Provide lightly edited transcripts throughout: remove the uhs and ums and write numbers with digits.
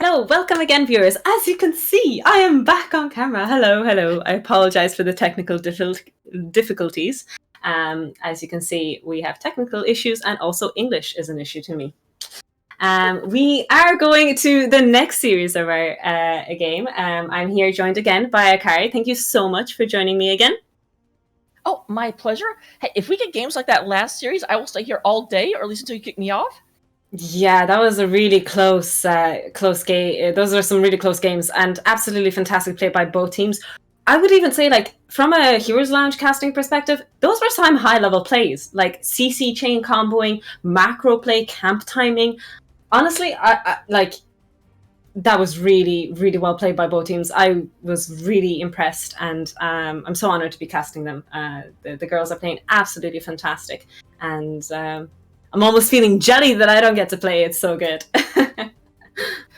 Hello, welcome again, viewers. As you can see, I am back on camera. Hello, hello. I apologize for the technical difficulties. As you can see, we have technical issues, and also English is an issue to me. We are going to the next series of our game. I'm here joined again by Akari. Thank you so much for joining me again. Oh, my pleasure. Hey, if we get games like that last series, I will stay here all day, or at least until you kick me off. Yeah, that was a really close game. Those are some really close games, and absolutely fantastic play by both teams. I would even say, like, from a Heroes Lounge casting perspective, those were some high-level plays, like CC chain comboing, macro play, camp timing. Honestly, I like that was really, really well played by both teams. I was really impressed, and I'm so honored to be casting them. The girls are playing absolutely fantastic, and I'm almost feeling jelly that I don't get to play. It's so good.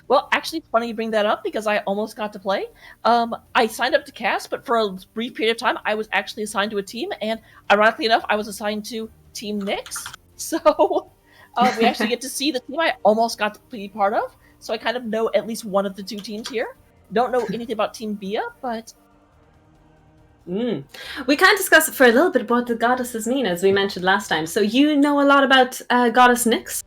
Well, actually, it's funny you bring that up because I almost got to play. I signed up to cast, but for a brief period of time, I was actually assigned to a team, and ironically enough, I was assigned to Team Nyx. So we actually get to see the team I almost got to be part of. So I kind of know at least one of the two teams here. Don't know anything about Team Bia, but... We can discuss for a little bit what the goddesses mean, as we mentioned last time. So you know a lot about Goddess Nyx?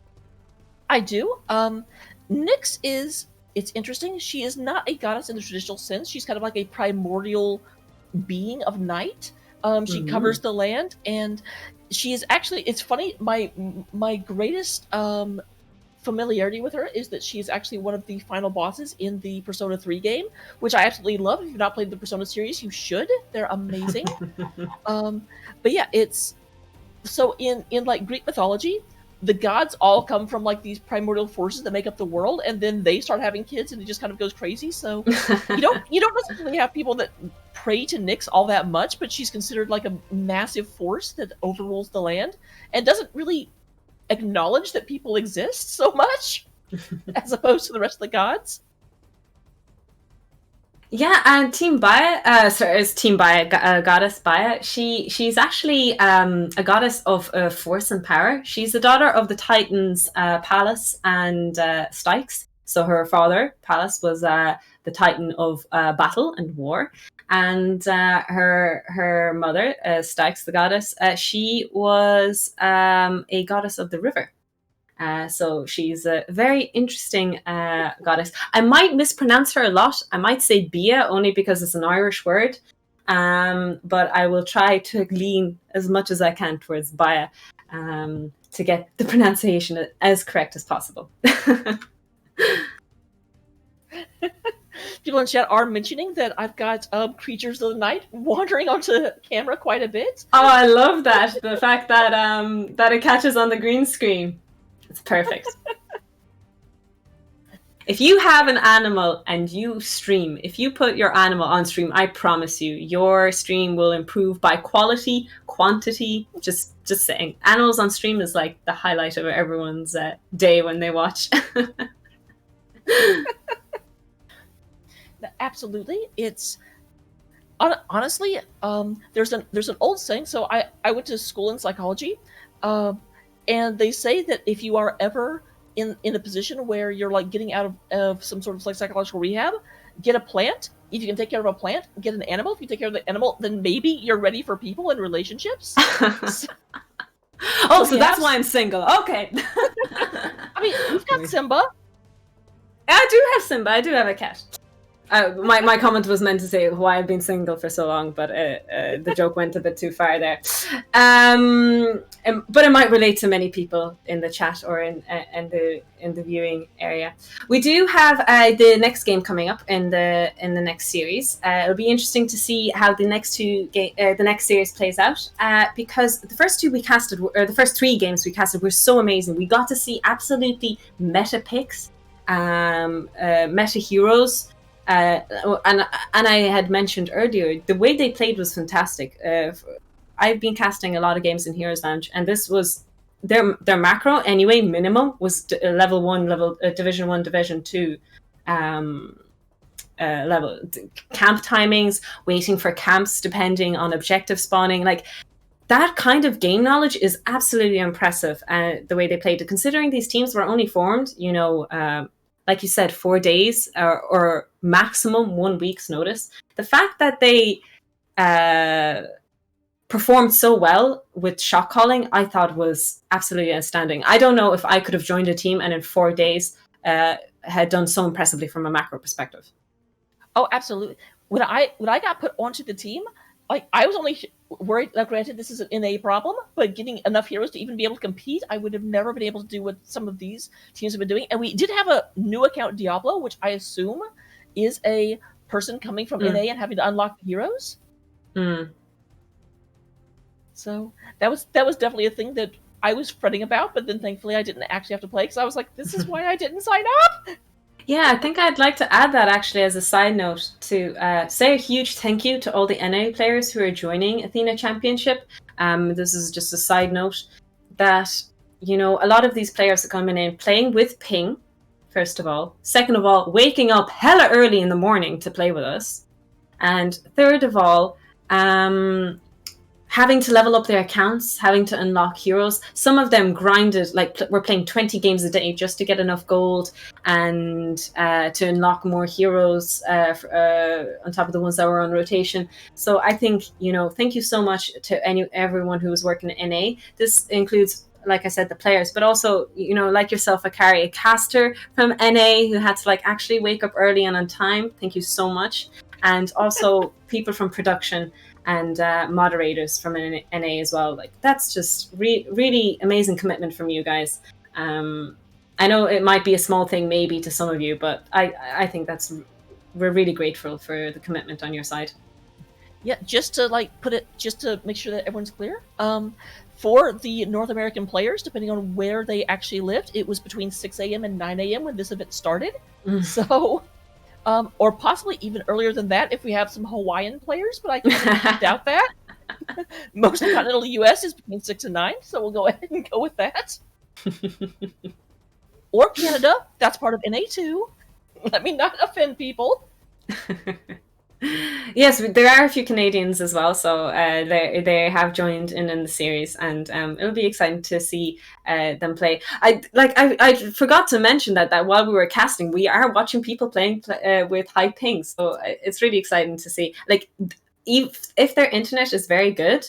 I do. Nyx is... It's interesting. She is not a goddess in the traditional sense. She's kind of like a primordial being of night. She covers the land, and she is actually... It's funny, my greatest familiarity with her is that she's actually one of the final bosses in the Persona 3 game, which I absolutely love. If you've not played the Persona series, you should. They're amazing. But yeah, it's... So in like Greek mythology, the gods all come from like these primordial forces that make up the world, and then they start having kids, and it just kind of goes crazy. So you don't necessarily have people that pray to Nyx all that much, but she's considered like a massive force that overrules the land and doesn't really acknowledge that people exist so much as opposed to the rest of the gods. Yeah, and Team Baya, it's Team Baya, Goddess Baya. She's actually a goddess of force and power. She's the daughter of the Titans Pallas and Styx. So her father, Pallas, was the Titan of battle and war, and her mother, Styx, the goddess, she was a goddess of the river. So she's a very interesting goddess. I might mispronounce her a lot. I might say Bia only because it's an Irish word. But I will try to lean as much as I can towards Bia to get the pronunciation as correct as possible. People in chat are mentioning that I've got creatures of the night wandering onto camera quite a bit. Oh, I love that. The fact that that it catches on the green screen. It's perfect. If you have an animal and you stream, if you put your animal on stream, I promise you, your stream will improve by quality, quantity. Just saying. Animals on stream is like the highlight of everyone's day when they watch. Absolutely. It's... Honestly, there's an old saying. So I went to school in psychology, and they say that if you are ever in a position where you're like getting out of some sort of like psychological rehab, get a plant. If you can take care of a plant, get an animal. If you take care of the animal, then maybe you're ready for people and relationships. So that's why I'm single. Okay. I mean, you've got Simba. I do have Simba. I do have a cat. My comment was meant to say why I've been single for so long, but the joke went a bit too far there. But it might relate to many people in the chat or in the viewing area. We do have the next game coming up in the next series. It'll be interesting to see how the next series plays out, because the first two we casted, or the first three games we casted, were so amazing. We got to see absolutely meta picks, meta heroes. And I had mentioned earlier, the way they played was fantastic. I've been casting a lot of games in Heroes Lounge, and this was their macro anyway. Minimum was level 1, Division 1, Division 2 level. Camp timings, waiting for camps depending on objective spawning, like that kind of game knowledge is absolutely impressive. The way they played it, considering these teams were only formed, like you said, 4 days or maximum 1 week's notice. The fact that they performed so well with shot calling, I thought was absolutely outstanding. I don't know if I could have joined a team and in 4 days had done so impressively from a macro perspective. Oh, absolutely. When I got put onto the team, like I was only worried. Now, granted, this is an NA problem, but getting enough heroes to even be able to compete, I would have never been able to do what some of these teams have been doing. And we did have a new account, Diablo, which I assume is a person coming from NA and having to unlock the heroes. So that was definitely a thing that I was fretting about, but then thankfully I didn't actually have to play because I was like, this is why I didn't sign up. Yeah, I think I'd like to add that actually as a side note to say a huge thank you to all the NA players who are joining Athena Championship. This is just a side note that, you know, a lot of these players are coming in playing with ping, first of all. Second of all, waking up hella early in the morning to play with us. And third of all, having to level up their accounts, having to unlock heroes. Some of them grinded, like we're playing 20 games a day just to get enough gold and to unlock more heroes on top of the ones that were on rotation. So I think, you know, thank you so much to everyone who was working in NA. This includes, like I said, the players, but also, you know, like yourself, Akari, a caster from NA who had to like actually wake up early and on time. Thank you so much. And also people from production and moderators from NA as well. Like that's just really amazing commitment from you guys. I know it might be a small thing maybe to some of you, but I think we're really grateful for the commitment on your side. Yeah, just to make sure that everyone's clear. For the North American players, depending on where they actually lived, it was between 6 a.m. and 9 a.m. when this event started. So. Or possibly even earlier than that if we have some Hawaiian players, but I kind doubt that. Most of the continental U.S. is between 6 and 9, so we'll go ahead and go with that. Or Canada, that's part of NA too. Let me not offend people. Yes, there are a few Canadians as well, so they have joined in the series, and it'll be exciting to see them play. I forgot to mention that while we were casting, we are watching people playing with high ping, so it's really exciting to see. Like, if their internet is very good,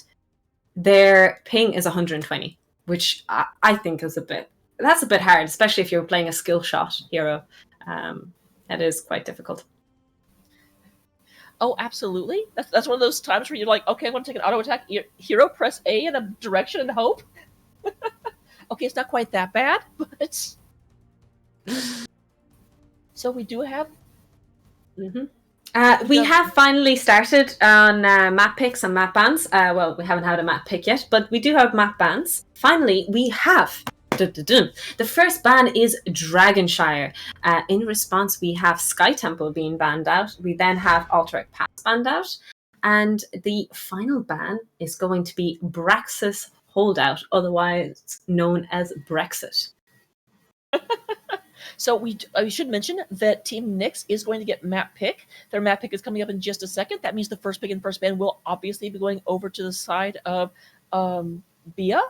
their ping is 120, which I think is a bit hard, especially if you're playing a skill shot hero. That is quite difficult. Oh, absolutely. That's one of those times where you're like, okay, I want to take an auto attack. Hero, press A in a direction and hope. Okay, it's not quite that bad, but so we do have. We have finally started on map picks and map bans. Well, we haven't had a map pick yet, but we do have map bans. Finally, we have. The first ban is Dragonshire. In response, we have Sky Temple being banned out. We then have Alterac Pass banned out. And the final ban is going to be Braxis Holdout, otherwise known as Brexit. So we should mention that Team Nyx is going to get map pick. Their map pick is coming up in just a second. That means the first pick and first ban will obviously be going over to the side of Bia.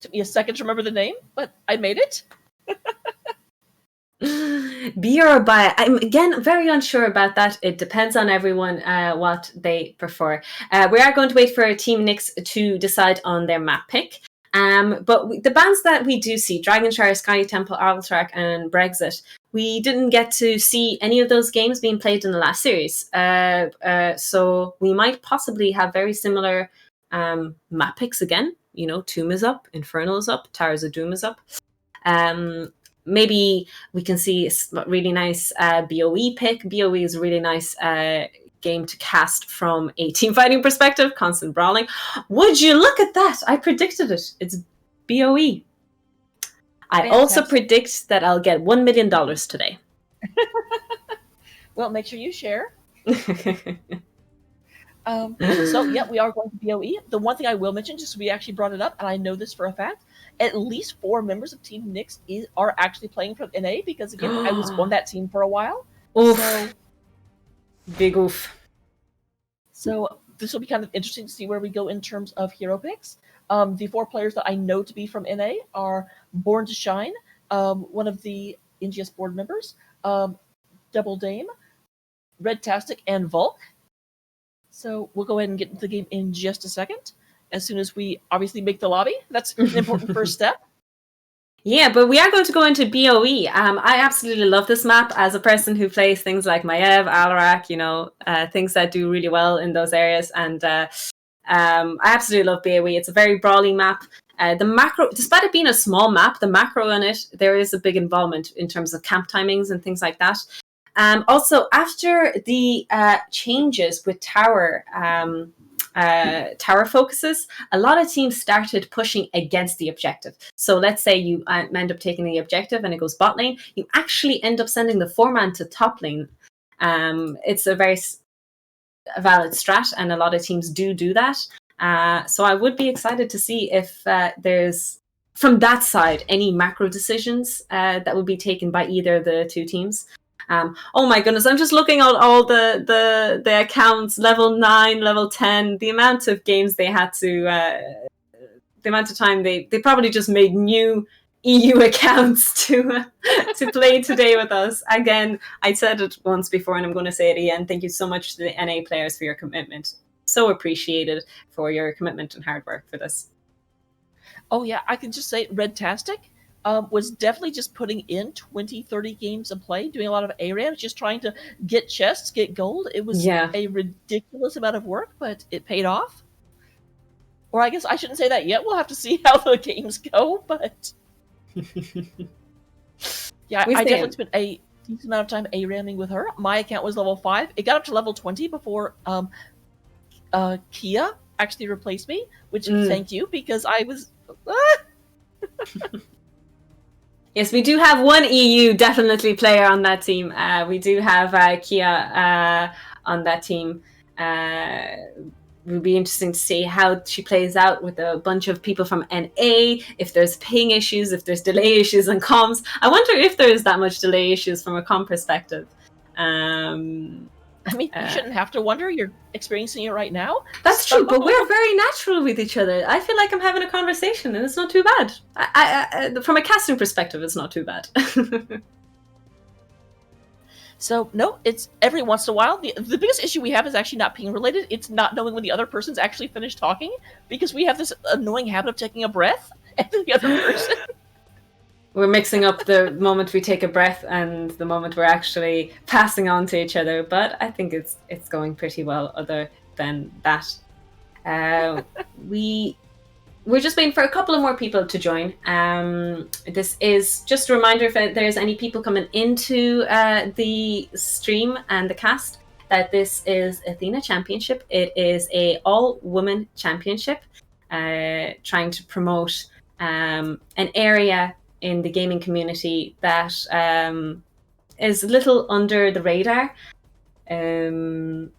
Took me a second to remember the name, but I made it. Bia or Bia? I'm again very unsure about that. It depends on everyone what they prefer. We are going to wait for Team Nyx to decide on their map pick. But the bans that we do see, Dragonshire, Sky Temple, Alterac, and Brexit, we didn't get to see any of those games being played in the last series. So we might possibly have very similar map picks again. You know, Tomb is up, Infernal is up, Towers of Doom is up. Maybe we can see a really nice BOE pick. BOE is a really nice game to cast from a team fighting perspective, constant brawling. Would you look at that? I predicted it. It's BOE. I also predict that I'll get $1 million today. Well, make sure you share. So, yeah, we are going to BOE. The one thing I will mention, just so we actually brought it up, and I know this for a fact, at least 4 members of Team Nyx are actually playing from NA, because, again, I was on that team for a while. Oof. So, big oof. So this will be kind of interesting to see where we go in terms of hero picks. The 4 players that I know to be from NA are Born to Shine, one of the NGS board members, Double Dame, Redtastic, and Volk. So we'll go ahead and get into the game in just a second. As soon as we obviously make the lobby, that's an important first step. Yeah, but we are going to go into BOE. I absolutely love this map as a person who plays things like Maiev, Alarak, things that do really well in those areas. And I absolutely love BOE. It's a very brawly map. The macro, despite it being a small map, the macro in it, there is a big involvement in terms of camp timings and things like that. Also, after the changes with tower focuses, a lot of teams started pushing against the objective. So let's say you end up taking the objective and it goes bot lane, you actually end up sending the 4-man to top lane. It's a very valid strat, and a lot of teams do that. So I would be excited to see if there's, from that side, any macro decisions that would be taken by either of the two teams. Oh my goodness, I'm just looking at all the accounts, level 9, level 10, the amount of games they had to, the amount of time they probably just made new EU accounts to play today with us. Again, I said it once before and I'm going to say it again. Thank you so much to the NA players for your commitment. So appreciated for your commitment and hard work for this. Oh yeah, I can just say Redtastic was definitely just putting in 20, 30 games of play, doing a lot of ARAMs, just trying to get chests, get gold. It was a ridiculous amount of work, but it paid off. Or I guess I shouldn't say that yet. We'll have to see how the games go, but yeah, I definitely spent a decent amount of time ARAMing with her. My account was level 5. It got up to level 20 before Kia actually replaced me, which thank you, because I was... Yes, we do have one EU definitely player on that team. We do have Kia on that team. It would be interesting to see how she plays out with a bunch of people from NA, if there's ping issues, if there's delay issues on comms. I wonder if there is that much delay issues from a comm perspective. I mean, you shouldn't have to wonder. You're experiencing it right now. That's true, but we're very natural with each other. I feel like I'm having a conversation, and it's not too bad. From a casting perspective, it's not too bad. So, no, it's every once in a while. The biggest issue we have is actually not ping related. It's not knowing when the other person's actually finished talking, because we have this annoying habit of taking a breath and the other person. We're mixing up the moment we take a breath and the moment we're actually passing on to each other, but I think it's going pretty well other than that. We're just waiting for a couple of more people to join. This is just a reminder, if there's any people coming into the stream and the cast, that this is ATHENA Championship. It is a all-woman championship, trying to promote an area in the gaming community that is a little under the radar.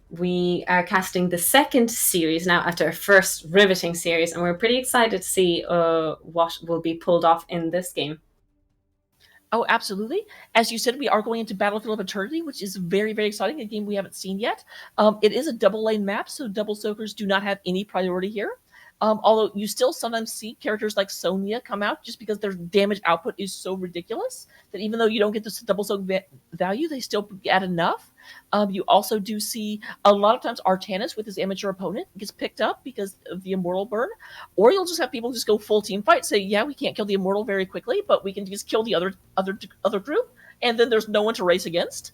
We are casting the second series now after our first riveting series, and we're pretty excited to see what will be pulled off in this game. Oh, absolutely. As you said, we are going into Battlefield of Eternity, which is very, very exciting, a game we haven't seen yet. It is a double lane map, so double soakers do not have any priority here. Although you still sometimes see characters like Sonya come out just because their damage output is so ridiculous that even though you don't get this double soak value, they still get enough. You also do see a lot of times Artanis with his amateur opponent gets picked up because of the Immortal burn, or you'll just have people just go full team fight, say, yeah, we can't kill the Immortal very quickly, but we can just kill the other group, and then there's no one to race against.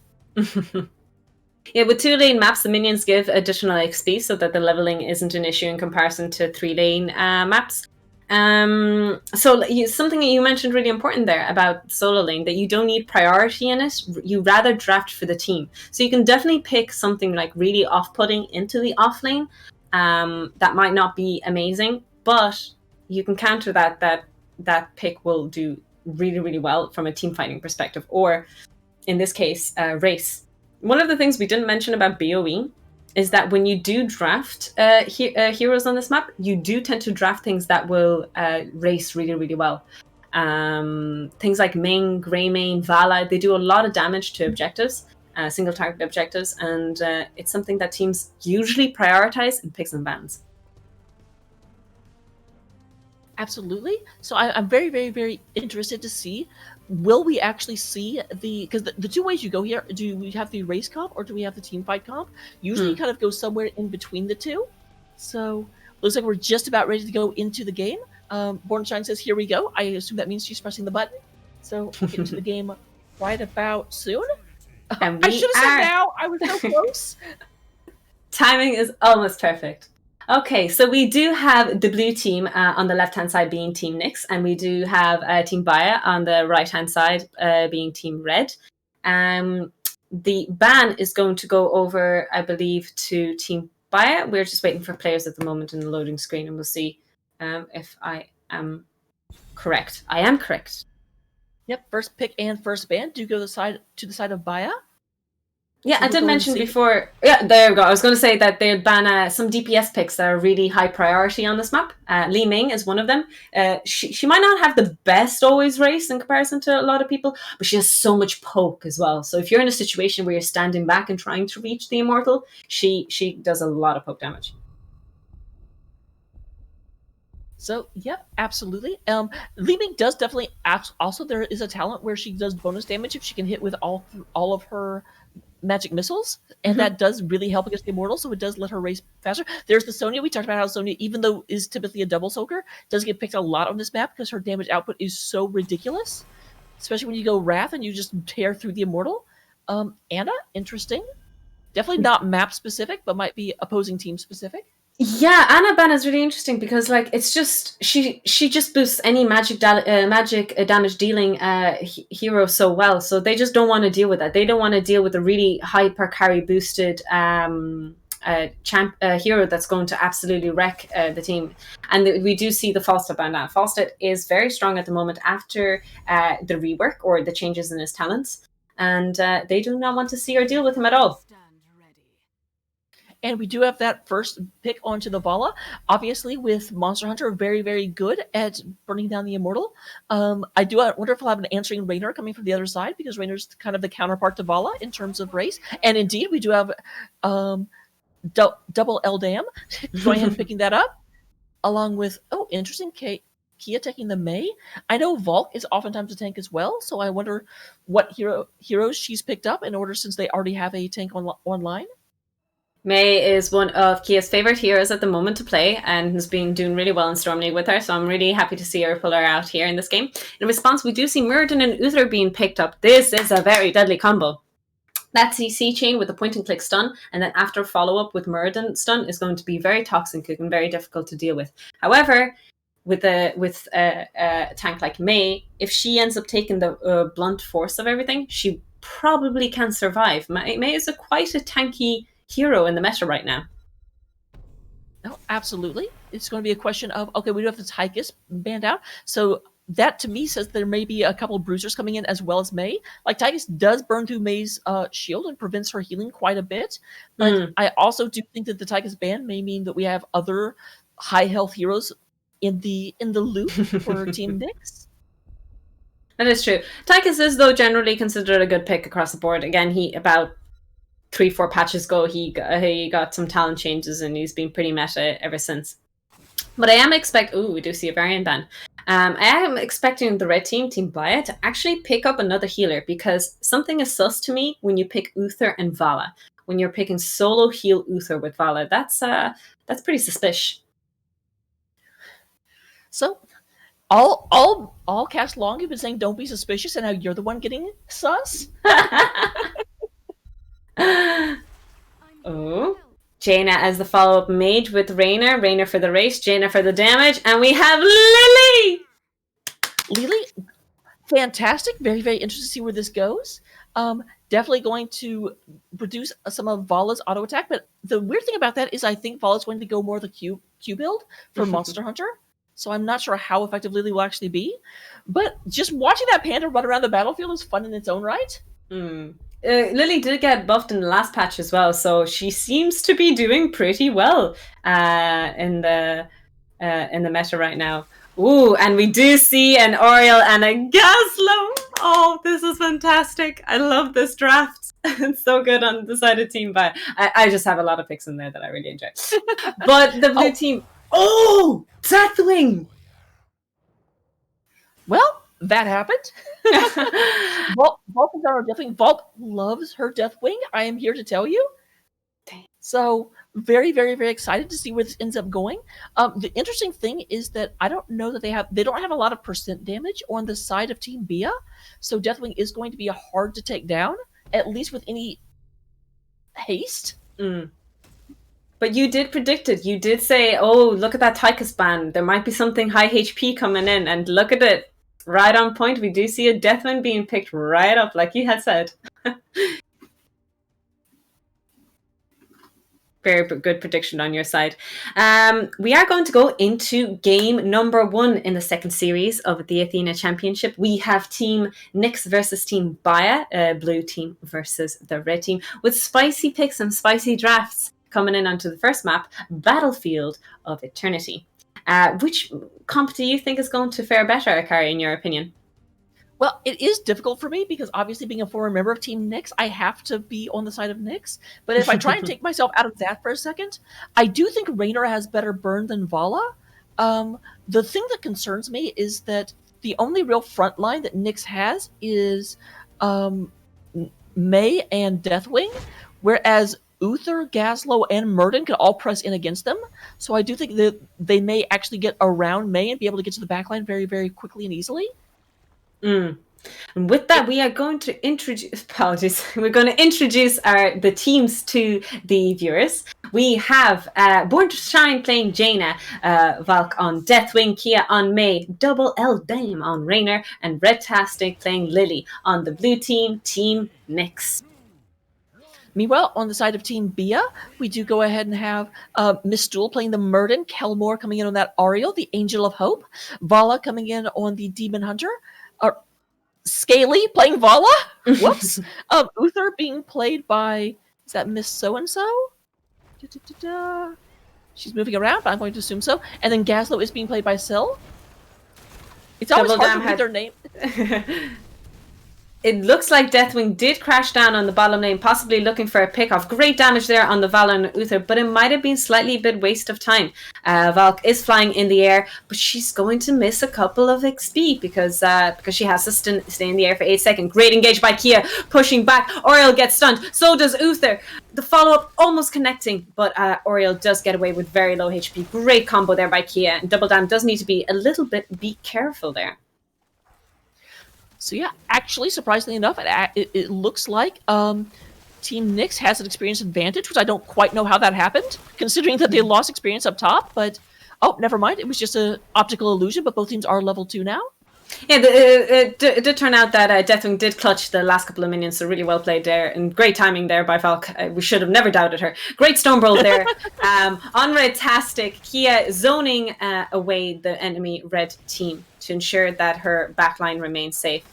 Yeah, with 2-lane maps, the minions give additional XP so that the leveling isn't an issue in comparison to 3-lane maps. So something that you mentioned really important there about solo lane, that you don't need priority in it. You rather draft for the team. So you can definitely pick something like really off-putting into the off lane. That might not be amazing, but you can counter that pick will do really, really well from a team fighting perspective, or in this case, race. One of the things we didn't mention about BOE is that when you do draft heroes on this map, you do tend to draft things that will race really, really well. Things like Ming, Greymane, Vala, they do a lot of damage to objectives, single target objectives, and it's something that teams usually prioritize in picks and bans. Absolutely. So I'm very, very, very interested to see will we actually see because the two ways you go here, do we have the race comp or do we have the team fight comp? Usually you kind of go somewhere in between the two. So looks like we're just about ready to go into the game. Bornstein says, here we go. I assume that means she's pressing the button. So we'll get into the game right about soon. And I should have said now. I was so close. Timing is almost perfect. Okay, so we do have the blue team on the left-hand side being Team Nyx, and we do have Team Baya on the right-hand side being Team Red. The ban is going to go over, I believe, to Team Baya. We're just waiting for players at the moment in the loading screen, and we'll see if I am correct. I am correct. Yep, first pick and first ban do go to the side of Baya. Yeah, so I did mention before. Yeah, there we go. I was going to say that they'll ban some DPS picks that are really high priority on this map. Li Ming is one of them. She might not have the best always race in comparison to a lot of people, but she has so much poke as well. So if you're in a situation where you're standing back and trying to reach the immortal, she does a lot of poke damage. So yeah, absolutely. Li Ming does definitely also there is a talent where she does bonus damage if she can hit with all of her magic missiles, and that does really help against the immortal, so it does let her race faster. There's the Sonya. We talked about how Sonya, even though is typically a double soaker, does get picked a lot on this map because her damage output is so ridiculous, especially when you go Wrath and you just tear through the immortal. Anna, interesting. Definitely not map specific, but might be opposing team specific. Yeah, Anna ban is really interesting because it's just she just boosts any magic damage dealing hero so well, so they just don't want to deal with that. They don't want to deal with a really high per carry boosted hero that's going to absolutely wreck the team. And we do see the Falstad ban now. Falstad is very strong at the moment after the rework or the changes in his talents, and they do not want to see or deal with him at all. And we do have that first pick onto the Vala. Obviously, with Monster Hunter, very, very good at burning down the Immortal. I wonder if I'll have an answering Raynor coming from the other side, because Raynor's kind of the counterpart to Vala in terms of race. And indeed, we do have double Eldam going ahead and picking that up, along with, interesting, Kia taking the Mei. I know Valk is oftentimes a tank as well, so I wonder what heroes she's picked up in order, since they already have a tank online. Mei is one of Kia's favorite heroes at the moment to play and has been doing really well in Storm League with her, so I'm really happy to see her pull her out here in this game. In response, we do see Muradin and Uther being picked up. This is a very deadly combo. That CC chain with a point and click stun, and then after follow-up with Muradin stun is going to be very toxic and very difficult to deal with. However, with a tank like Mei, if she ends up taking the blunt force of everything, she probably can survive. Mei is quite a tanky hero in the meta right now. No, absolutely. It's going to be a question of, okay, we do have the Tychus banned out, so that to me says there may be a couple of bruisers coming in as well as Mei. Like, Tychus does burn through Mei's shield and prevents her healing quite a bit, but I also do think that the Tychus ban may mean that we have other high health heroes in the loop for Team Nyx. That is true. Tychus is, though, generally considered a good pick across the board. Again, he about 3-4 patches ago, he got some talent changes and he's been pretty meta ever since. But I am we do see a variant ban. I am expecting the red team, Team Baya, to actually pick up another healer, because something is sus to me when you pick Uther and Vala. When you're picking solo heal Uther with Vala, that's pretty suspicious. So, all cast long, you've been saying don't be suspicious, and now you're the one getting sus. Oh, Jaina as the follow-up mage with Raynor for the race, Jaina for the damage, and we have Lily! Lily, fantastic. Very, very interested to see where this goes. Definitely going to reduce some of Vala's auto attack, but the weird thing about that is I think Vala's going to go more the Q build for Monster Hunter, so I'm not sure how effective Lily will actually be, but just watching that panda run around the battlefield is fun in its own right. Lily did get buffed in the last patch as well, so she seems to be doing pretty well in the meta right now. Ooh, and we do see an Oriel and a Gaslam. Oh, this is fantastic. I love this draft. It's so good on the side of Team Baya. I just have a lot of picks in there that I really enjoy. But the blue team... Oh! Deathwing! Well, that happened. Vault is on her Deathwing. Vault loves her Deathwing. I am here to tell you. So very, very, very excited to see where this ends up going. The interesting thing is that I don't know that they don't have a lot of percent damage on the side of Team Bia, so Deathwing is going to be hard to take down, at least with any haste. But you did predict it. You did say, "Oh, look at that Tychus band. There might be something high HP coming in," and look at it, right on point. We do see a Deathwing being picked right up, like you had said. Very good prediction on your side. We are going to go into game number 1 in the second series of the Athena Championship. We have Team Nyx versus Team Bia, blue team versus the red team, with spicy picks and spicy drafts coming in onto the first map, Battlefield of Eternity. Which comp do you think is going to fare better, Akari, in your opinion? Well, it is difficult for me because obviously being a former member of Team Nyx, I have to be on the side of Nyx. But if I try and take myself out of that for a second, I do think Raynor has better burn than Vala. The thing that concerns me is that the only real front line that Nyx has is May and Deathwing, whereas Uther, Gaslow, and Murden could all press in against them. So I do think that they may actually get around May and be able to get to the backline very, very quickly and easily. And with that, we are going to introduce. Apologies. We're going to introduce the teams to the viewers. We have Born to Shine playing Jaina, Valk on Deathwing, Kia on May, Double L Dame on Raynor, and Redtastic playing Lily on the blue team, Team Nyx. Meanwhile, on the side of Team Bia, we do go ahead and have Miss Stool playing the Murden, Kelmore coming in on that Ariel, the Angel of Hope, Vala coming in on the Demon Hunter, Scaly playing Vala. Whoops. Uther being played by, is that Miss So-and-so? She's moving around, but I'm going to assume so. And then Gaslow is being played by Syl. It's always hard to read their name. It looks like Deathwing did crash down on the bottom lane, possibly looking for a pickoff. Great damage there on the Vala and Uther, but it might have been slightly a bit waste of time. Valk is flying in the air, but she's going to miss a couple of XP because she has to stay in the air for 8 seconds. Great engage by Kia, pushing back. Oriel gets stunned. So does Uther. The follow-up almost connecting, but Oriel does get away with very low HP. Great combo there by Kia, and Double Dam does need to be a little bit careful there. So yeah, actually, surprisingly enough, it looks like Team Nyx has an experience advantage, which I don't quite know how that happened, considering that they lost experience up top. But, oh, never mind. It was just an optical illusion, but both teams are level 2 now. Yeah, it did turn out that Deathwing did clutch the last couple of minions, so really well played there, and great timing there by Valk. We should have never doubted her. Great Stonebrawl there. On Redtastic, Kia zoning away the enemy red team to ensure that her backline remains safe.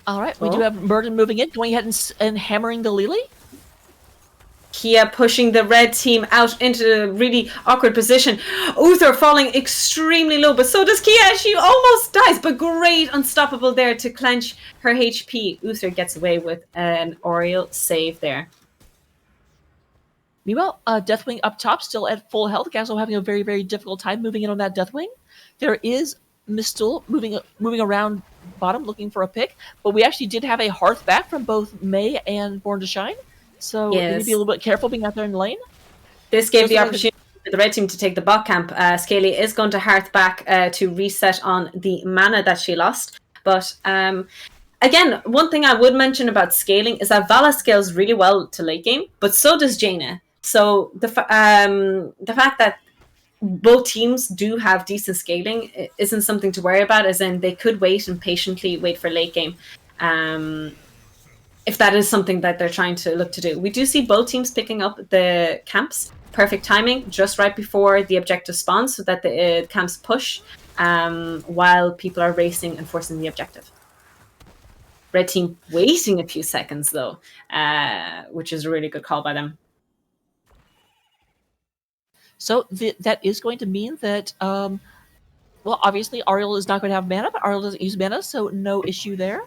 All right, we do have Murden moving in, going ahead and hammering the Lily. Kia pushing the red team out into a really awkward position. Uther falling extremely low, but so does Kia. She almost dies, but great unstoppable there to clench her HP. Uther gets away with an Oriel save there. Meanwhile, Deathwing up top, still at full health. Gasol having a very, very difficult time moving in on that Deathwing. There is Mistul moving around bottom looking for a pick, but we actually did have a hearth back from both May and Born to Shine. So you need to be a little bit careful being out there in the lane. This gave the opportunity for the red team to take the bot camp. Scaly is going to hearth back to reset on the mana that she lost. But again, one thing I would mention about scaling is that Vala scales really well to late game, but so does Jaina. So the fact that both teams do have decent scaling isn't something to worry about, as in they could wait and patiently wait for late game. If that is something that they're trying to look to do. We do see both teams picking up the camps. Perfect timing, just right before the objective spawns so that the camps push while people are racing and forcing the objective. Red team waiting a few seconds though, which is a really good call by them. So that is going to mean that, well, obviously Ariel is not going to have mana, but Ariel doesn't use mana, so no issue there.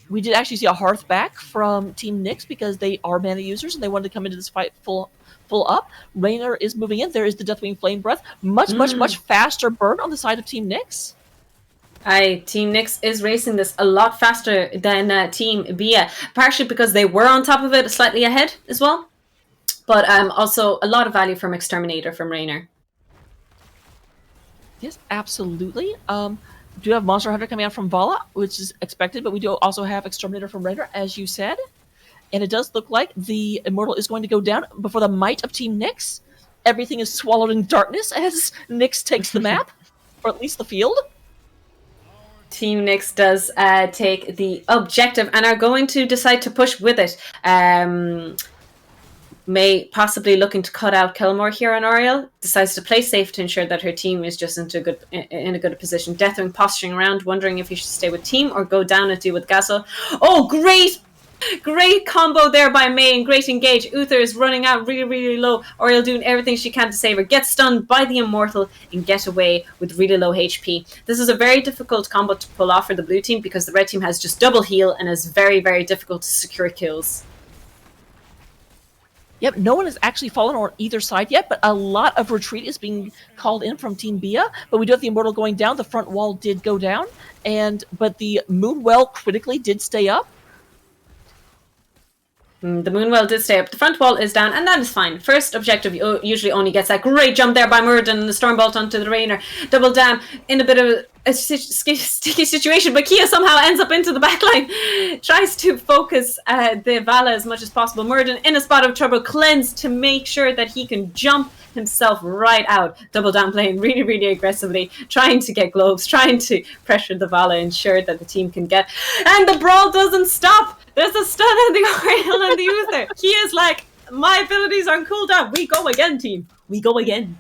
We did actually see a hearth back from Team Nyx because they are mana users and they wanted to come into this fight full up. Raynor is moving in. There is the Deathwing Flame Breath. Much faster burn on the side of Team Nyx. Team Nyx is racing this a lot faster than Team Bia, partially because they were on top of it slightly ahead as well, but also a lot of value from Exterminator from Raynor. Yes, absolutely. Do have Monster Hunter coming out from Vala, which is expected, but we do also have Exterminator from Raynor, as you said. And it does look like the Immortal is going to go down before the might of Team Nyx. Everything is swallowed in darkness as Nyx takes the map, or at least the field. Team Nyx does take the objective and are going to decide to push with it. May possibly looking to cut out Kelmore here on Oriel, decides to play safe to ensure that her team is just in a good position. Deathwing posturing around, wondering if he should stay with team or go down and deal with Gaso. Oh, great combo there by May and great engage. Uther is running out really low. Oriel doing everything she can to save her. Gets stunned by the Immortal and get away with really low HP. This is a very difficult combo to pull off for the blue team because the red team has just double heal and is very difficult to secure kills. Yep, no one has actually fallen on either side yet, but a lot of retreat is being called in from Team Bia. But we do have the Immortal going down. The front wall did go down, but the Moonwell critically did stay up. The Moonwell did stay up. The front wall is down, and that is fine. First objective usually only gets that great jump there by Murden and the Stormbolt onto the Raynor. Double Dam in a bit of a sticky situation, but Kia somehow ends up into the backline. Tries to focus the Vala as much as possible. Murden in a spot of trouble, cleanse to make sure that he can jump himself right out. Double Down playing really aggressively, trying to get globes, trying to pressure the Vala, ensure that the team can get. And the brawl doesn't stop! There's a stun on the Oriel and the Uther. He is like, my abilities are on cooldown. We go again, team. We go again.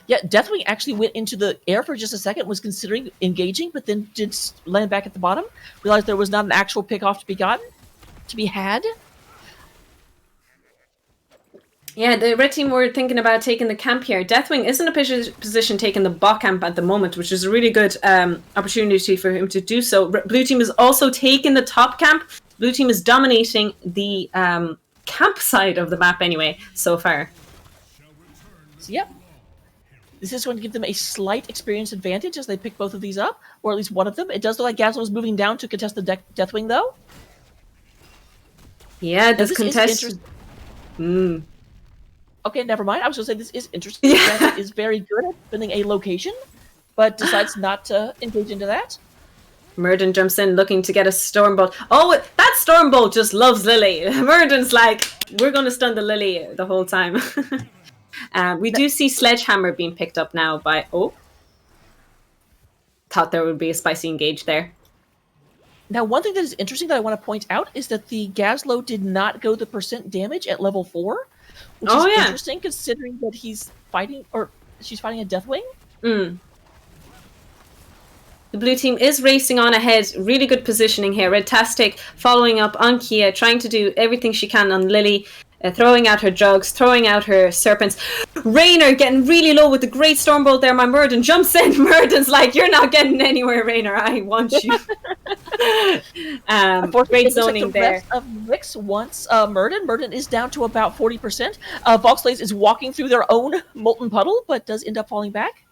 Yeah, Deathwing actually went into the air for just a second, was considering engaging, but then did land back at the bottom. Realized there was not an actual pick-off to be had. Yeah, the red team were thinking about taking the camp here. Deathwing is in a position taking the bot camp at the moment, which is a really good opportunity for him to do so. Blue team is also taking the top camp. Blue team is dominating the camp side of the map anyway, so far. So, yep. This is going to give them a slight experience advantage as they pick both of these up, or at least one of them. It does look like Gasol is moving down to contest the Deathwing, though. Yeah, this contest... Okay, never mind. I was going to say this is interesting. Yeah. Is very good at finding a location, but decides not to engage into that. Murden jumps in looking to get a Stormbolt. Oh, that Stormbolt just loves Lily. Murden's like, we're going to stun the Lily the whole time. We do see Sledgehammer being picked up now by... Oh. Thought there would be a spicy engage there. Now, one thing that is interesting that I want to point out is that the Gaslow did not go the percent damage at level 4. Which is interesting considering that she's fighting a Deathwing. The blue team is racing on ahead. Really good positioning here. Redtastic following up on Kia, trying to do everything she can on Lily, throwing out her drugs, throwing out her serpents. Raynor getting really low with the great Stormbolt there. My Murden jumps in. Murden's like, you're not getting anywhere, Raynor. I want you. Great zoning there. Rest of Nyx wants Murden. Murden is down to about 40%. Voxlays is walking through their own molten puddle, but does end up falling back.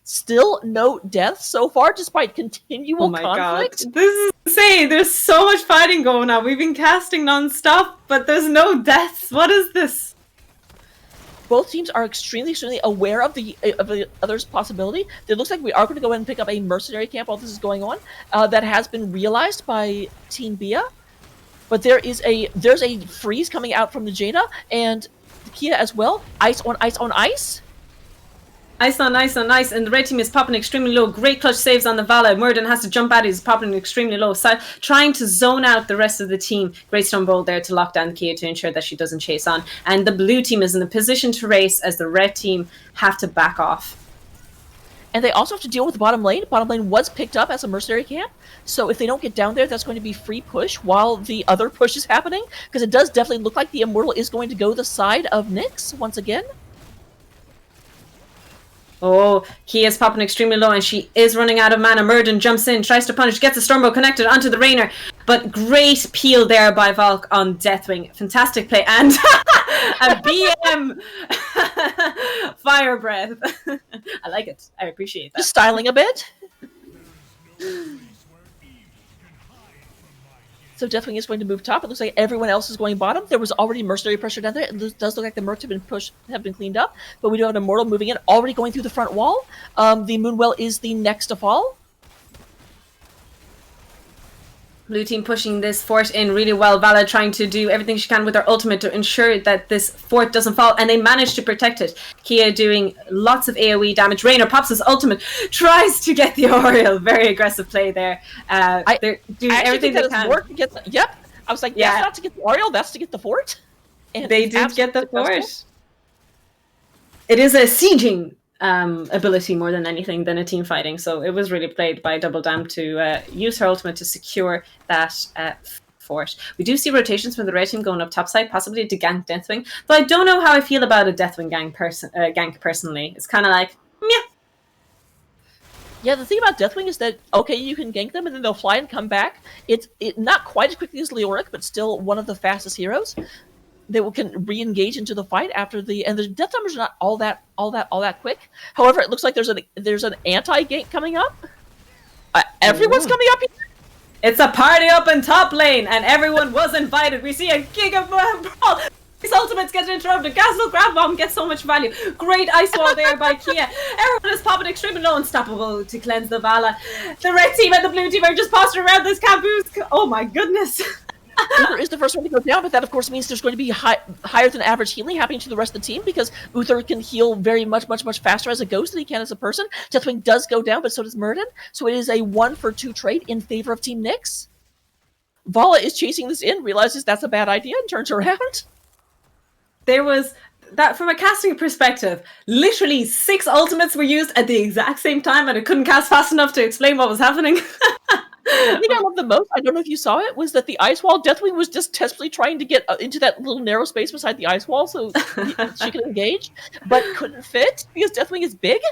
Still no deaths so far, despite continual conflict. God. This is insane. There's so much fighting going on. We've been casting non-stop, but there's no deaths. What is this? Both teams are extremely aware of the other's possibility. It looks like we are going to go ahead and pick up a mercenary camp while this is going on. That has been realized by Team Bia. But there's a freeze coming out from the Jaina and the Kia as well. Ice on ice on ice. Ice on ice on ice, and the red team is popping extremely low. Great clutch saves on the Vala. Murden has to jump out. He's popping extremely low. So, trying to zone out the rest of the team. Great Stormbolt there to lock down the Kia to ensure that she doesn't chase on. And the blue team is in a position to race as the red team have to back off. And they also have to deal with the bottom lane. Bottom lane was picked up as a mercenary camp. So if they don't get down there, that's going to be free push while the other push is happening. Because it does definitely look like the Immortal is going to go the side of Nyx once again. Oh, Kia's popping extremely low and she is running out of mana. Murden jumps in, tries to punish, gets a Stormbolt connected onto the Raynor. But great peel there by Valk on Deathwing. Fantastic play. And a BM Fire Breath. I like it. I appreciate that. Just styling a bit. So Deathwing is going to move top. It looks like everyone else is going bottom. There was already mercenary pressure down there. It does look like the mercs have been cleaned up, but we do have an Immortal moving in, already going through the front wall. The Moonwell is the next to fall. Blue team pushing this fort in really well. Vala trying to do everything she can with her ultimate to ensure that this fort doesn't fall, and they manage to protect it. Kia doing lots of AoE damage. Raynor pops his ultimate, tries to get the Oriole. Very aggressive play there. They're doing everything they can. Yep. I was like, that's not to get the Oriole, that's to get the fort. And they did get the fort. It is a sieging ability more than anything than a team fighting. So it was really played by Double Dam to use her ultimate to secure that fort. We do see rotations from the red team going up topside, possibly to gank Deathwing. But I don't know how I feel about a Deathwing gank personally. It's kind of like, meh. Yeah, the thing about Deathwing is that, okay, you can gank them and then they'll fly and come back. It's not quite as quickly as Leoric, but still one of the fastest heroes. They can re-engage into the fight after and the death numbers are not all that quick. However, it looks like there's an anti-gank coming up. Everyone's coming up here. It's a party up in top lane, and everyone was invited. We see a Giga Brawl. His ultimates get interrupted. Gasol Grab Bomb gets so much value. Great ice wall there by Kia. Everyone is popping extremely low, unstoppable to cleanse the Vala. The red team and the blue team are just posturing around this caboose. Oh my goodness. Uther is the first one to go down, but that of course means there's going to be higher than average healing happening to the rest of the team, because Uther can heal very much faster as a ghost than he can as a person. Deathwing does go down, but so does Murden. So it is a 1-for-2 trade in favor of Team Nyx. Vala is chasing this in, realizes that's a bad idea, and turns around. There was that, from a casting perspective, literally 6 ultimates were used at the exact same time, and I couldn't cast fast enough to explain what was happening. The thing I love the most, I don't know if you saw it, was that the ice wall, Deathwing was just desperately trying to get into that little narrow space beside the ice wall so she could engage, but couldn't fit because Deathwing is big.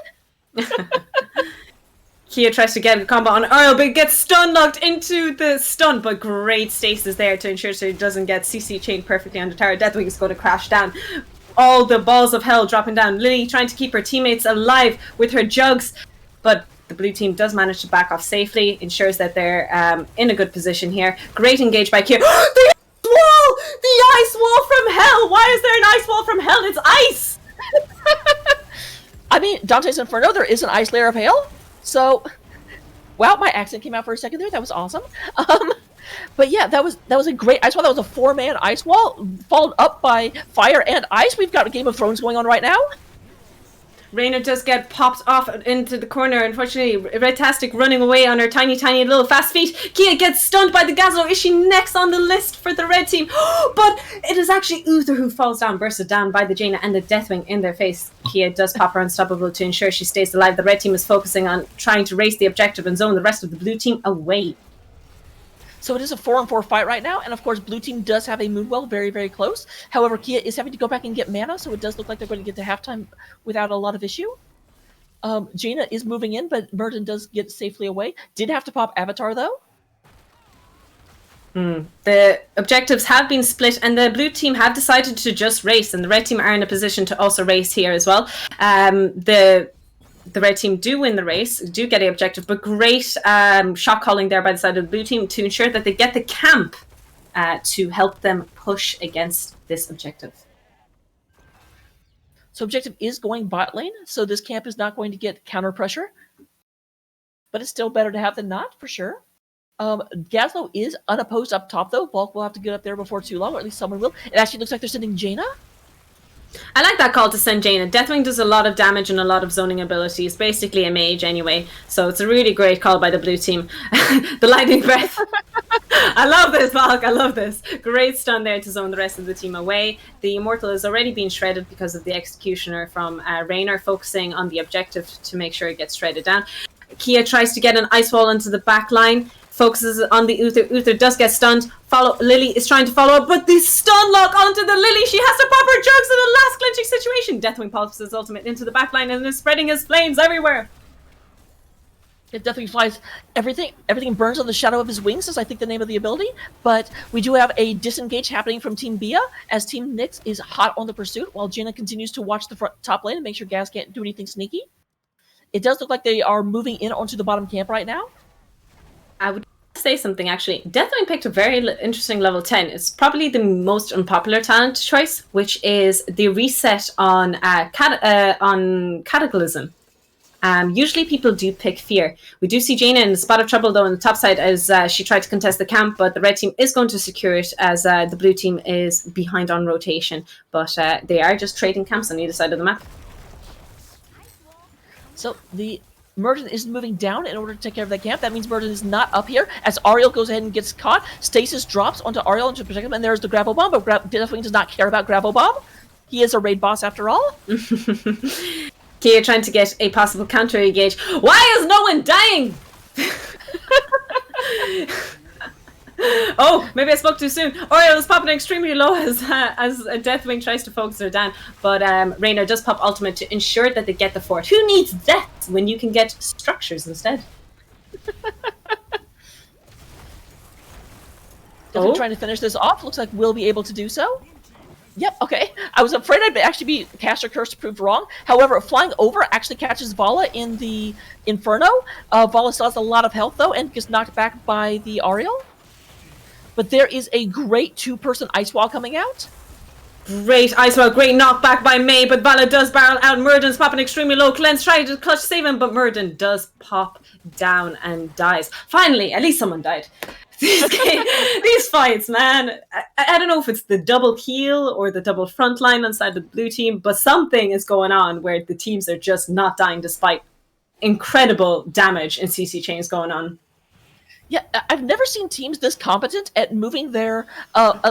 Kia tries to get a combo on Ariel, but gets stun locked into the stun, but great stasis there to ensure so he doesn't get CC chained perfectly onto tower. Deathwing is going to crash down. All the balls of hell dropping down. Lily trying to keep her teammates alive with her jugs, but the blue team does manage to back off safely, ensures that they're in a good position here. Great engage by Kia. The ice wall! The ice wall from hell! Why is there an ice wall from hell? It's ice! I mean, Dante's Inferno, there is an ice layer of hail. So, wow, my accent came out for a second there. That was awesome. But yeah, that was a great ice wall. That was a 4-man ice wall, followed up by fire and ice. We've got a Game of Thrones going on right now. Raynor does get popped off into the corner. Unfortunately, Redtastic running away on her tiny little fast feet. Kia gets stunned by the Gazlo. Is she next on the list for the red team? But it is actually Uther who falls down, bursted down by the Jaina and the Deathwing in their face. Kia does pop her unstoppable to ensure she stays alive. The red team is focusing on trying to race the objective and zone the rest of the blue team away. So it is a 4-on-4 fight right now, and of course blue team does have a Moonwell very, very close. However, Kia is having to go back and get mana, so it does look like they're going to get to halftime without a lot of issue. Jaina is moving in, but Murden does get safely away. Did have to pop Avatar, though. The objectives have been split, and the blue team have decided to just race, and the red team are in a position to also race here as well. The red team do win the race, do get the objective, but great shot calling there by the side of the blue team to ensure that they get the camp to help them push against this objective. So objective is going bot lane, so this camp is not going to get counter pressure, but it's still better to have than not, for sure. Gazlo is unopposed up top, though. Bulk will have to get up there before too long, or at least someone will. It actually looks like they're sending Jaina. I like that call to send Jaina. Deathwing does a lot of damage and a lot of zoning abilities. Basically a mage anyway. So it's a really great call by the blue team. The lightning breath. I love this, Valk. I love this. Great stun there to zone the rest of the team away. The Immortal is already being shredded because of the Executioner from Raynor, focusing on the objective to make sure it gets shredded down. Kia tries to get an ice wall into the back line. Focuses on the Uther. Uther does get stunned. Lily is trying to follow up, but the stun lock onto the Lily. She has to pop her jugs in the last clinching situation. Deathwing pops his ultimate into the backline and is spreading his flames everywhere. It definitely flies. Everything burns on the shadow of his wings, is I think the name of the ability. But we do have a disengage happening from Team Bia, as Team Nyx is hot on the pursuit, while Jaina continues to watch the top lane and make sure Gaz can't do anything sneaky. It does look like they are moving in onto the bottom camp right now. I would say something actually. Deathwing picked a very interesting level 10. It's probably the most unpopular talent choice, which is the reset on Cataclysm. Usually people do pick Fear. We do see Jaina in a spot of trouble though on the top side as she tried to contest the camp, but the red team is going to secure it as the blue team is behind on rotation. But they are just trading camps on either side of the map. So the Murden is moving down in order to take care of that camp. That means Murden is not up here. As Ariel goes ahead and gets caught, Stasis drops onto Ariel to protect him, and there's the Gravel Bomb, but Deathwing does not care about Gravel Bomb. He is a raid boss after all. Kia trying to get a possible counter engage. Why is no one dying? Oh, maybe I spoke too soon. Oriel is popping extremely low as Deathwing tries to focus her down. But Reynor does pop ultimate to ensure that they get the fort. Who needs death when you can get structures instead? Deathwing trying to finish this off. Looks like we'll be able to do so. Yep, okay. I was afraid I'd actually be Caster Curse proved wrong. However, flying over actually catches Vala in the Inferno. Vala still has a lot of health, though, and gets knocked back by the Ariel. But there is a great two-person Ice Wall coming out. Great Ice Wall, great knockback by May, but Vala does barrel out. Murden's popping extremely low. Cleanse tries to clutch save him, but Murden does pop down and dies. Finally, at least someone died. These fights, man. I don't know if it's the double kill or the double front line on the side of the blue team, but something is going on where the teams are just not dying despite incredible damage and CC chains going on. Yeah, I've never seen teams this competent at moving their,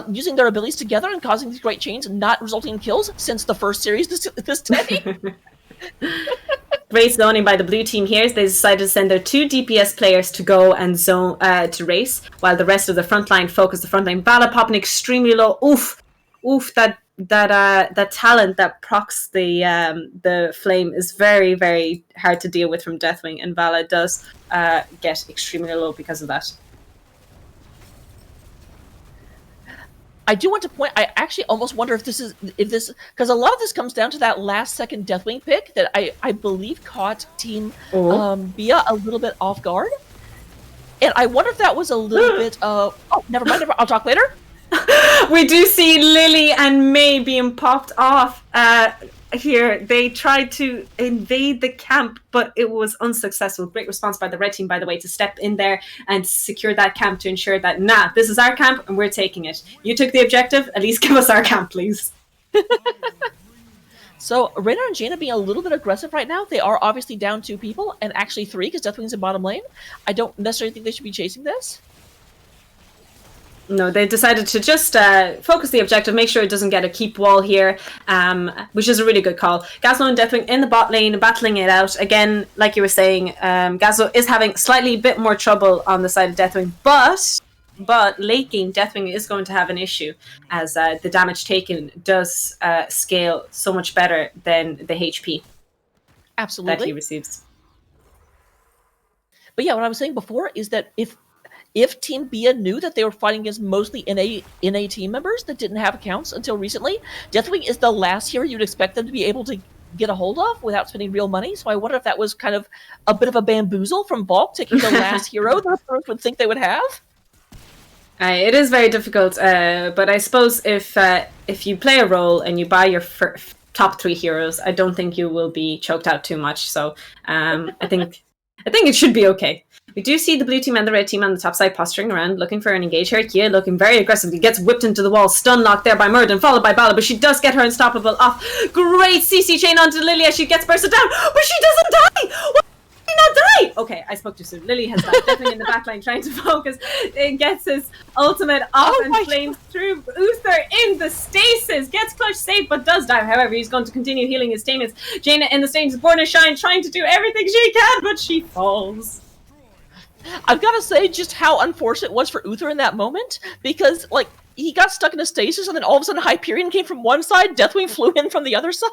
using their abilities together and causing these great chains and not resulting in kills since the first series this day. Great zoning by the blue team here. They decided to send their 2 DPS players to go and zone to race, while the rest of the front line focus the front line. Vala popping extremely low. Oof, that talent that procs the flame is very, very hard to deal with from Deathwing, and Vala does get extremely low because of that. I do want to point. I actually almost wonder if this because a lot of this comes down to that last second Deathwing pick that I believe caught Team Bia a little bit off guard, and I wonder if that was a little bit of. Oh, never mind. I'll talk later. We do see Lily and May being popped off here. They tried to invade the camp, but it was unsuccessful. Great response by the red team, by the way, to step in there and secure that camp to ensure that, this is our camp and we're taking it. You took the objective, at least give us our camp, please. So, Reynor and Jaina being a little bit aggressive right now. They are obviously down 2 people, and actually 3, because Deathwing's in bottom lane. I don't necessarily think they should be chasing this. No, they decided to just focus the objective, make sure it doesn't get a keep wall here, which is a really good call. Gazlo and Deathwing in the bot lane, battling it out. Again, like you were saying, Gazlo is having slightly bit more trouble on the side of Deathwing, but late game, Deathwing is going to have an issue as the damage taken does scale so much better than the HP Absolutely. that he receives. But yeah, what I was saying before is that if Team Bia knew that they were fighting against mostly NA team members that didn't have accounts until recently, Deathwing is the last hero you'd expect them to be able to get a hold of without spending real money. So I wonder if that was kind of a bit of a bamboozle from Valk, taking the last hero that a would think they would have. It is very difficult, but I suppose if you play a role and you buy your top 3 heroes, I don't think you will be choked out too much. So I think it should be okay. We do see the blue team and the red team on the top side posturing around, looking for an engage here. Kia looking very aggressively, gets whipped into the wall, stun locked there by Murden, followed by Bala, but she does get her unstoppable off. Great CC chain onto Lily as she gets bursted down, but she doesn't die! Why did she not die? Okay, I spoke too soon. Lily has died, definitely in the backline trying to focus. It gets his ultimate off and flames through Uther in the stasis. Gets clutch saved, but does die. However, he's going to continue healing his teammates. Jaina in the stains, born to shine, trying to do everything she can, but she falls. I've got to say just how unfortunate it was for Uther in that moment, because, he got stuck in a stasis, and then all of a sudden Hyperion came from one side, Deathwing flew in from the other side.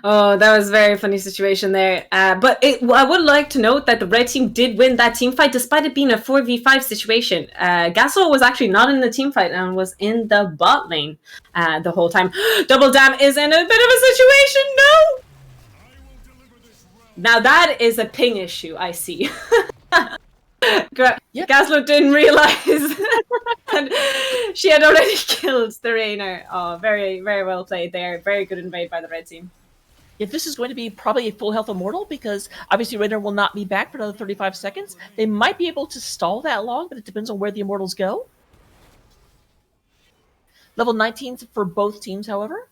Oh, that was a very funny situation there. But I would like to note that the red team did win that team fight, despite it being a 4v5 situation. Gasol was actually not in the team fight and was in the bot lane the whole time. Double Dam is in a bit of a situation, no! Now that is a ping issue, I see. Yep. Gaslow didn't realize that she had already killed the Rainer. Oh, very, very well played there. Very good invade by the red team. If this is going to be probably a full health Immortal, because obviously Rainer will not be back for another 35 seconds, they might be able to stall that long, but it depends on where the Immortals go. Level 19 for both teams, however.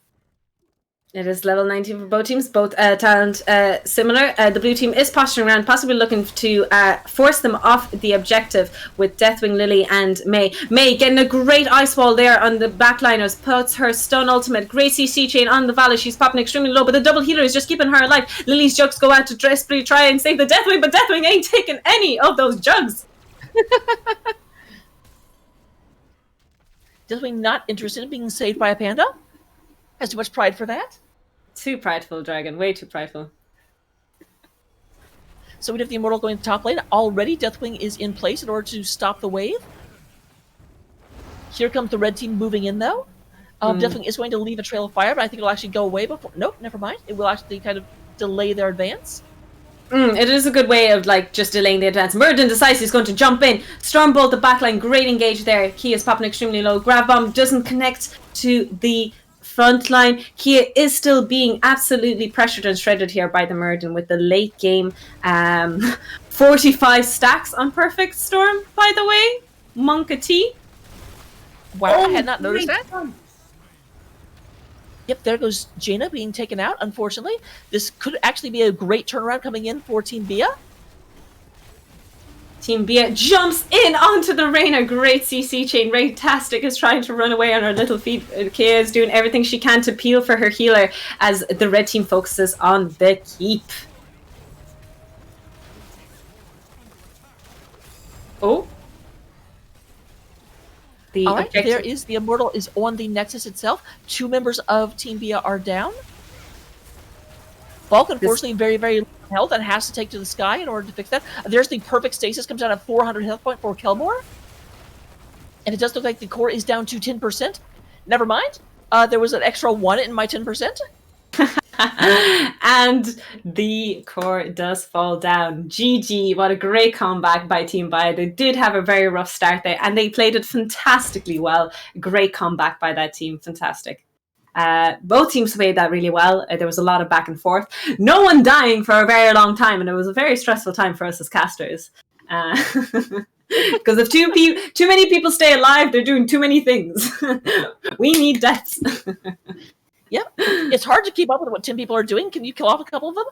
It is level 19 for both teams, both talent similar. The blue team is posturing around, possibly looking to force them off the objective with Deathwing, Lily, and May. May getting a great ice wall there on the backliners, puts her stun ultimate. Great CC chain on the Valley. She's popping extremely low, but the double healer is just keeping her alive. Lily's jugs go out to desperately try and save the Deathwing, but Deathwing ain't taking any of those jugs. Deathwing not interested in being saved by a panda. Has too much pride for that. Too prideful, Dragon. Way too prideful. So we have the Immortal going to top lane. Already Deathwing is in place in order to stop the wave. Here comes the red team moving in, though. Deathwing is going to leave a trail of fire, but I think it'll actually go away before... Nope, never mind. It will actually kind of delay their advance. It is a good way of just delaying the advance. Murden decides he's going to jump in. Stormbolt the backline, great engage there. Kia is popping extremely low. Grab Bomb doesn't connect to the front line. Kia is still being absolutely pressured and shredded here by the Murden with the late game 45 stacks on Perfect Storm, by the way. Monka T. Wow, I had not noticed that. Yep, there goes Jaina being taken out, unfortunately. This could actually be a great turnaround coming in for Team Bia. Team Bia jumps in onto the Reina. Great CC chain. Raytastic is trying to run away on her little feet. Kia is doing everything she can to peel for her healer as the red team focuses on the keep. Oh. All right, there is the Immortal is on the Nexus itself. 2 members of Team Bia are down. Bulk, unfortunately, very, very low health and has to take to the sky in order to fix that. There's the perfect stasis, comes down at 400 health point for Kelmore. And it does look like the core is down to 10%. Never mind. There was an extra 1 in my 10%. And the core does fall down. GG, what a great comeback by Team Bia. They did have a very rough start there, and they played it fantastically well. Great comeback by that team, fantastic. Both teams played that really well. There was a lot of back and forth. No one dying for a very long time, and it was a very stressful time for us as casters. Because if too many people stay alive, they're doing too many things. We need deaths. Yeah, it's hard to keep up with what 10 people are doing. Can you kill off a couple of them?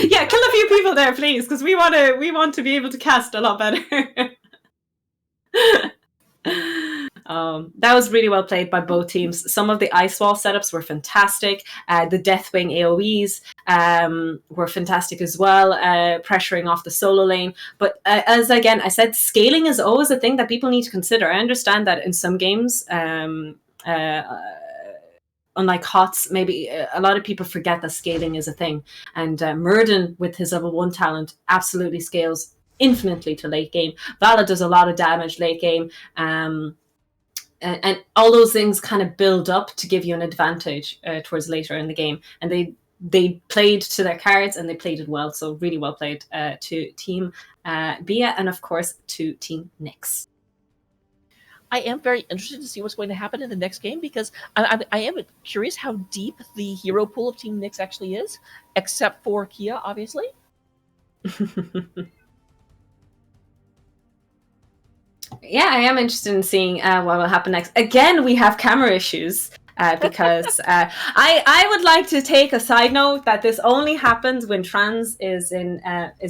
Yeah, kill a few people there, please, because we want to be able to cast a lot better. That was really well played by both teams. Some of the ice wall setups were fantastic. The Deathwing AoEs were fantastic as well, pressuring off the solo lane. But as again I said, scaling is always a thing that people need to consider. I understand that in some games, unlike HOTS, maybe a lot of people forget that scaling is a thing. And Murden, with his level 1 talent, absolutely scales infinitely to late game. Vala does a lot of damage late game. And all those things kind of build up to give you an advantage towards later in the game. And they played to their cards, and they played it well. So really well played to Team Bia, and of course to Team Nyx. I am very interested to see what's going to happen in the next game, because I am curious how deep the hero pool of Team Nyx actually is, except for Kia, obviously. Yeah, I am interested in seeing what will happen next. Again, we have camera issues because I would like to take a side note that this only happens when Trans is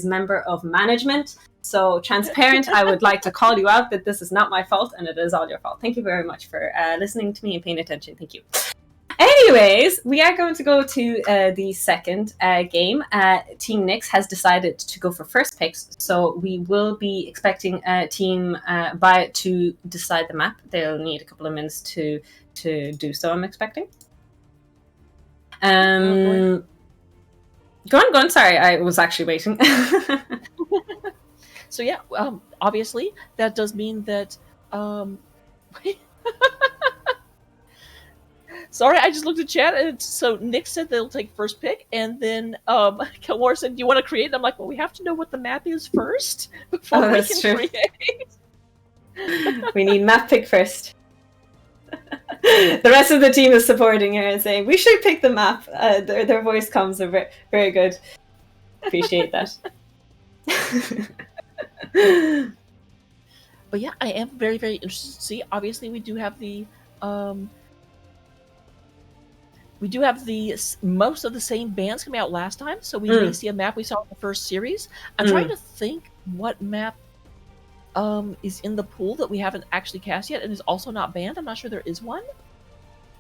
member of management. So transparent, I would like to call you out that this is not my fault, and it is all your fault. Thank you very much for listening to me and paying attention. Thank you. Anyways, we are going to go to the second game. Team Nyx has decided to go for first picks, so we will be expecting Team Bia to decide the map. They'll need a couple of minutes to do so, I'm expecting. Go on. Sorry, I was actually waiting. So yeah, obviously that does mean that. Sorry, I just looked at chat, and so Nick said they'll take first pick, and then Kilmore said, "Do you want to create?" And I'm like, "Well, we have to know what the map is first before we can true. create." We need map pick first. The rest of the team is supporting her and saying, "We should pick the map." Their voice comms are very, very good. Appreciate that. But yeah, I am very, very interested to see. Obviously, we do have the most of the same bands coming out last time, so we may see a map we saw in the first series. I'm trying to think what map is in the pool that we haven't actually cast yet and is also not banned. I'm not sure there is one,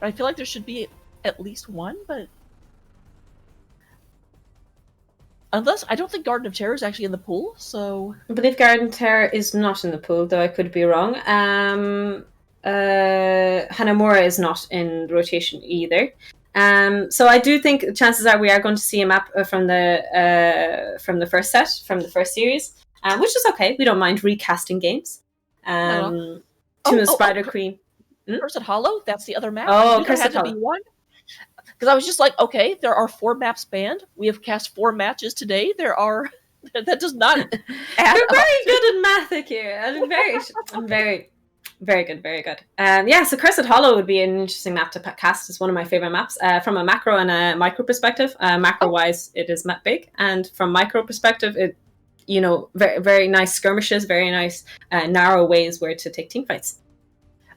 but I feel like there should be at least one. But unless, I don't think Garden of Terror is actually in the pool, so I believe Garden of Terror is not in the pool, though I could be wrong. Hanamura is not in rotation either. So I do think chances are we are going to see a map from the first set, from the first series, which is okay. We don't mind recasting games. Tomb of Spider Queen. Cursed Hollow, that's the other map. Oh, Cursed Hollow. Be one. Because I was just like, okay, there are 4 maps banned. We have cast 4 matches today. There are that does not add You're very good at math, Akira. I'm very good, very good. So Cursed Hollow would be an interesting map to cast. It's one of my favorite maps from a macro and a micro perspective. Macro-wise, it is map big, and from micro perspective, it very very nice skirmishes, very nice narrow ways where to take team fights.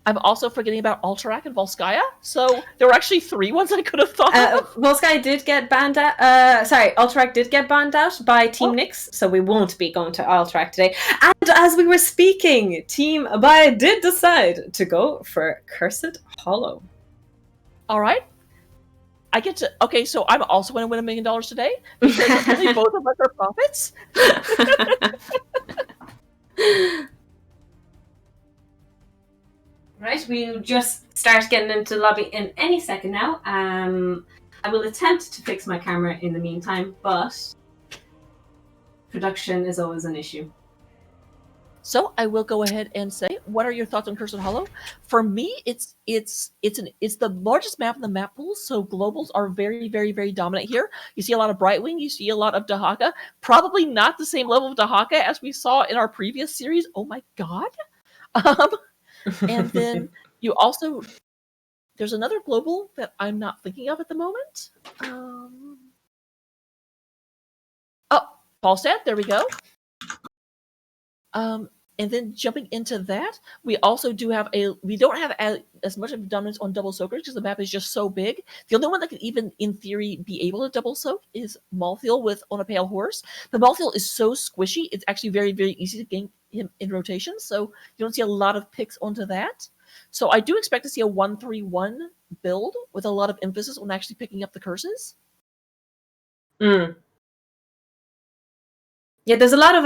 I'm also forgetting about Alterac and Volskaya, so there were actually 3 ones I could have thought of. Volskaya did get banned out. Alterac did get banned out by Team Nyx, so we won't be going to Alterac today. And as we were speaking, Team Abaya did decide to go for Cursed Hollow. All right. I get to... Okay, so I'm also going to win $1 million today, because really both of us are profits. Right, we'll just start getting into the lobby in any second now. I will attempt to fix my camera in the meantime, but production is always an issue. So I will go ahead and say, what are your thoughts on Cursed Hollow? For me, it's the largest map in the map pool, so globals are very, very, very dominant here. You see a lot of Brightwing, you see a lot of Dahaka. Probably not the same level of Dahaka as we saw in our previous series. Oh my god! And then you also... There's another global that I'm not thinking of at the moment. Falstad, there we go. And then jumping into that, we also do have we don't have as much of dominance on double soakers because the map is just so big. The only one that could even, in theory, be able to double soak is Malthael on a Pale Horse. But Malthael is so squishy, it's actually very, very easy to gain him in rotation, so you don't see a lot of picks onto that. So I do expect to see a 1-3-1 build with a lot of emphasis on actually picking up the curses. Yeah, there's a lot of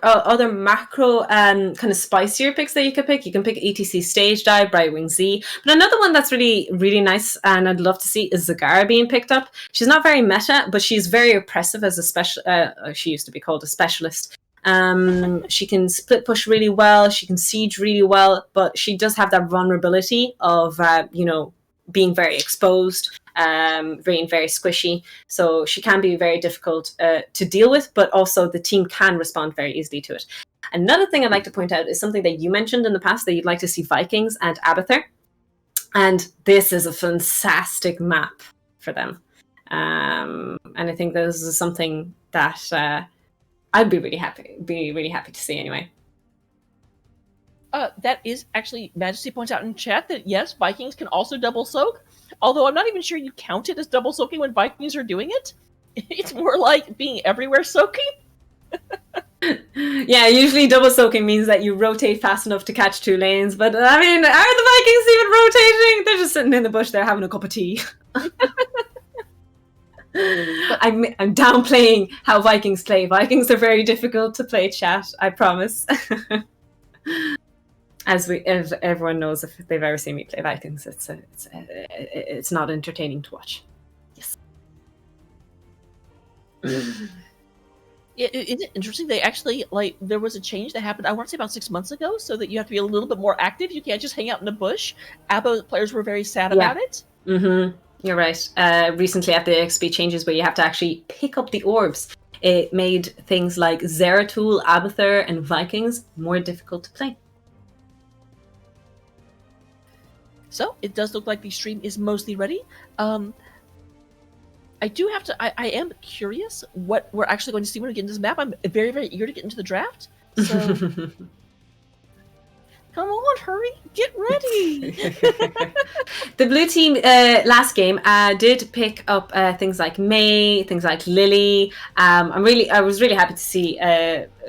other macro kind of spicier picks that you could pick. You can pick ETC Stage Dive, Brightwing Z. But another one that's really, really nice and I'd love to see is Zagara being picked up. She's not very meta, but she's very oppressive as a special... she used to be called a specialist. She can split push really well. She can siege really well, but she does have that vulnerability of, being very exposed, being very squishy. So she can be very difficult to deal with, but also the team can respond very easily to it. Another thing I'd like to point out is something that you mentioned in the past, that you'd like to see Vikings and Abathur. And this is a fantastic map for them. And I think this is something that I'd be really happy to see anyway. That is actually, Majesty points out in chat that yes, Vikings can also double soak. Although I'm not even sure you count it as double soaking when Vikings are doing it. It's more like being everywhere soaking. Yeah, usually double soaking means that you rotate fast enough to catch 2 lanes. But I mean, are the Vikings even rotating? They're just sitting in the bush there having a cup of tea. I'm downplaying how Vikings play. Vikings are very difficult to play, chat. I promise. As everyone knows, if they've ever seen me play Vikings, it's not entertaining to watch. Yes. Isn't it interesting? They actually, like, there was a change that happened, I want to say about 6 months ago, so that you have to be a little bit more active. You can't just hang out in the bush. ABBA players were very sad Yeah. about it. You're right. Recently at the XP changes where you have to actually pick up the orbs, it made things like Zeratul, Abathur, and Vikings more difficult to play. So it does look like the stream is mostly ready. I do have to. I am curious what we're actually going to see when we get into this map. I'm very, very eager to get into the draft. So come on, hurry, get ready. The blue team last game did pick up things like May, things like Lily. I was really happy to see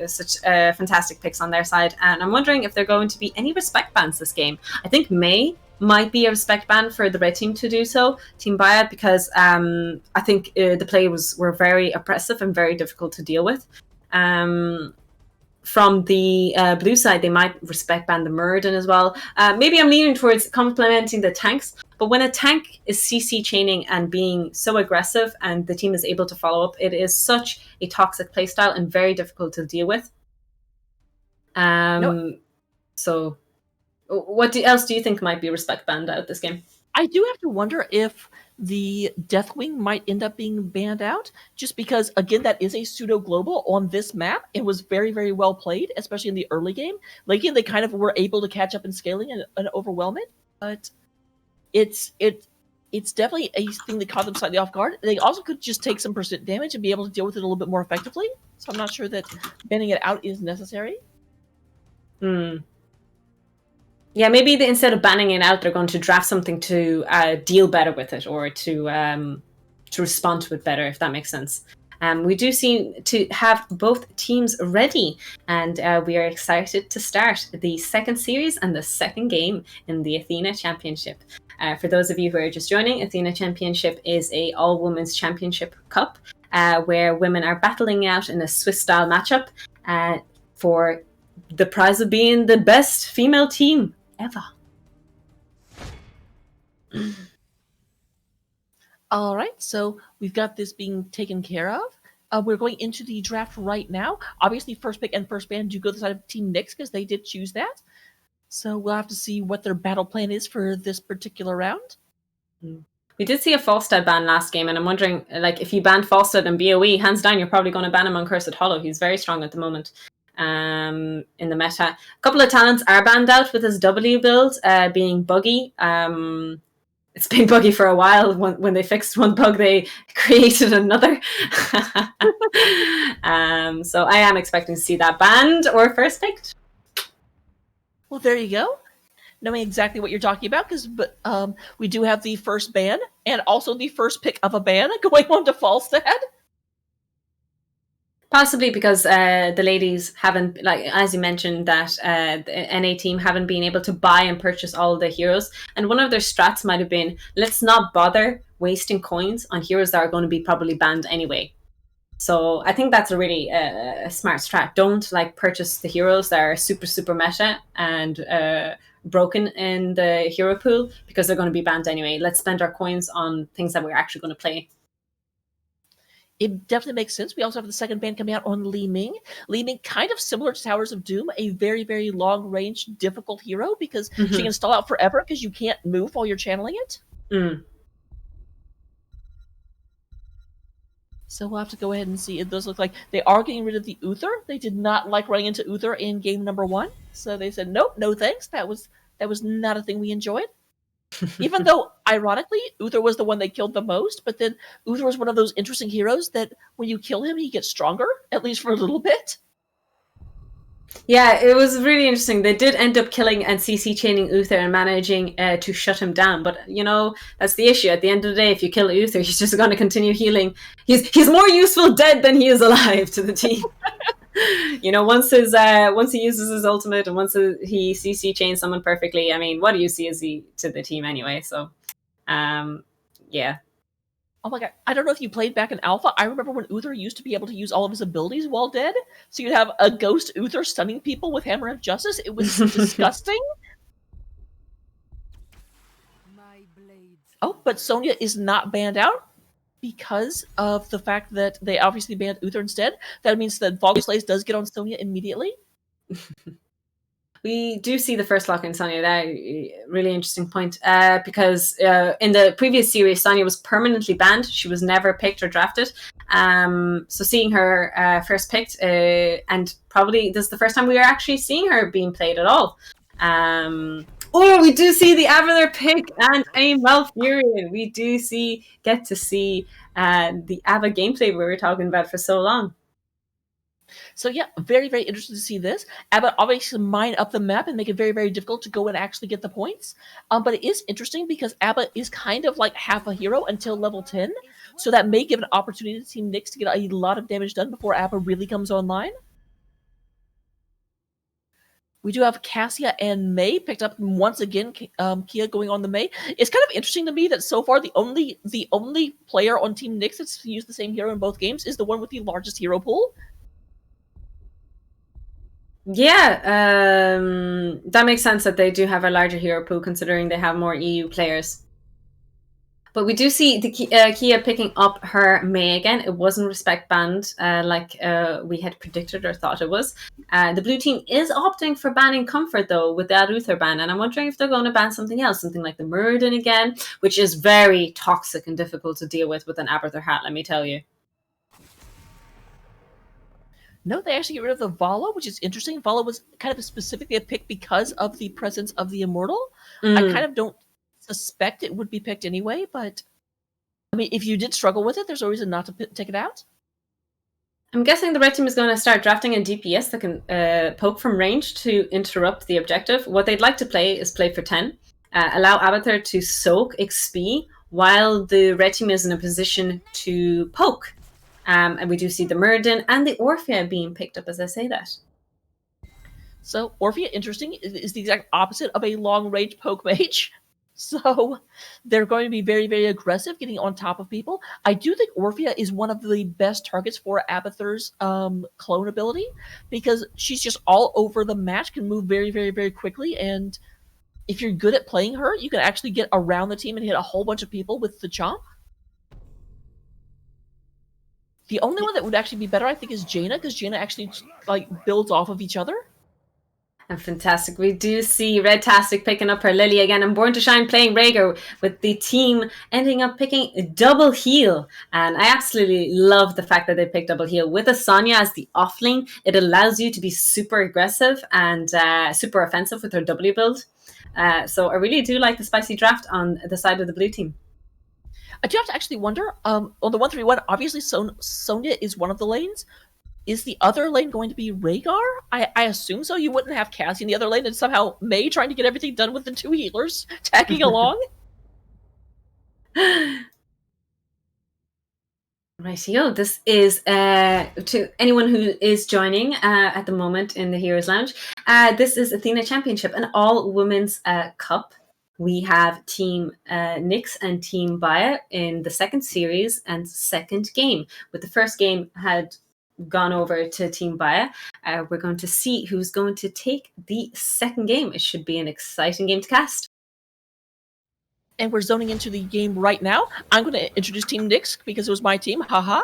such fantastic picks on their side, and I'm wondering if there are going to be any respect bans this game. I think May might be a respect ban for the red team to do so, Team Bayat, because I think the play were very oppressive and very difficult to deal with. From the blue side, they might respect ban the Muradin as well. Maybe I'm leaning towards complementing the tanks, but when a tank is CC chaining and being so aggressive and the team is able to follow up, it is such a toxic playstyle and very difficult to deal with. So what else do you think might be respect banned out this game? I do have to wonder if the Deathwing might end up being banned out, just because, again, that is a pseudo-global on this map. It was very, very well played, especially in the early game. Late game, they kind of were able to catch up in scaling and overwhelm it, but it's definitely a thing that caught them slightly off guard. They also could just take some percent damage and be able to deal with it a little bit more effectively, so I'm not sure that banning it out is necessary. Yeah, maybe instead of banning it out, they're going to draft something to deal better with it, or to respond to it better, if that makes sense. We do seem to have both teams ready, and we are excited to start the second series and the second game in the ATHENA Championship. For those of you who are just joining, ATHENA Championship is a all-women's championship cup where women are battling out in a Swiss-style matchup for the prize of being the best female team ever. All right, so we've got this being taken care of. We're going into the draft right now. Obviously, first pick and first ban do go to the side of Team Nyx because they did choose that. So we'll have to see what their battle plan is for this particular round. We did see a Falstad ban last game, and I'm wondering, like, if you banned Falstad and BOE, hands down, you're probably going to ban him on Cursed Hollow. He's very strong at the moment in the meta. A couple of talents are banned out with his W build, being Buggy. It's been buggy for a while. When they fixed one bug, they created another. So I am expecting to see that banned or first picked. Well, there you go. Knowing exactly what you're talking about, because we do have the first ban and also the first pick of a ban going on to Falstad. Possibly because the ladies haven't, like, as you mentioned, that the NA team haven't been able to buy and purchase all the heroes. And one of their strats might have been, let's not bother wasting coins on heroes that are going to be probably banned anyway. So I think that's a really a smart strat. Don't purchase the heroes that are super, super meta and broken in the hero pool because they're going to be banned anyway. Let's spend our coins on things that we're actually going to play. It definitely makes sense. We also have the second ban coming out on Li Ming. Li Ming, kind of similar to Towers of Doom, a very, very long-range, difficult hero because she can stall out forever because you can't move while you're channeling it. So we'll have to go ahead and see. It does look like they are getting rid of the Uther. They did not like running into Uther in game number 1. So they said, nope, no thanks. That was not a thing we enjoyed. Even though, ironically, Uther was the one they killed the most, but then Uther was one of those interesting heroes that when you kill him, he gets stronger, at least for a little bit. Yeah, it was really interesting. They did end up killing and CC chaining Uther and managing to shut him down. But, that's the issue. At the end of the day, if you kill Uther, he's just going to continue healing. He's more useful dead than he is alive to the team. Once he uses his ultimate and once he CC chains someone perfectly, I mean, what do you see as he to the team anyway? So, yeah. Oh my god, I don't know if you played back in Alpha. I remember when Uther used to be able to use all of his abilities while dead. So you'd have a ghost Uther stunning people with Hammer of Justice. It was disgusting. Oh, but Sonya is not banned out. because of the fact that they obviously banned Uther instead. That means that Volkslays does get on Sonya immediately. We do see the first lock in Sonya. That really interesting point, because in the previous series, Sonya was permanently banned. She was never picked or drafted. So seeing her first picked, and probably this is the first time we are actually seeing her being played at all. We do see the ATHENA pick and a Malfurion. We do get to see the ABBA gameplay we were talking about for so long. So yeah, very, very interested to see this. ABBA obviously mine up the map and make it very, very difficult to go and actually get the points. But it is interesting because ABBA is kind of like half a hero until level 10. So that may give an opportunity to Team Nyx to get a lot of damage done before ABBA really comes online. We do have Cassia and Mei picked up once again. Kia going on the Mei. It's kind of interesting to me that so far the only player on Team Nyx that's used the same hero in both games is the one with the largest hero pool. Yeah, that makes sense that they do have a larger hero pool considering they have more EU players. But we do see the Kia picking up her Mei again. It wasn't respect banned like we had predicted or thought it was. The blue team is opting for banning Comfort, though, with that Uther ban. And I'm wondering if they're going to ban something else, something like the Muradin again, which is very toxic and difficult to deal with an Abathur hat, let me tell you. No, they actually get rid of the Vala, which is interesting. Vala was kind of specifically a pick because of the presence of the Immortal. I kind of don't suspect it would be picked anyway, but I mean, if you did struggle with it, there's no reason not to take it out. I'm guessing the red team is going to start drafting a DPS that can poke from range to interrupt the objective. What they'd like to play is play for 10, allow Abathur to soak XP while the red team is in a position to poke. And we do see the Muradin and the Orphea being picked up as I say that. So Orphea, interesting, is the exact opposite of a long-range poke mage. So they're going to be very, very aggressive, getting on top of people. I do think Orphea is one of the best targets for Abathur's clone ability because she's just all over the match, can move very, very, very quickly, and if you're good at playing her, you can actually get around the team and hit a whole bunch of people with the chomp. The only one that would actually be better, I think, is Jaina, because Jaina actually builds off of each other. And fantastic. We do see Redtastic picking up her Lily again, and Born to Shine playing Rhaegar, with the team ending up picking double heal. And I absolutely love the fact that they picked double heal. With a Sonya as the offlane, it allows you to be super aggressive and super offensive with her W build. So I really do like the spicy draft on the side of the blue team. I do have to actually wonder, on the 1-3-1, obviously Sonya is one of the lanes. Is the other lane going to be Rhaegar? I assume so. You wouldn't have Cassie in the other lane and somehow Mei trying to get everything done with the two healers tagging along. Rightio, this is to anyone who is joining at the moment in the Heroes Lounge. This is ATHENA Championship, an all-women's cup. We have Team Nyx and Team Baya in the second series and second game. With the first game had gone over to Team Baya, we're going to see who's going to take the second game. It should be an exciting game to cast. And we're zoning into the game right now. I'm going to introduce Team Nyx because it was my team. Haha.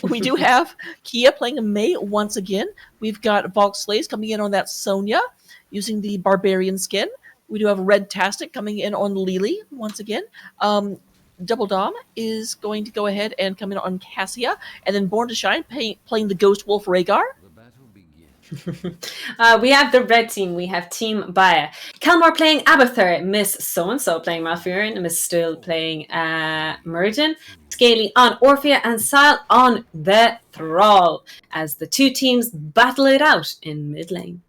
We do have Kia playing Mei once again. We've got Volkslays coming in on that Sonya using the Barbarian skin. We do have Redtastic coming in on Lily once again. Double Dom is going to go ahead and come in on Cassia. And then Born to Shine playing the Ghost Wolf Rhaegar. We have the red team. We have Team Baya. Kelmore playing Abathur. Miss So-and-so playing Malfurion. Miss Still playing Muradin. Scaly on Orphea. And Sile on the Thrall. As the two teams battle it out in mid lane.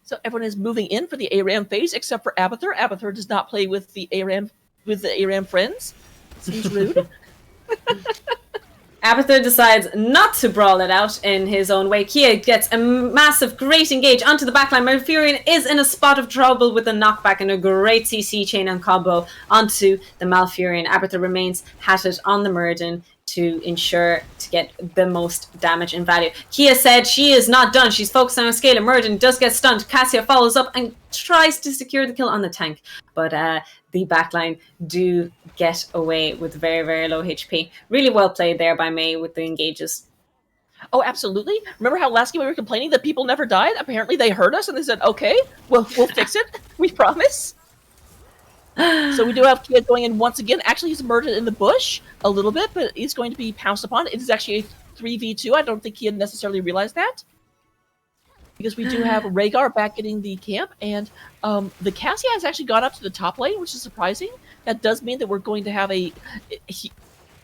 So everyone is moving in for the ARAM phase, except for Abathur. Abathur does not play with the ARAM friends. Seems rude. Abathur decides not to brawl it out in his own way. Kia gets a massive, great engage onto the backline. Malfurion is in a spot of trouble with a knockback and a great CC chain and combo onto the Malfurion. Abathur remains hatted on the Muradin to ensure to get the most damage and value. Kia said she is not done. She's focused on a scale. Murden does get stunned. Cassia follows up and tries to secure the kill on the tank, but the backline do get away with very, very low HP. Really well played there by May with the engages. Oh, absolutely. Remember how last game we were complaining that people never died? Apparently they heard us and they said, okay, we'll fix it. We promise. So we do have Kia going in once again. Actually, he's murdered in the bush a little bit, but he's going to be pounced upon. It is actually a 3v2. I don't think Kia necessarily realized that. Because we do have Rhaegar back getting the camp, and the Cassia has actually gone up to the top lane, which is surprising. That does mean that we're going to have a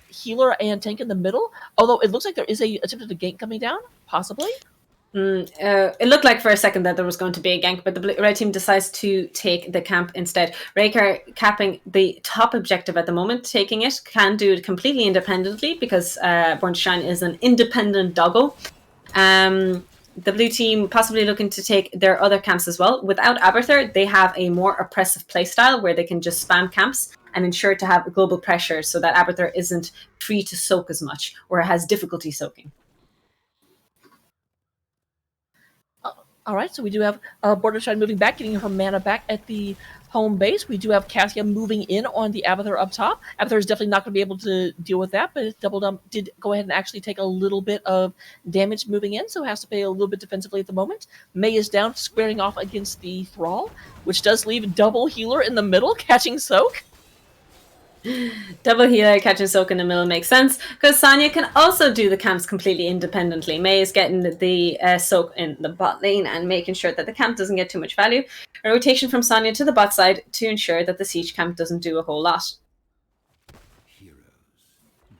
healer and tank in the middle, although it looks like there is a attempted gank coming down, possibly. It looked like for a second that there was going to be a gank, but the red team decides to take the camp instead. Rhaegar capping the top objective at the moment, taking it, can do it completely independently because Born to Shine is an independent doggo. The blue team possibly looking to take their other camps as well. Without Abathur, they have a more oppressive playstyle where they can just spam camps and ensure to have global pressure so that Abathur isn't free to soak as much or has difficulty soaking. All right, so we do have Bordershine moving back, getting her mana back at the home base. We do have Cassia moving in on the Abathur up top. Abathur is definitely not going to be able to deal with that, but Double Dump did go ahead and actually take a little bit of damage moving in, so has to pay a little bit defensively at the moment. May is down, squaring off against the Thrall, which does leave double healer in the middle, catching soak. Double healer catching soak in the middle makes sense because Sonya can also do the camps completely independently. May is getting the soak in the bot lane and making sure that the camp doesn't get too much value. A rotation from Sonya to the bot side to ensure that the siege camp doesn't do a whole lot. Heroes,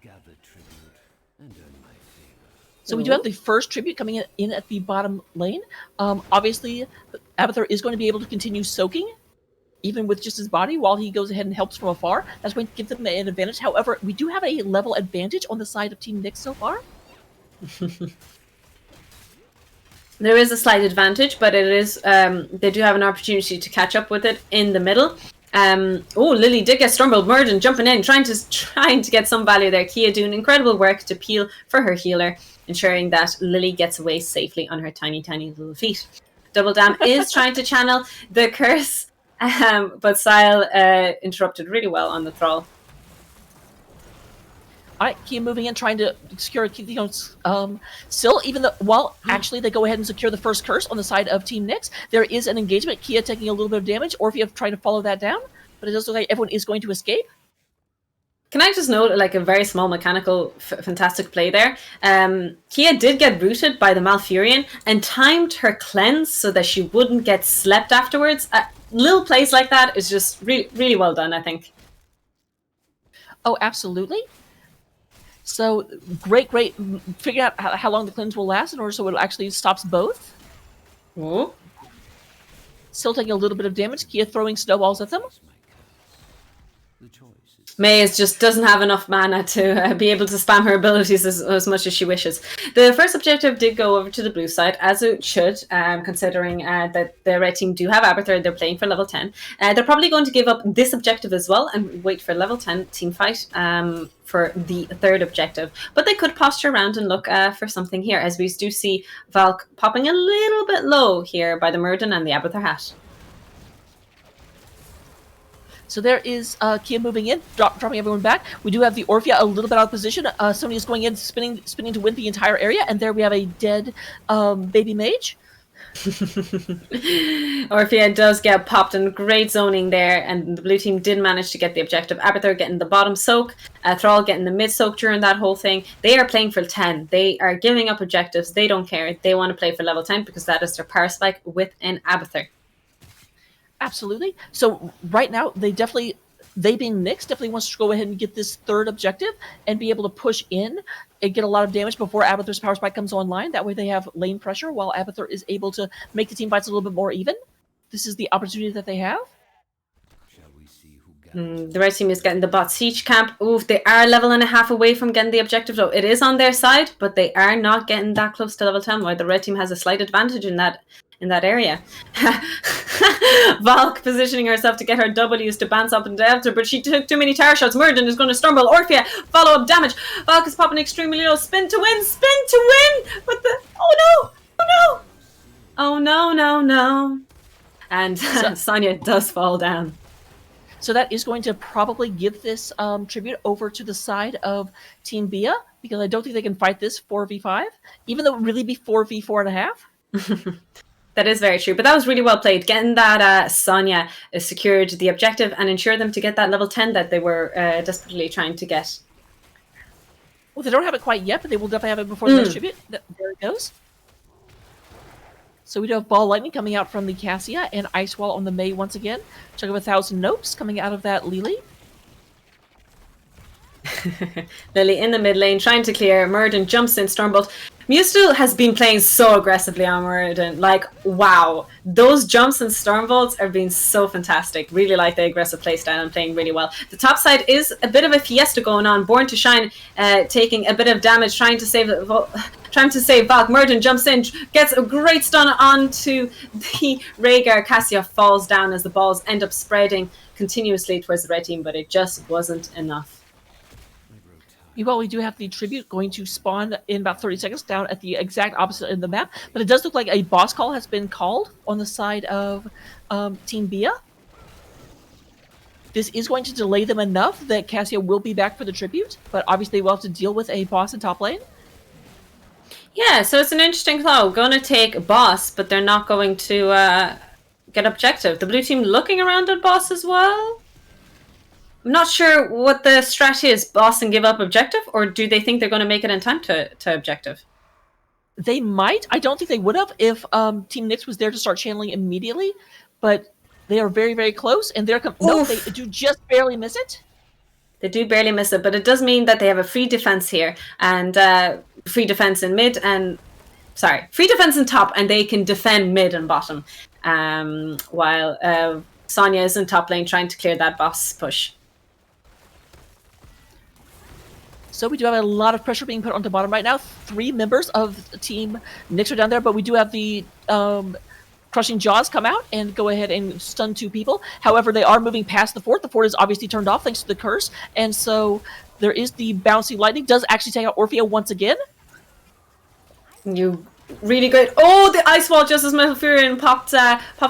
gather tribute and earn my favor. So we do have the first tribute coming in at the bottom lane. Obviously, Abathur is going to be able to continue soaking even with just his body, while he goes ahead and helps from afar. That's going to give them an advantage. However, we do have a level advantage on the side of Team Nyx so far. There is a slight advantage, but it is they do have an opportunity to catch up with it in the middle. Lily did get stumbled. Murden jumping in, trying to get some value there. Kia doing incredible work to peel for her healer, ensuring that Lily gets away safely on her tiny, tiny little feet. Double Dam is trying to channel the curse. But Sile interrupted really well on the Thrall. All right, Kia moving in, trying to secure still, even though, while actually they go ahead and secure the first curse on the side of Team Nyx, there is an engagement. Kia taking a little bit of damage, or if you have tried to follow that down, but it does look like everyone is going to escape. Can I just note, like, a very small mechanical, fantastic play there? Kia did get rooted by the Malfurion and timed her cleanse so that she wouldn't get slept afterwards. Little plays like that is just really, really well done, I think. Oh, absolutely. So, great. Figure out how long the cleanse will last in order so it actually stops both. Ooh. Still taking a little bit of damage. Kia throwing snowballs at them. May just doesn't have enough mana to be able to spam her abilities as much as she wishes. The first objective did go over to the blue side, as it should, considering that the red team do have Abathur. They're playing for level 10. They're probably going to give up this objective as well and wait for level 10 team fight for the third objective. But they could posture around and look for something here, as we do see Valk popping a little bit low here by the Murden and the Abathur hat. So there is Kia moving in, dropping everyone back. We do have the Orphea a little bit out of position. Sony is going in, spinning to win the entire area, and there we have a dead baby mage. Orphea does get popped, and great zoning there, and the blue team did manage to get the objective. Abathur getting the bottom soak, Thrall getting the mid soak during that whole thing. They are playing for 10. They are giving up objectives. They don't care. They want to play for level 10 because that is their power spike with an Abathur. Absolutely. So right now, they being Nyx, definitely wants to go ahead and get this third objective and be able to push in and get a lot of damage before Abathur's power spike comes online. That way they have lane pressure while Abathur is able to make the team fights a little bit more even. This is the opportunity that they have. The red team is getting the bot siege camp. Oof, they are level and a half away from getting the objective, though. It is on their side, but they are not getting that close to level 10, while the red team has a slight advantage in that area. Valk positioning herself to get her W's to bounce up and down, but she took too many tower shots. Murden is going to stumble. Orphea, follow-up damage. Valk is popping extremely low. Spin to win. With the... Oh no! Oh no. And Sonya does fall down. So that is going to probably give this tribute over to the side of Team Bia, because I don't think they can fight this 4v5, even though it would really be 4v4.5. That is very true, but that was really well played. Getting that Sonya secured the objective and ensured them to get that level 10 that they were desperately trying to get. Well, they don't have it quite yet, but they will definitely have it before the next tribute. There it goes. So we do have Ball Lightning coming out from the Cassia and Ice Wall on the Mei once again. Chunk of 1,000 Nopes coming out of that Lily. Lily in the mid lane trying to clear. Murden jumps in Stormbolt. Mewstill has been playing so aggressively on Murden. Like, wow. Those jumps and Stormbolts are being so fantastic. Really like the aggressive playstyle and playing really well. The top side is a bit of a fiesta going on. Born to Shine taking a bit of damage, trying to save Valk. Murden jumps in, gets a great stun onto the Rhaegar. Cassia falls down as the balls end up spreading continuously towards the red team, but it just wasn't enough. Well, we do have the tribute going to spawn in about 30 seconds down at the exact opposite end of the map, but it does look like a boss call has been called on the side of Team Bia. This is going to delay them enough that Cassia will be back for the tribute, but obviously we'll have to deal with a boss in top lane. Yeah, so it's an interesting call. Going to take boss, but they're not going to get objective. The blue team looking around at boss as well. I'm not sure what the strat is. Boss and give up objective, or do they think they're going to make it in time to objective? They might. I don't think they would have if Team Nyx was there to start channeling immediately, but they are very, very close, and they're... No, they do just barely miss it. They do barely miss it, but it does mean that they have a free defense here, and free defense in mid, and... Sorry, free defense in top, and they can defend mid and bottom, while Sonya is in top lane trying to clear that boss push. So we do have a lot of pressure being put onto bottom right now. 3 members of Team Nyx are down there, but we do have the Crushing Jaws come out and go ahead and stun 2 people. However, they are moving past the fort. The fort is obviously turned off thanks to the curse, and so there is the Bouncy Lightning. Does actually take out Orphea once again. You really good. Oh, the Ice Wall just as Malfurion popped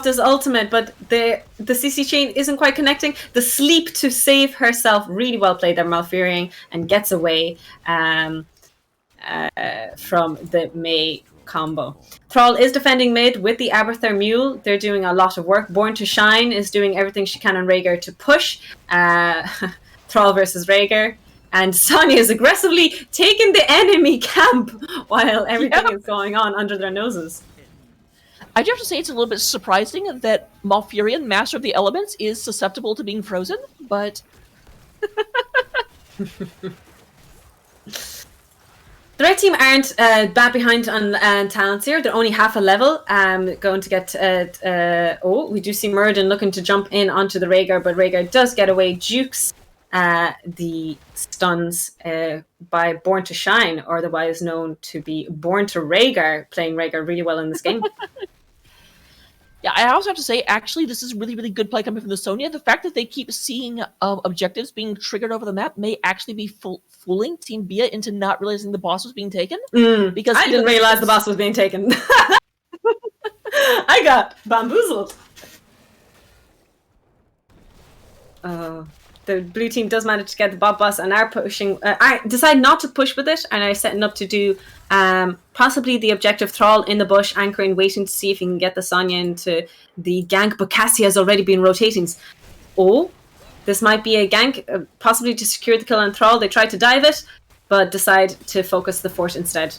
his ultimate, but the CC chain isn't quite connecting. The sleep to save herself, really well played there, Malfurion, and gets away from the Mei combo. Thrall is defending mid with the Aberther Mule. They're doing a lot of work. Born to Shine is doing everything she can on Rhaegar to push Thrall versus Rhaegar. And Sonya is aggressively taking the enemy camp while everything is going on under their noses. I do have to say it's a little bit surprising that Malfurion, Master of the Elements, is susceptible to being frozen, but... The red team aren't bad behind on talents here. They're only half a level. Going to get... we do see Murden looking to jump in onto the Rhaegar, but Rhaegar does get away. Jukes the stuns by Born to Shine, or otherwise known to be Born to Rhaegar, playing Rhaegar really well in this game. Yeah, I also have to say, actually, this is really, really good play coming from the Sonya. The fact that they keep seeing objectives being triggered over the map may actually be fooling Team Bia into not realizing the boss was being taken. Because I didn't realize the boss was being taken. I got bamboozled. The blue team does manage to get the bot boss and are pushing. I decide not to push with it, and are setting up to do possibly the objective Thrall in the bush, anchoring, waiting to see if he can get the Sonya into the gank. But Cassie has already been rotating. Oh, this might be a gank, possibly to secure the kill on Thrall. They try to dive it, but decide to focus the fort instead.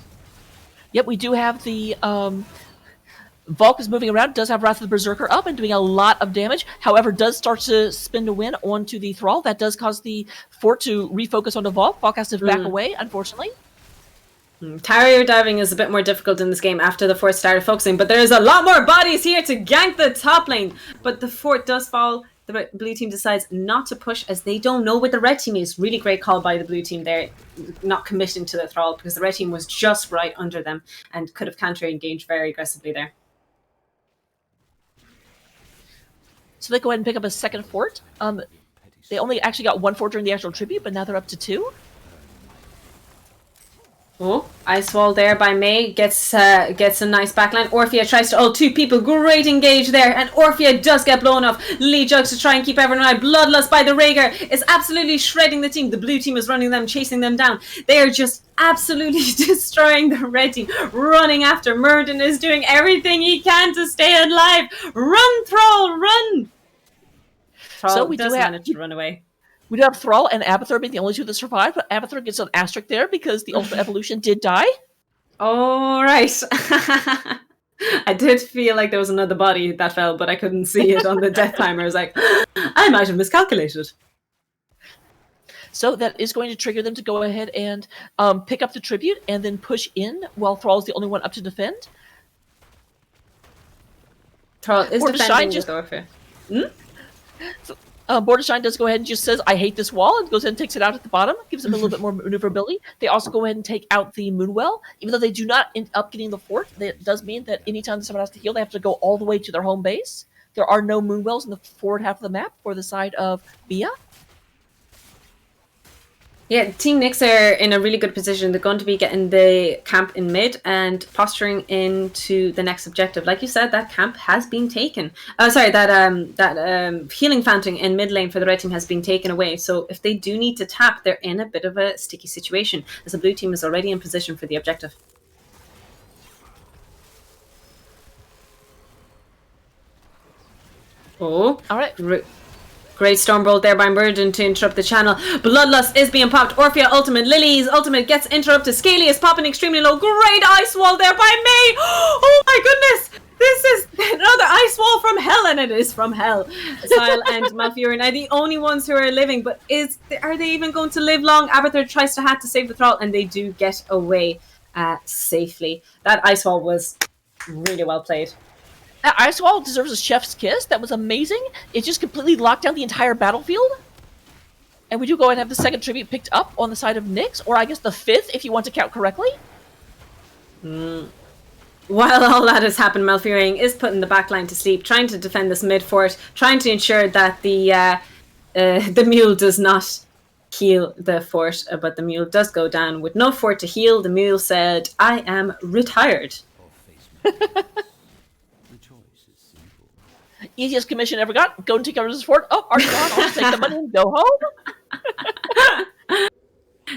Yep, we do have the... Valk is moving around, does have Wrath of the Berserker up and doing a lot of damage. However, does start to spin to win onto the Thrall. That does cause the fort to refocus onto Valk. Valk has to back away, unfortunately. Tarrier diving is a bit more difficult in this game after the fort started focusing, but there's a lot more bodies here to gank the top lane. But the fort does fall. The blue team decides not to push as they don't know what the red team is. Really great call by the blue team there, not committing to the Thrall, because the red team was just right under them and could have counter-engaged very aggressively there. So they go ahead and pick up a second fort. They only actually got 1 fort during the actual tribute, but now they're up to 2. Oh, Ice Wall there by May gets a nice backline. Orphea tries to ult 2 people. Great engage there, and Orphea does get blown off. Lily jugs to try and keep everyone alive. Bloodlust by the Rhaegar is absolutely shredding the team. The blue team is running them, chasing them down. They are just absolutely destroying the red team. Running after Murden is doing everything he can to stay alive. Run, Thrall, run! Thrall So we does do have- manage to run away. We do have Thrall and Abathur being the only 2 that survived, but Abathur gets an asterisk there because the Ultimate Evolution did die. All right. I did feel like there was another body that fell, but I couldn't see it on the death timer. I was like, I might have miscalculated. So that is going to trigger them to go ahead and pick up the tribute and then push in while Thrall's the only one up to defend. Thrall is Or to defending Shine with Orpha. Bordershine does go ahead and just says, I hate this wall, and goes ahead and takes it out at the bottom, gives them a little bit more maneuverability. They also go ahead and take out the Moonwell. Even though they do not end up getting the fort, that does mean that anytime someone has to heal, they have to go all the way to their home base. There are no Moonwells in the forward half of the map for the side of Bia. Yeah, Team Nyx are in a really good position. They're going to be getting the camp in mid and posturing into the next objective. Like you said, that camp has been taken. That healing fountain in mid lane for the red team has been taken away. So if they do need to tap, they're in a bit of a sticky situation, as the blue team is already in position for the objective. Oh, All right. Great Stormbolt there by Murden to interrupt the channel. Bloodlust is being popped. Orphea ultimate. Lily's ultimate gets interrupted. Scaly is popping extremely low. Great Ice Wall there by May. Oh my goodness. This is another Ice Wall from hell, and it is from hell. Sile and Malfurion are the only ones who are living, but are they even going to live long? Abathur tries to hack to save the Thrall, and they do get away safely. That Ice Wall was really well played. That Ice Wall deserves a chef's kiss. That was amazing. It just completely locked down the entire battlefield. And we do go ahead and have the second tribute picked up on the side of Nyx, or I guess the 5th, if you want to count correctly. While all that has happened, Malfurion is putting the backline to sleep, trying to defend this mid fort, trying to ensure that the mule does not heal the fort, but the mule does go down. With no fort to heal, the mule said, I am retired. Easiest commission ever got. Go and take over this fort. Oh, are you gone? I'll just take the money and go home.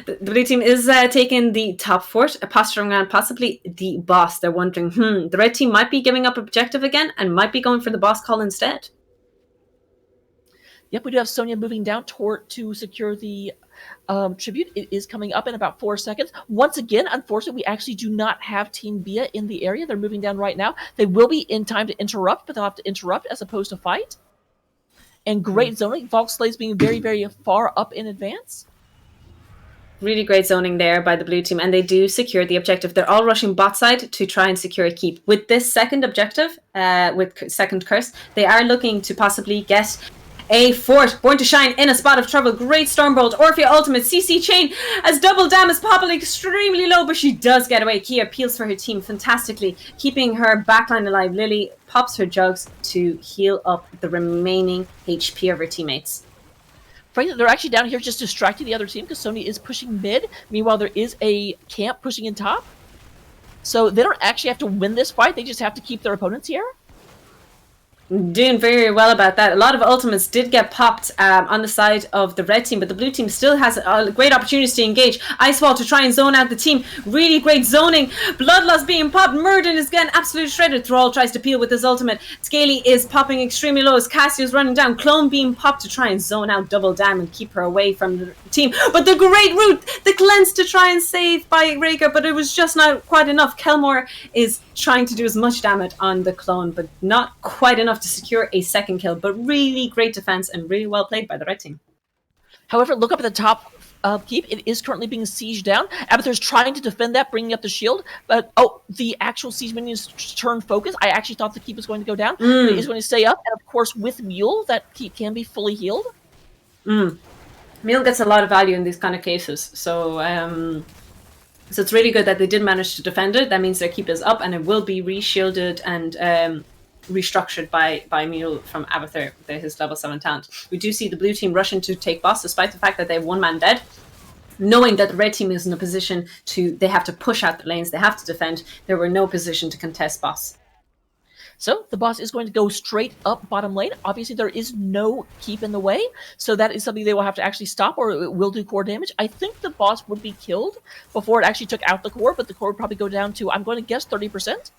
The blue team is taking the top fort, posturing around possibly the boss. They're wondering, the red team might be giving up objective again and might be going for the boss call instead. Yep, we do have Sonya moving down to secure the tribute. It is coming up in about 4 seconds. Once again, unfortunately, we actually do not have Team Bia in the area. They're moving down right now. They will be in time to interrupt, but they'll have to interrupt as opposed to fight. And great zoning. Valk Slays being very, very far up in advance. Really great zoning there by the blue team, and they do secure the objective. They're all rushing bot side to try and secure a keep. With this second objective, with second curse, they are looking to possibly get a fort. Born to Shine in a spot of trouble. Great Stormbolt. Orphea ultimate. CC chain as double dam is popping extremely low, but she does get away. Kia peels for her team fantastically, keeping her backline alive. Lily pops her jugs to heal up the remaining HP of her teammates. Frankly, they're actually down here just distracting the other team because Sony is pushing mid. Meanwhile, there is a camp pushing in top. So they don't actually have to win this fight. They just have to keep their opponents here. Doing very well about that. A lot of ultimates did get popped on the side of the red team, but the blue team still has great opportunities to engage. Icewall to try and zone out the team. Really great zoning. Bloodlust being popped. Murden is getting absolutely shredded. Thrall tries to peel with his ultimate. Scaly is popping extremely low as Cassio is running down. Clone being popped to try and zone out Double Dam and keep her away from the team. But the great route, the cleanse to try and save by Rhaegar, but it was just not quite enough. Kelmore is trying to do as much damage on the clone, but not quite enough to secure a second kill. But really great defense and really well played by the red team. However, look up at the top keep. It is currently being sieged down. Abathur's trying to defend that, bringing up the shield. But, the actual siege minions turn focus. I actually thought the keep was going to go down. But it is going to stay up. And, of course, with Mule, that keep can be fully healed. Mule gets a lot of value in these kind of cases. So it's really good that they did manage to defend it. That means their keep is up and it will be re-shielded and restructured by Mule from Abathur with his level 7 talent. We do see the blue team rushing to take boss, despite the fact that they have one man dead. Knowing that the red team is in a position they have to push out the lanes, they have to defend, they were in no position to contest boss. So the boss is going to go straight up bottom lane. Obviously, there is no keep in the way, so that is something they will have to actually stop, or it will do core damage. I think the boss would be killed before it actually took out the core, but the core would probably go down to, I'm going to guess, 30%.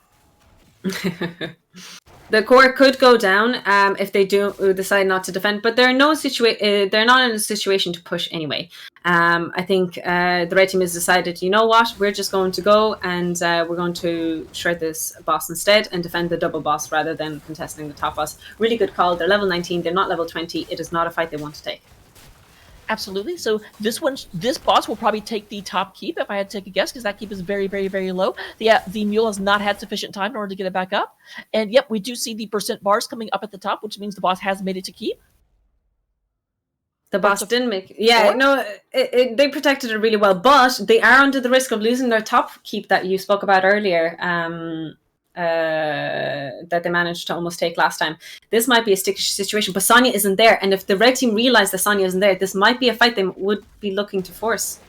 The core could go down if they do decide not to defend, but they're not in a situation to push anyway. I think the red team has decided, you know what, we're just going to go and we're going to shred this boss instead and defend the double boss rather than contesting the top boss. Really good call. They're level 19, they're not level 20. It is not a fight they want to take. Absolutely. So this boss will probably take the top keep, if I had to take a guess, because that keep is very, very, very low. The mule has not had sufficient time in order to get it back up. And yep, we do see the percent bars coming up at the top, which means the boss has made it to keep. The boss didn't make... Yeah, no, they protected it really well, but they are under the risk of losing their top keep that you spoke about earlier. That they managed to almost take last time. This might be a sticky situation, but Sonya isn't there, and if the red team realize that Sonya isn't there, this might be a fight they would be looking to force.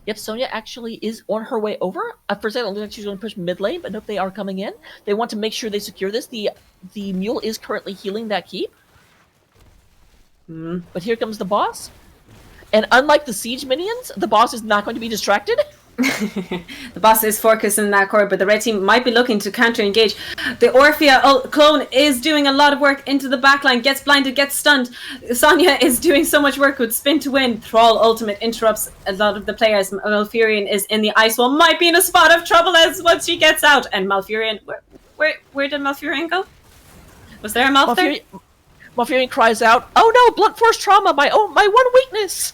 Yep, Sonya actually is on her way over. At first I don't think she's going to push mid lane, but nope, they are coming in. They want to make sure they secure this. The mule is currently healing that keep. But here comes the boss. And unlike the siege minions, the boss is not going to be distracted. The boss is focusing that core, but the red team might be looking to counter-engage. The Orphea clone is doing a lot of work into the backline, gets blinded, gets stunned. Sonya is doing so much work with spin to win. Thrall ultimate interrupts a lot of the players. Malfurion is in the ice wall, might be in a spot of trouble as once she gets out. And Malfurion, where did Malfurion go? Was there a Malfurion? Malfurion cries out, "Oh no, blunt force trauma, my one weakness!"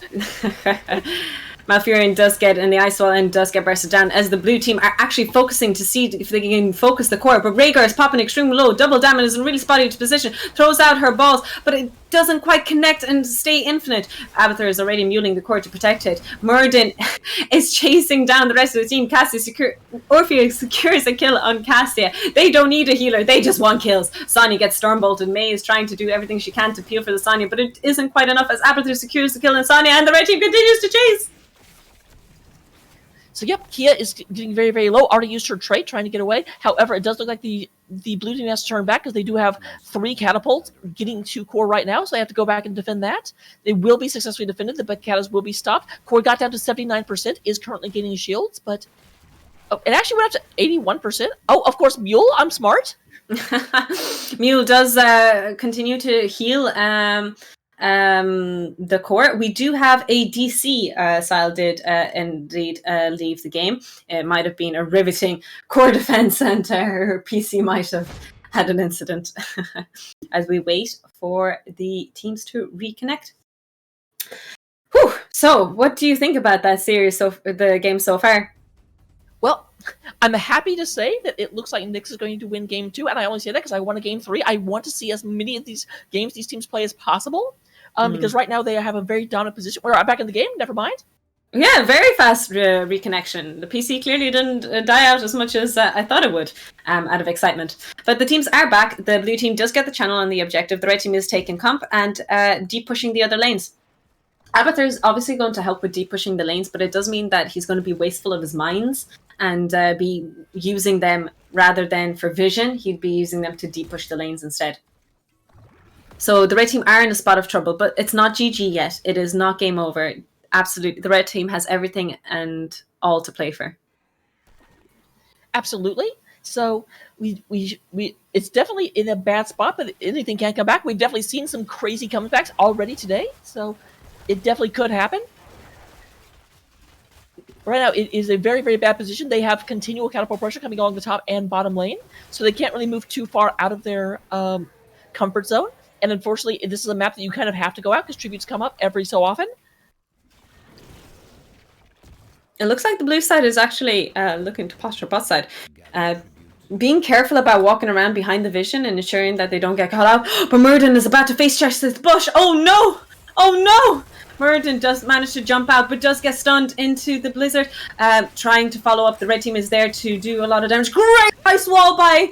Malfurion does get in the ice wall and does get bursted down as the blue team are actually focusing to see if they can focus the core. But Rhaegar is popping extremely low. Double Damon is in really spotty position. Throws out her balls, but it doesn't quite connect and stay infinite. Abathur is already muling the core to protect it. Murden is chasing down the rest of the team. Orphea secures a kill on Cassia. They don't need a healer. They just want kills. Sonya gets stormbolted. May is trying to do everything she can to peel for the Sonya, but it isn't quite enough as Abathur secures the kill on Sonya and the red team continues to chase. So yep, Kia is getting very, very low. Already used her trait, trying to get away. However, it does look like the blue team has to turn back because they do have 3 catapults getting to core right now, so they have to go back and defend that. They will be successfully defended. The Becatas will be stopped. Core got down to 79%, is currently gaining shields, but it actually went up to 81%. Oh, of course, Mule. I'm smart. Mule does continue to heal the core. We do have a DC. Sile did indeed leave the game. It might have been a riveting core defense, and her PC might have had an incident as we wait for the teams to reconnect. Whew. So, what do you think about that series, the game so far? Well, I'm happy to say that it looks like Nyx is going to win game 2, and I only say that because I won a game 3. I want to see as many of these games these teams play as possible. Because right now they have a very dominant position. We're back in the game, never mind. Yeah, very fast reconnection. The PC clearly didn't die out as much as I thought it would, out of excitement. But the teams are back. The blue team does get the channel on the objective. The red team is taking comp and deep pushing the other lanes. Abathur is obviously going to help with deep pushing the lanes, but it does mean that he's going to be wasteful of his mines and be using them rather than for vision. He'd be using them to deep push the lanes instead. So the red team are in a spot of trouble, but it's not GG yet. It is not game over. Absolutely. The red team has everything and all to play for. Absolutely. So we it's definitely in a bad spot, but anything can come back. We've definitely seen some crazy comebacks already today, so it definitely could happen. Right now, it is a very, very bad position. They have continual catapult pressure coming along the top and bottom lane, so they can't really move too far out of their comfort zone. And unfortunately, this is a map that you kind of have to go out because tributes come up every so often. It looks like the blue side is actually looking to posture bot side. Being careful about walking around behind the vision and ensuring that they don't get caught out. But Murden is about to face charge this bush. Oh no! Oh no! Murden does manage to jump out, but does get stunned into the blizzard. Trying to follow up. The red team is there to do a lot of damage. Great ice wall by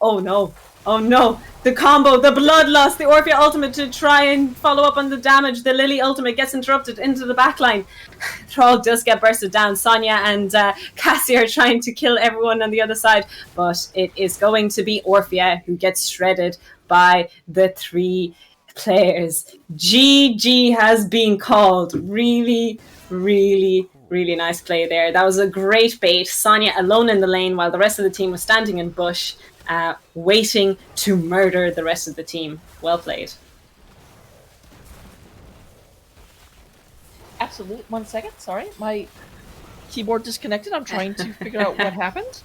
Oh no. Oh no. The combo, the bloodlust, the Orphea ultimate to try and follow up on the damage. The Lily ultimate gets interrupted into the backline. Thrall does get bursted down. Sonya and Cassie are trying to kill everyone on the other side, but it is going to be Orphea who gets shredded by the 3 players. GG has been called. Really, really, really nice play there. That was a great bait. Sonya alone in the lane while the rest of the team was standing in bush, waiting to murder the rest of the team. Well played. Absolutely. 1 second. Sorry. My keyboard disconnected. I'm trying to figure out what happened.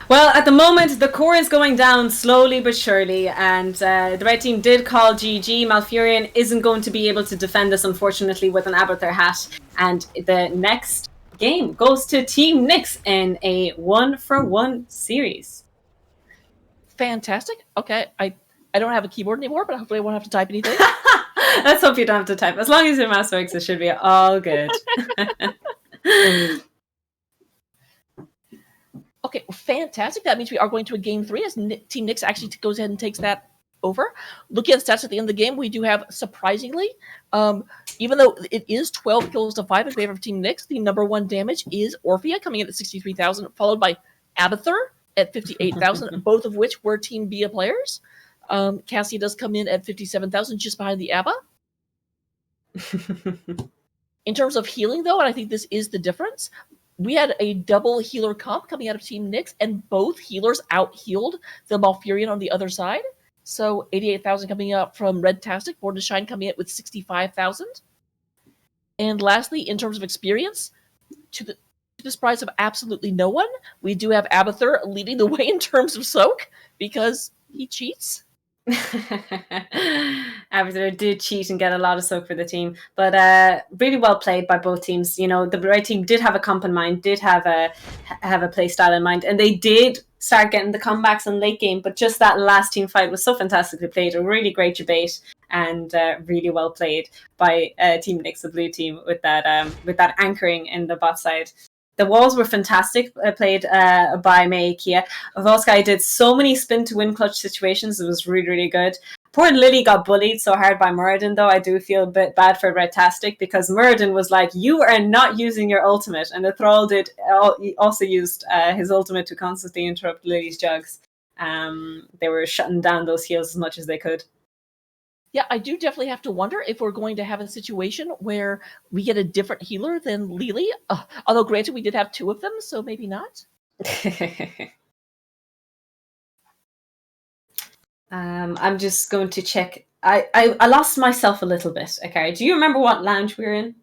Well, at the moment, the core is going down slowly but surely, and the red team did call GG. Malfurion isn't going to be able to defend this, unfortunately, with an Abathur hat, and the next game goes to Team Nyx in a 1-for-1 series. Fantastic. Okay, I don't have a keyboard anymore, but hopefully I won't have to type anything. Let's hope you don't have to type. As long as your mouse works, it should be all good. Okay, well, fantastic. That means we are going to a game 3 as Team Nyx actually goes ahead and takes that over. Looking at the stats at the end of the game, we do have, surprisingly, even though it is 12 kills to 5 in favor of Team Nyx, the number 1 damage is Orphea coming in at 63,000, followed by Abathur at 58,000, both of which were Team Bia players. Cassie does come in at 57,000, just behind the Abba. In terms of healing, though, and I think this is the difference, we had a double healer comp coming out of Team Nyx, and both healers out-healed the Malfurion on the other side. So 88,000 coming up from Redtastic, Born to Shine coming in with 65,000. And lastly, in terms of experience, to the surprise of absolutely no one, we do have Abathur leading the way in terms of soak, because he cheats. Abathur did cheat and get a lot of soak for the team, but really well played by both teams. You know, the red team did have a comp in mind, did have a play style in mind, and they did start getting the comebacks in late game, but just that last team fight was so fantastically played, a really great debate, and really well played by Team Nyx, the blue team, with that anchoring in the bot side. The walls were fantastic, played by Mei Kia. Volsky did so many spin-to-win clutch situations. It was really, really good. Poor Lily got bullied so hard by Muradin, though. I do feel a bit bad for Redtastic, because Muradin was like, you are not using your ultimate. And the Thrall also used his ultimate to constantly interrupt Lily's jugs. They were shutting down those heals as much as they could. Yeah, I do definitely have to wonder if we're going to have a situation where we get a different healer than Lily. Although, granted, we did have 2 of them, so maybe not. I'm just going to check. I lost myself a little bit. Okay, do you remember what lounge we were in?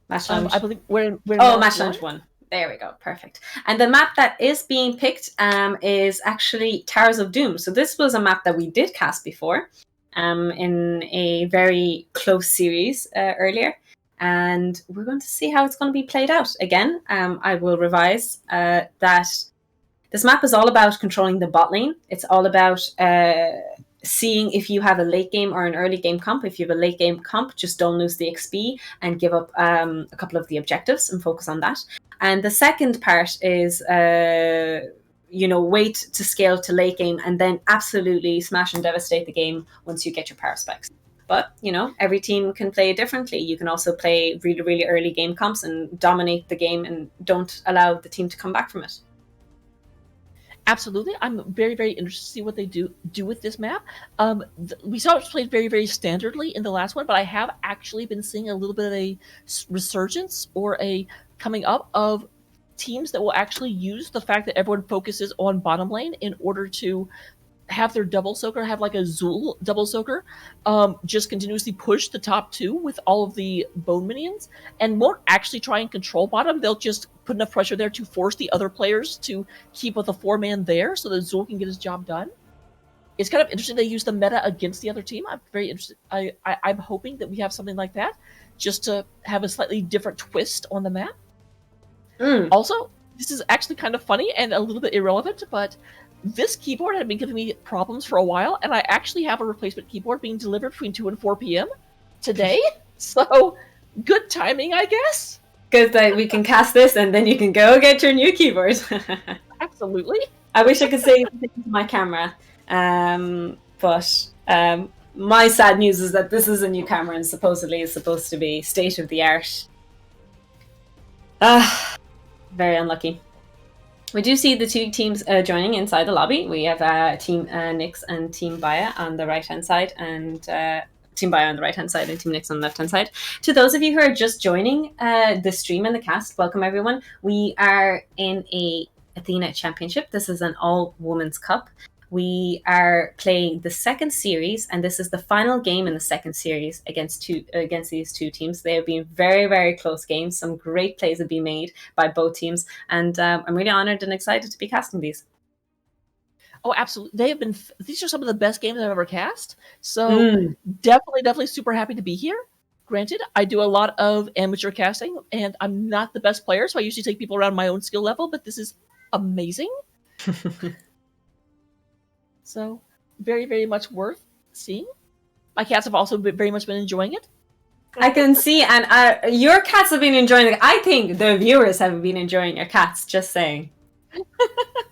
Match lounge. I believe we're in match lounge 1. There we go, perfect. And the map that is being picked is actually Towers of Doom. So this was a map that we did cast before. In a very close series earlier, and we're going to see how it's going to be played out. Again, I will revise that this map is all about controlling the bot lane. It's all about seeing if you have a late game or an early game comp. If you have a late game comp, just don't lose the XP and give up a couple of the objectives and focus on that. And the second part is wait to scale to late game and then absolutely smash and devastate the game once you get your power specs. But, every team can play differently. You can also play really, really early game comps and dominate the game and don't allow the team to come back from it. Absolutely. I'm very, very interested to see what they do with this map. We saw it played very, very standardly in the last one, but I have actually been seeing a little bit of a resurgence or a coming up of teams that will actually use the fact that everyone focuses on bottom lane in order to have their double soaker, have like a Zul double soaker, just continuously push the top 2 with all of the bone minions, and won't actually try and control bottom. They'll just put enough pressure there to force the other players to keep with a 4-man there so that Zul can get his job done. It's kind of interesting they use the meta against the other team. I'm very interested. I'm hoping that we have something like that, just to have a slightly different twist on the map. Also, this is actually kind of funny and a little bit irrelevant, but this keyboard had been giving me problems for a while, and I actually have a replacement keyboard being delivered between 2 and 4 p.m. today. So, good timing, I guess. Good that we can cast this and then you can go get your new keyboard. Absolutely. I wish I could say something to my camera, but my sad news is that this is a new camera and supposedly is supposed to be state of the art. Very unlucky. We do see the two teams joining inside the lobby. We have Team Nyx and Team Baya on the right-hand side, and Team Baya on the right-hand side and Team Nyx on the left-hand side. To those of you who are just joining the stream and the cast, welcome everyone. We are in a ATHENA Championship. This is an all-women's cup. We are playing the second series, and this is the final game in the second series against these two teams. They have been very, very close games. Some great plays have been made by both teams, and I'm really honored and excited to be casting these. Oh, absolutely! These are some of the best games I've ever cast. So definitely super happy to be here. Granted, I do a lot of amateur casting, and I'm not the best player, so I usually take people around my own skill level. But this is amazing. So, very, very much worth seeing. My cats have also very much been enjoying it. I can see, and your cats have been enjoying it. I think the viewers have been enjoying your cats, just saying.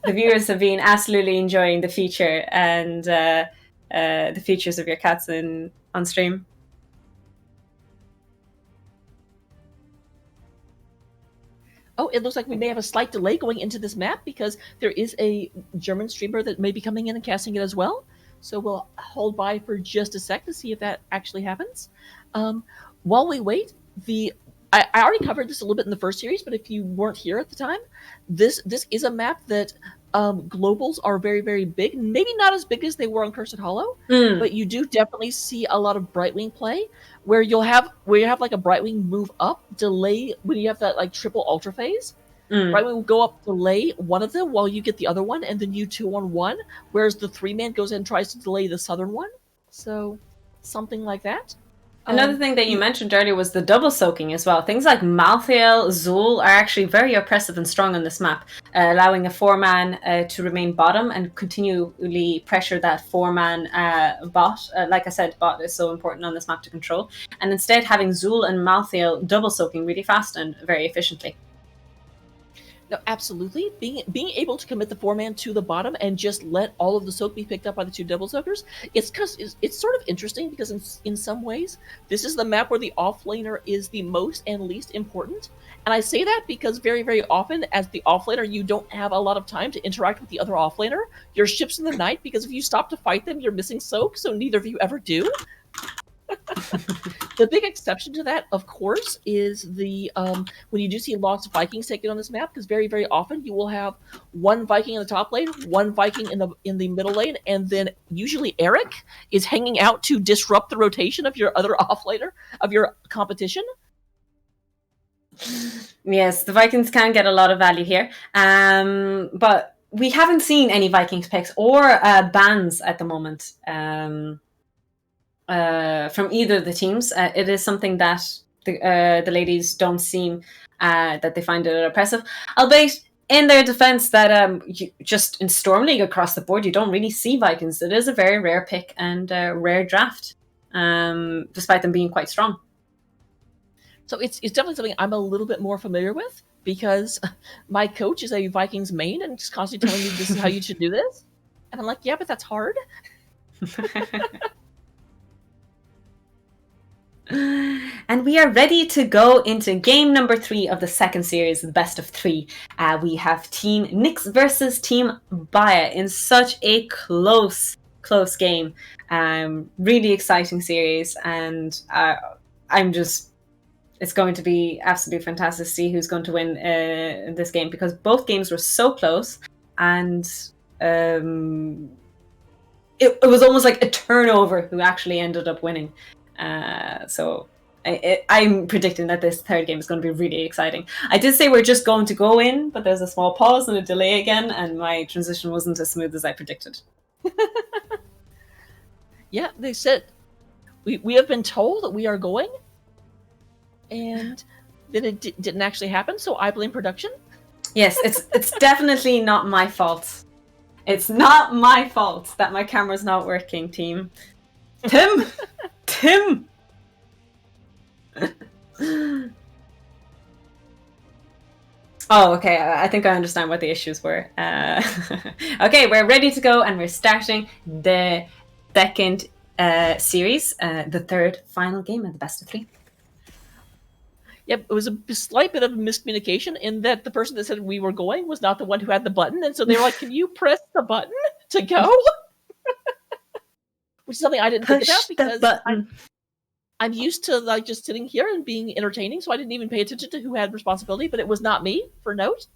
The viewers have been absolutely enjoying the feature and the features of your cats on stream. Oh, it looks like we may have a slight delay going into this map because there is a German streamer that may be coming in and casting it as well. So we'll hold by for just a sec to see if that actually happens. While we wait, I already covered this a little bit in the first series, but if you weren't here at the time, this is a map that globals are very, very big. Maybe not as big as they were on Cursed Hollow, but you do definitely see a lot of Brightwing play where you have like a Brightwing move up, delay when you have that like triple ultra phase. Brightwing will go up, delay one of them while you get the other one, and then you 2-on-1, whereas the 3-man goes in and tries to delay the southern one. So something like that. Another thing that you mentioned earlier was the double soaking as well. Things like Malthael, Zool are actually very oppressive and strong on this map, allowing a 4-man to remain bottom and continually pressure that 4-man bot. Like I said, bot is so important on this map to control. And instead having Zool and Malthael double soaking really fast and very efficiently. No, absolutely. Being able to commit the 4-man to the bottom and just let all of the soak be picked up by the two double soakers, it's sort of interesting because in some ways this is the map where the offlaner is the most and least important. And I say that because very, very often as the offlaner you don't have a lot of time to interact with the other offlaner. Your ship's in the night because if you stop to fight them, you're missing soak, so neither of you ever do. The big exception to that, of course, is the when you do see lots of Vikings taken on this map, because very, very often you will have one Viking in the top lane, one Viking in the middle lane, and then usually Eric is hanging out to disrupt the rotation of your other offlaner of your competition. Yes, the Vikings can get a lot of value here, but we haven't seen any Vikings picks or bans at the moment. From either of the teams. It is something that the ladies don't seem that they find it oppressive. Albeit in their defense that just in Storm League across the board, you don't really see Vikings. It is a very rare pick and rare draft, despite them being quite strong. So it's definitely something I'm a little bit more familiar with because my coach is a Vikings main and just constantly telling me this is how you should do this. And I'm like, yeah, but that's hard. And we are ready to go into game number 3 of the second series, the best of 3. We have Team Nyx versus Team Baya in such a close game. Really exciting series, and it's going to be absolutely fantastic to see who's going to win this game, because both games were so close, and it was almost like a turnover who actually ended up winning. So I'm predicting that this third game is going to be really exciting. I did say we're just going to go in, but there's a small pause and a delay again, and my transition wasn't as smooth as I predicted. Yeah, they said we have been told that we are going, and then it didn't actually happen, so I blame production. Yes, it's definitely not my fault. It's not my fault that my camera's not working, team. Tim! Oh, okay. I think I understand what the issues were. Okay, we're ready to go, and we're starting the second series, the third final game of the best of three. Yep, it was a slight bit of miscommunication in that the person that said we were going was not the one who had the button, and so they were like, "Can you press the button to go?" Which is something I didn't think about because I'm used to like just sitting here and being entertaining, so I didn't even pay attention to who had responsibility, but it was not me, for note.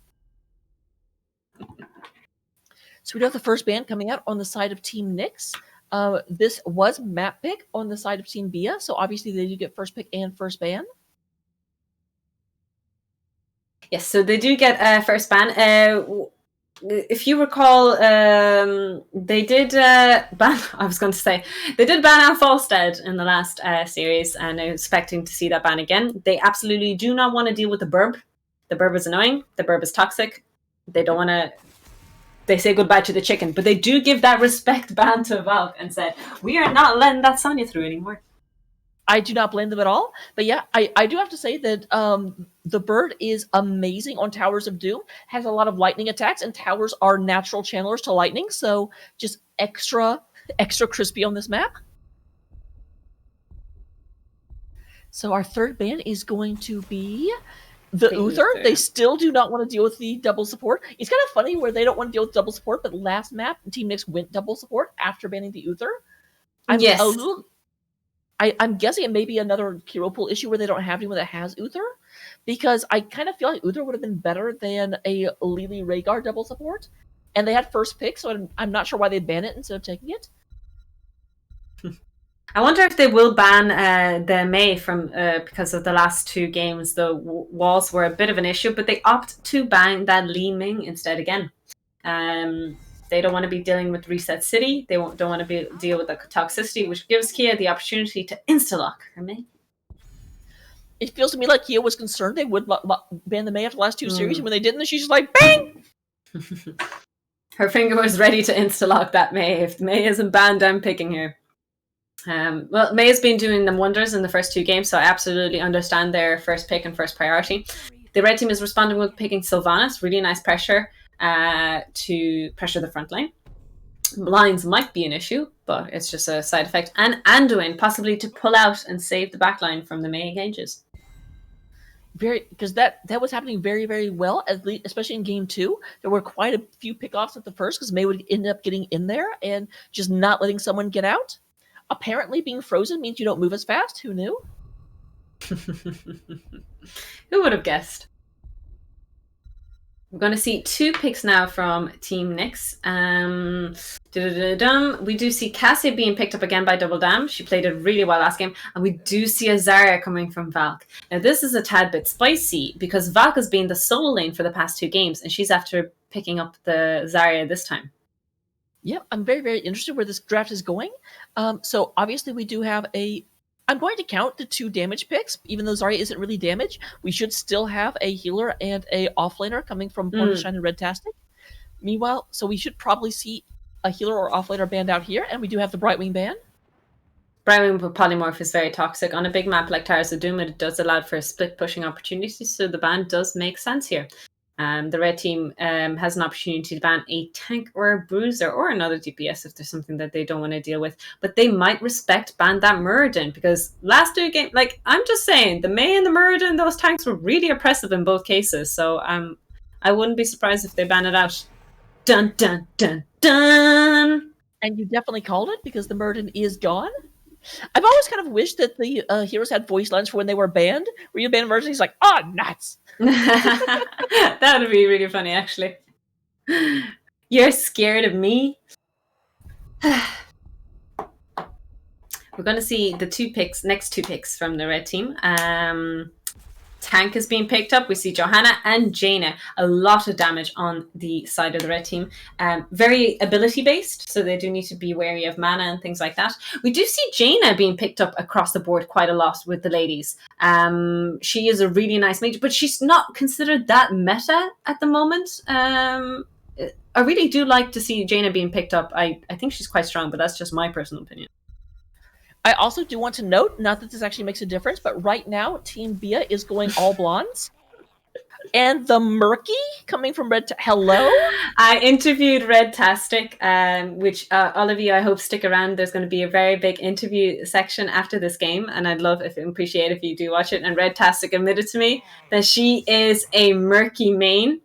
So we do have the first ban coming out on the side of Team Nyx. This was map pick on the side of Team Bia, so obviously they do get first pick and first ban. Yes, so they do get first ban. If you recall, they did ban. I was going to say they did ban out Falstead in the last series, and I'm expecting to see that ban again. They absolutely do not want to deal with the burb. The burb is annoying. The burb is toxic. They don't want to. They say goodbye to the chicken, but they do give that respect ban to Valk and said, "We are not letting that Sonya through anymore." I do not blame them at all. But yeah, I do have to say that the bird is amazing on Towers of Doom, has a lot of lightning attacks, and towers are natural channelers to lightning, so just extra crispy on this map. So our third ban is going to be the Uther. They still do not want to deal with the double support. It's kind of funny where they don't want to deal with double support, but last map, Team Nyx went double support after banning the Uther. I'm guessing it may be another hero pool issue where they don't have anyone that has Uther, because I kind of feel like Uther would have been better than a Lily Rhaegar double support, and they had first pick, so I'm not sure why they'd ban it instead of taking it. I wonder if they will ban the Mei from because of the last two games. The walls were a bit of an issue, but they opt to ban that Li Ming instead again. They don't want to be dealing with Reset City. They don't want to deal with the toxicity, which gives Kia the opportunity to insta-lock her Mei. It feels to me like Kia was concerned they would ban the Mei after the last two series, and when they didn't, she's just like, bang! Her finger was ready to insta-lock that Mei. If Mei isn't banned, I'm picking her. Well, Mei has been doing them wonders in the first two games, so I absolutely understand their first pick and first priority. The red team is responding with picking Sylvanas. Really nice pressure to pressure the front line. Lines might be an issue, but it's just a side effect. And Anduin possibly to pull out and save the backline from the Mei engages. Because that was happening very, very well, especially in game 2. There were quite a few pickoffs at the first because Mei would end up getting in there and just not letting someone get out. Apparently being frozen means you don't move as fast. Who knew? Who would have guessed? We're going to see two picks now from Team Nyx. We do see Cassia being picked up again by Double Dam. She played it really well last game. And we do see a Zarya coming from Valk. Now, this is a tad bit spicy because Valk has been the solo lane for the past two games, and she's after picking up the Zarya this time. Yeah, I'm very, very interested where this draft is going. So obviously we do have I'm going to count the 2 damage picks, even though Zarya isn't really damage. We should still have a healer and a offlaner coming from Born to Shine and Redtastic. Meanwhile, so we should probably see a healer or offlaner banned out here, and we do have the Brightwing ban. Brightwing polymorph is very toxic. On a big map like Towers of Doom, it does allow for split pushing opportunities, so the ban does make sense here. The red team has an opportunity to ban a tank or a bruiser or another DPS if there's something that they don't want to deal with. But they might ban that Muradin, because last two games, like, I'm just saying, the Mei and the Muradin, those tanks were really oppressive in both cases. So I wouldn't be surprised if they ban it out. Dun, dun, dun, dun! And you definitely called it, because the Muradin is gone. I've always kind of wished that the heroes had voice lines for when they were banned. Where you ban Muradin, he's like, oh, nuts! That would be really funny, actually. You're scared of me? We're going to see the next two picks from the red team. Tank is being picked up. We see Johanna and Jaina. A lot of damage on the side of the red team. Very ability-based, so they do need to be wary of mana and things like that. We do see Jaina being picked up across the board quite a lot with the ladies. She is a really nice mage, but she's not considered that meta at the moment. I really do like to see Jaina being picked up. I think she's quite strong, but that's just my personal opinion. I also do want to note, not that this actually makes a difference, but right now, Team Bia is going all blondes. And the Murky coming from Red. Hello. I interviewed Red Tastic, which all of you, I hope, stick around. There's going to be a very big interview section after this game, and I'd love if appreciate if you do watch it. And Red Tastic admitted to me that she is a Murky main.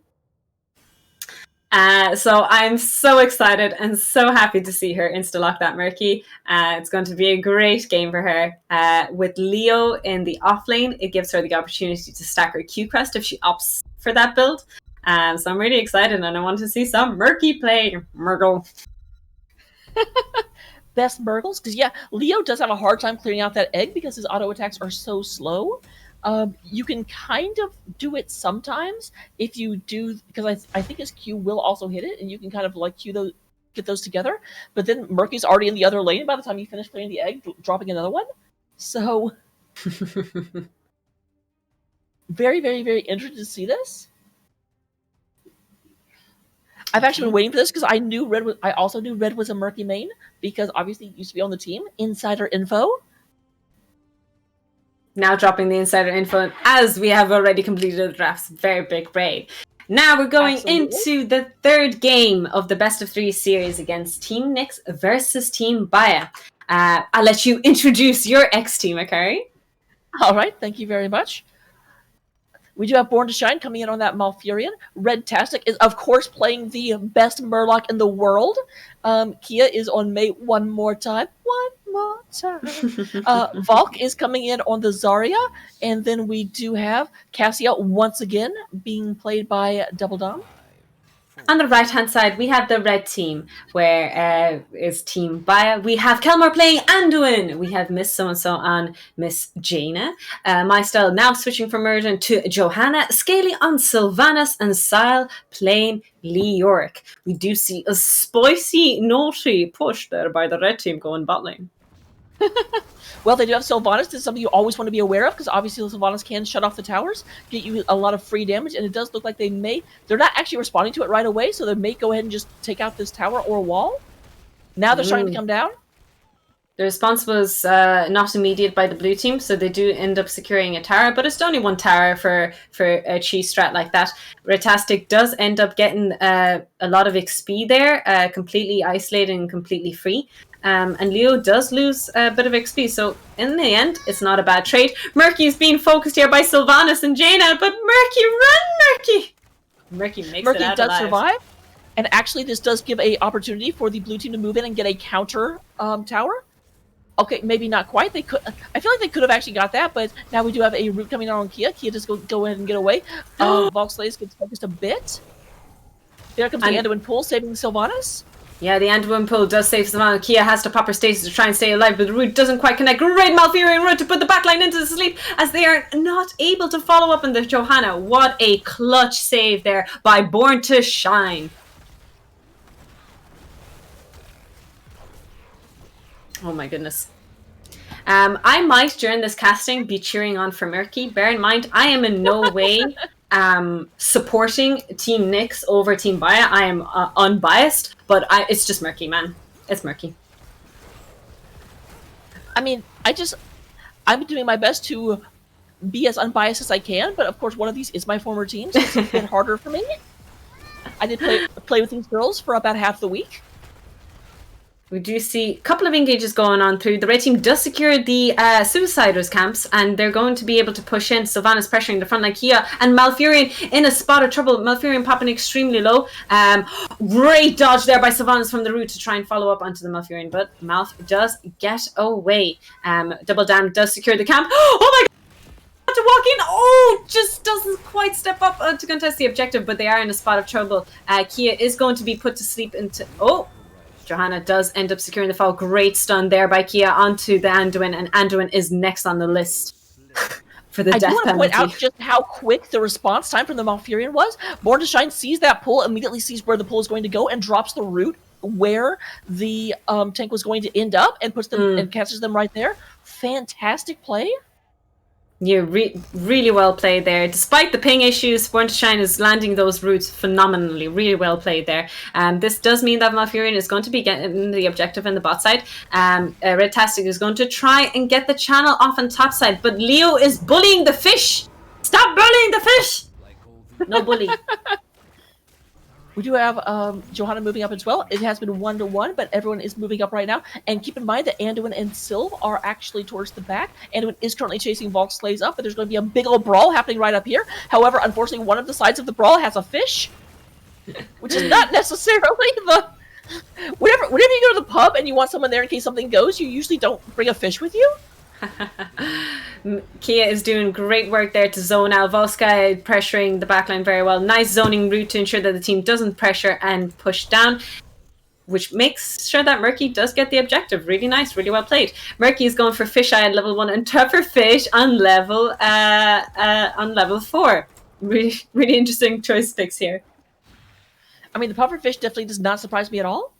So I'm so excited and so happy to see her insta-lock that Murky. It's going to be a great game for her. With Leo in the off lane, it gives her the opportunity to stack her Q crest if she opts for that build. So I'm really excited, and I want to see some Murky play. Murgle. Best Murgles? Because, yeah, Leo does have a hard time clearing out that egg because his auto attacks are so slow. You can kind of do it sometimes if you do, because I think his Q will also hit it, and you can kind of like get those together. But then Murky's already in the other lane by the time you finish clearing the egg, dropping another one. So, very, very, very interested to see this. I've actually been waiting for this because I also knew Red was a Murky main because obviously he used to be on the team. Insider info. Now dropping the insider info as we have already completed the draft's very big raid. Now we're going into the third game of the best of 3 series against Team Nyx versus Team Baya. I'll let you introduce your ex-team, Akari. All right, thank you very much. We do have Born to Shine coming in on that Malfurion. Red Tastic is, of course, playing the best Murloc in the world. Kia is on Mate one more time. Valk is coming in on the Zarya. And then we do have Cassia once again being played by Double Dom. On the right-hand side, we have the red team, where is Team Baya. We have Kelmar playing Anduin. We have Miss So-and-so on Miss Jaina. Mystyle now switching from Murden to Johanna. Scaly on Sylvanas, and Sile playing Leoric. We do see a spicy, naughty push there by the red team going bot lane. Well, they do have Sylvanas. This is something you always want to be aware of, because obviously Sylvanas can shut off the towers, get you a lot of free damage, and it does look like they're not actually responding to it right away, so they may go ahead and just take out this tower or wall. Now they're starting to come down. The response was not immediate by the blue team, so they do end up securing a tower, but it's only one tower for a cheese strat like that. Retastic does end up getting a lot of XP there, completely isolated and completely free. And Leo does lose a bit of XP, so in the end, it's not a bad trade. Murky is being focused here by Sylvanas and Jaina, but Murky, run, Murky! Murky makes it out does alive. Survive, and actually this does give a opportunity for the blue team to move in and get a counter tower. Okay, maybe not quite. They could. I feel like they could have actually got that, but now we do have a root coming out on Kia. Kia just go ahead and get away. Volkswagen gets focused a bit. There comes the Anduin pool, saving Sylvanas. Yeah, the Anduin pull does save Savannah. Kia has to pop her stasis to try and stay alive, but the root doesn't quite connect. Great Malfurion root to put the backline into the sleep as they are not able to follow up on the Johanna. What a clutch save there by Born to Shine. Oh my goodness. I might, during this casting, be cheering on for Murky. Bear in mind, I am in no way supporting Team Nyx over Team Baya. I am unbiased, but it's just Murky, man. It's Murky. I mean, I'm doing my best to be as unbiased as I can, but of course one of these is my former team, so it's a bit harder for me. I did play with these girls for about half the week. We do see a couple of engages going on through. The red team does secure the Suiciders camps, and they're going to be able to push in. Sylvanas pressuring the front like Kia, and Malfurion in a spot of trouble. Malfurion popping extremely low. Great dodge there by Sylvanas from the root to try and follow up onto the Malfurion, but Malf does get away. Double Dam does secure the camp. Oh my god! To walk in, just doesn't quite step up to contest the objective, but they are in a spot of trouble. Kia is going to be put to sleep into... Johanna does end up securing the fall. Great stun there by Kia onto the Anduin, and Anduin is next on the list for the death penalty. I do want to point out just how quick the response time from the Malfurion was. Born to Shine sees that pull, immediately sees where the pull is going to go, and drops the root where the tank was going to end up, and puts them and catches them right there. Fantastic play. Yeah, really well played there. Despite the ping issues, Born to Shine is landing those roots phenomenally. Really well played there. This does mean that Malfurion is going to be getting the objective in the bot side. Red Tastic is going to try and get the channel off on top side, but Leo is bullying the fish. Stop bullying the fish! No bully. We do have Johanna moving up as well. It has been 1-1, but everyone is moving up right now. And keep in mind that Anduin and Sylv are actually towards the back. Anduin is currently chasing Valk Slays up, but there's going to be a big old brawl happening right up here. However, unfortunately, one of the sides of the brawl has a fish, which is not necessarily the... Whenever you go to the pub and you want someone there in case something goes, you usually don't bring a fish with you. Kia is doing great work there to zone out. Volska pressuring the backline very well. Nice zoning route to ensure that the team doesn't pressure and push down, which makes sure that Murky does get the objective. Really nice, really well played. Murky is going for Fisheye at level 1 and Tougher Fish on level 4. Really, really interesting choice picks here. I mean, the puffer fish definitely does not surprise me at all.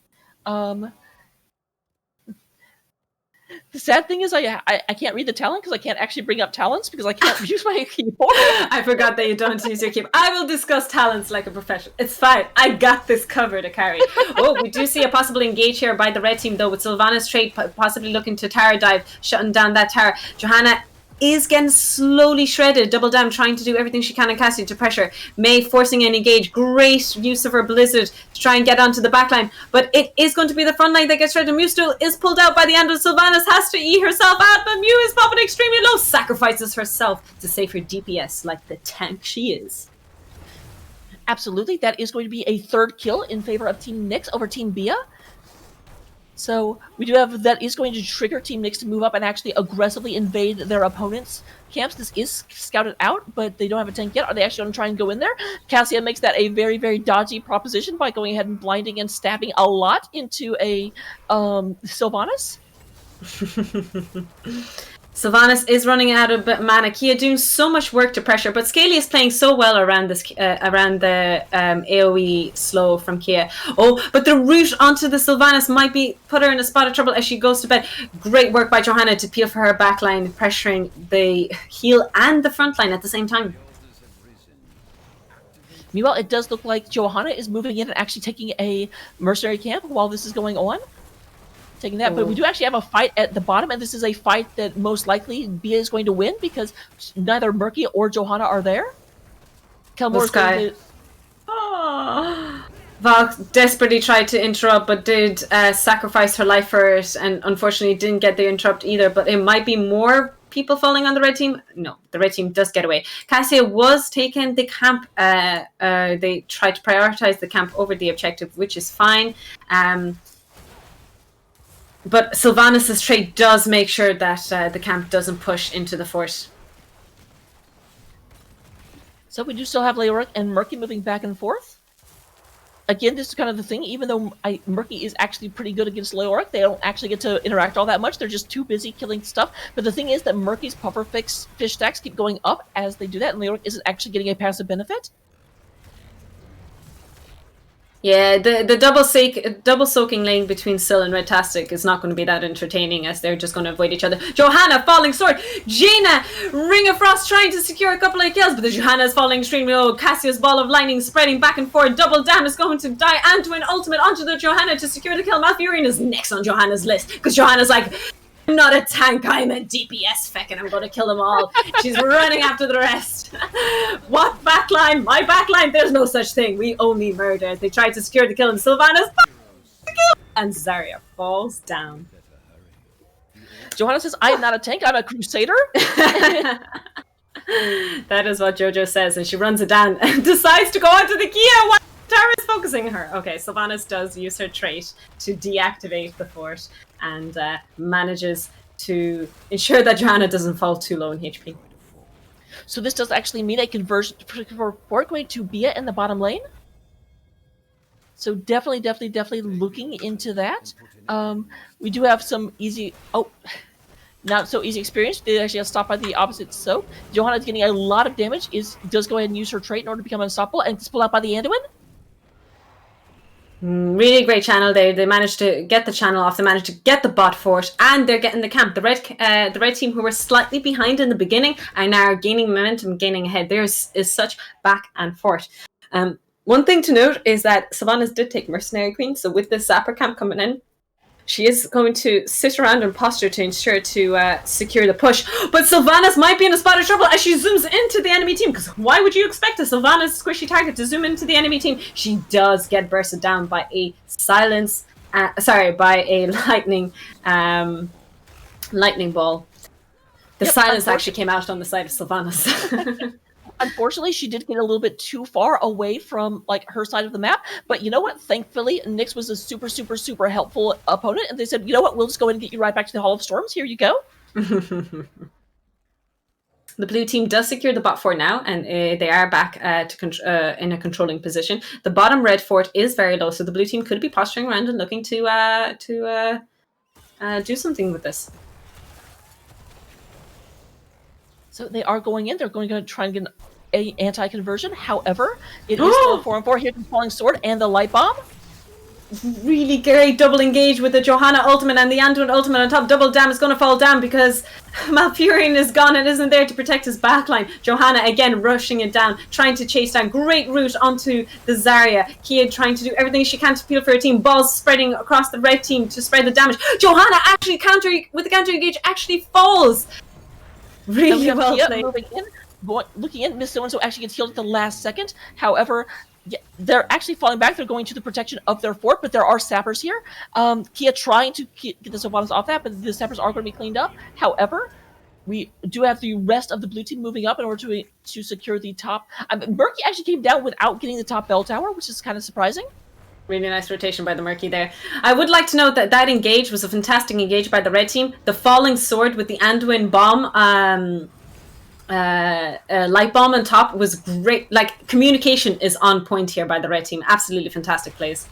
The sad thing is I can't read the talent because I can't actually bring up talents because I can't use my keyboard. I forgot that you don't use your keyboard. I will discuss talents like a professional. It's fine. I got this covered, Akari. Oh, we do see a possible engage here by the red team, though, with Sylvanas trade possibly looking to tower dive, shutting down that tower. Johanna is getting slowly shredded. Double down, trying to do everything she can in Cassie to pressure. May forcing an engage. Great use of her Blizzard to try and get onto the backline. But it is going to be the front line that gets shredded. Mew still is pulled out by the end of Sylvanas. Has to eat herself out, but Mew is popping extremely low. Sacrifices herself to save her DPS like the tank she is. Absolutely. That is going to be a third kill in favor of Team Nyx over Team Bia. So we do have that is going to trigger Team Nyx to move up and actually aggressively invade their opponents' camps. This is scouted out, but they don't have a tank yet. Are they actually going to try and go in there? Cassia makes that a very, very dodgy proposition by going ahead and blinding and stabbing a lot into a Sylvanas. Sylvanas is running out of mana. Kia doing so much work to pressure, but Scaly is playing so well around this around the AoE slow from Kia. Oh, but the route onto the Sylvanas might be put her in a spot of trouble as she goes to bed. Great work by Johanna to peel for her backline, pressuring the heal and the front line at the same time. Meanwhile, it does look like Johanna is moving in and actually taking a mercenary camp while this is going on. Taking that, but we do actually have a fight at the bottom, and this is a fight that most likely Bia is going to win because neither Murky or Johanna are there. Kelmore's going to... Valk desperately tried to interrupt, but did sacrifice her life for it, and unfortunately didn't get the interrupt either. But it might be more people falling on the red team. No, the red team does get away. Cassia was taking the camp. They tried to prioritize the camp over the objective, which is fine. But Sylvanas' trade does make sure that the camp doesn't push into the fort. So we do still have Leoric and Murky moving back and forth. Again, this is kind of the thing. Even though Murky is actually pretty good against Leoric, they don't actually get to interact all that much. They're just too busy killing stuff. But the thing is that Murky's puffer fish stacks keep going up as they do that, and Leoric isn't actually getting a passive benefit. Yeah, the double soaking lane between Syl and Redtastic is not going to be that entertaining as they're just going to avoid each other. Johanna falling sword, Jaina Ring of Frost trying to secure a couple of kills, but the Johanna is falling extremely low. Cassia's ball of lightning spreading back and forth. Double Down is going to die. Antoine ultimate onto the Johanna to secure the kill. Malfurion is next on Johanna's list because Johanna's like, I'm not a tank, I'm a DPS feck and I'm going to kill them all. She's running after the rest. What backline? My backline? There's no such thing. We only murder. They tried to secure the kill and Sylvanas and Zarya falls down. Johanna says, I'm not a tank, I'm a crusader. That is what Jojo says, and she runs it down and decides to go onto the Kia while Tara is focusing her. Okay, Sylvanas does use her trait to deactivate the fort and manages to ensure that Johanna doesn't fall too low in HP. So this does actually mean a conversion for fort going to Bia in the bottom lane. So definitely looking into that. We do have some easy... Oh, not so easy experience. They actually got stopped by the opposite soak. Johanna's getting a lot of damage. Does go ahead and use her trait in order to become unstoppable and gets pulled out by the Anduin. Really great channel there. They managed to get the channel off. They managed to get the bot fort, and they're getting the camp. The red team, who were slightly behind in the beginning, are now gaining momentum, gaining ahead. There is such back and forth. One thing to note is that Sylvanas did take Mercenary Queen, so with the Zapper camp coming in, She is going to sit around and posture to ensure to secure the push. But Sylvanas might be in a spot of trouble as she zooms into the enemy team. Because why would you expect a Sylvanas squishy target to zoom into the enemy team? She does get bursted down by a silence. By a lightning ball. The silence actually came out on the side of Sylvanas. Unfortunately, she did get a little bit too far away from like her side of the map. But you know what? Thankfully, Nyx was a super, super, super helpful opponent, and they said, "You know what? We'll just go in and get you right back to the Hall of Storms. Here you go." The blue team does secure the bot fort now, and they are back in a controlling position. The bottom red fort is very low, so the blue team could be posturing around and looking to do something with this. So they are going in. They're going to try and get an anti-conversion. However, it is still a 4-on-4. Here comes Falling Sword and the Light Bomb. Really great double engage with the Johanna ultimate and the Anduin ultimate on top. Double Dam is going to fall down because Malfurion is gone and isn't there to protect his backline. Johanna again rushing it down, trying to chase down. Great route onto the Zarya. Kia trying to do everything she can to peel for her team. Balls spreading across the red team to spread the damage. Johanna actually with the counter engage actually falls. Really well played. Looking in, Miss So-and-so actually gets healed at the last second. However, they're actually falling back. They're going to the protection of their fort, but there are sappers here. Kia trying to get the Sylvanas off that, but the sappers are going to be cleaned up. However, we do have the rest of the blue team moving up in order to secure the top. Murky actually came down without getting the top bell tower, which is kind of surprising. Really nice rotation by the Murky there. I would like to note that that engage was a fantastic engage by the red team. The falling sword with the Anduin bomb, light bomb on top was great. Like, communication is on point here by the red team. Absolutely fantastic plays.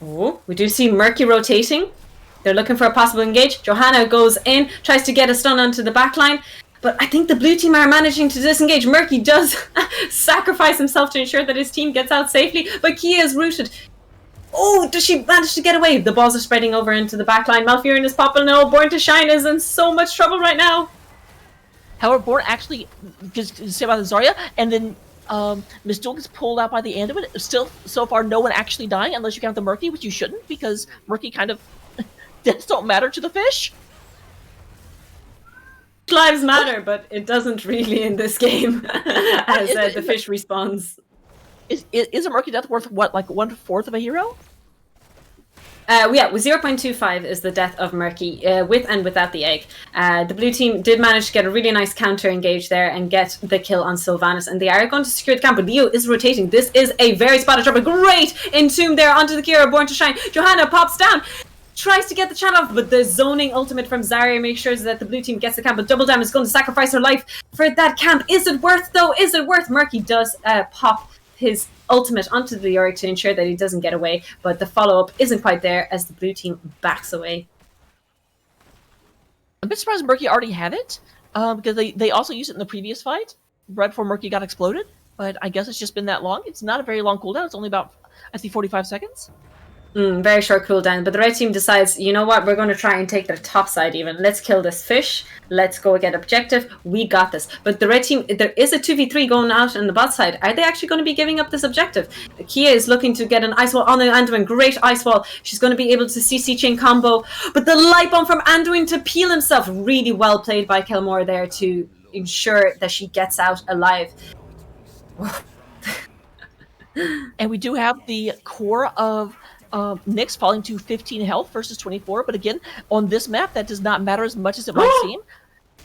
Oh, we do see Murky rotating. They're looking for a possible engage. Johanna goes in, tries to get a stun onto the backline. But I think the blue team are managing to disengage. Murky does sacrifice himself to ensure that his team gets out safely. But Kia is rooted. Oh, does she manage to get away? The balls are spreading over into the backline. Malfurion is popping. No, Born to Shine is in so much trouble right now. However, Born actually gets saved by the Zarya, and then Miss Duel gets pulled out by the end of it. Still, so far, no one actually dying, unless you count the Murky, which you shouldn't, because Murky kind of deaths don't matter to the fish. Lives matter, but it doesn't really in this game, as the fish respawns. Is a Murky death worth, what, like 1/4 of a hero? Yeah, with 0.25 is the death of Murky, with and without the egg. The blue team did manage to get a really nice counter engage there and get the kill on Sylvanas, and they are going to secure the camp, but Leo is rotating. This is a very spotted drop, a great entomb there onto the Kira, Born to Shine. Johanna pops down, tries to get the channel off, but the zoning ultimate from Zarya makes sure that the blue team gets the camp, but Double Dam is going to sacrifice her life for that camp. Is it worth, though? Is it worth? Murky does pop his ultimate onto the Yorick to ensure that he doesn't get away, but the follow-up isn't quite there as the blue team backs away. I'm a bit surprised Murky already had it, because they also used it in the previous fight, right before Murky got exploded, but I guess it's just been that long. It's not a very long cooldown. It's only about, I think, 45 seconds. Very short cooldown, but the red team decides, you know what, we're going to try and take their top side even. Let's kill this fish. Let's go get objective. We got this. But the red team, there is a 2v3 going out on the bot side. Are they actually going to be giving up this objective? Kia is looking to get an ice wall on the Anduin. Great ice wall. She's going to be able to CC chain combo. But the light bomb from Anduin to peel himself. Really well played by Kelmore there to ensure that she gets out alive. And we do have the core of Nyx falling to 15 health versus 24, but again, on this map, that does not matter as much as it might seem.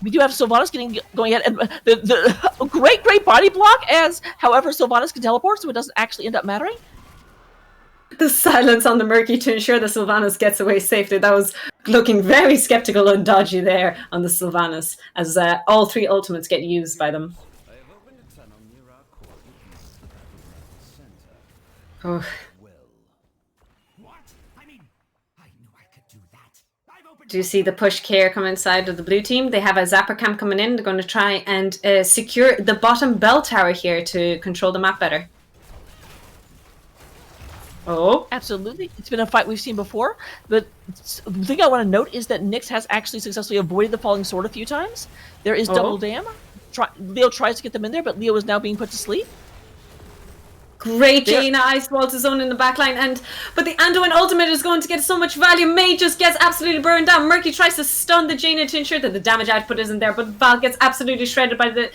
We do have Sylvanas going ahead, and the great body block, as however Sylvanas can teleport, so it doesn't actually end up mattering. The silence on the Murky to ensure that Sylvanas gets away safely. That was looking very skeptical and dodgy there on the Sylvanas, as all three ultimates get used by them. Oh. Do you see the push care come inside of the blue team? They have a zapper camp coming in. They're going to try and secure the bottom bell tower here to control the map better. Oh. Absolutely. It's been a fight we've seen before, but the thing I want to note is that Nyx has actually successfully avoided the falling sword a few times. There is Double Dam. Leo tries to get them in there, but Leo is now being put to sleep. Great Jaina Ice Wall to zone in the backline, but the Anduin ultimate is going to get so much value. May just gets absolutely burned down. Murky tries to stun the Jaina to ensure that the damage output isn't there, but Val gets absolutely shredded by the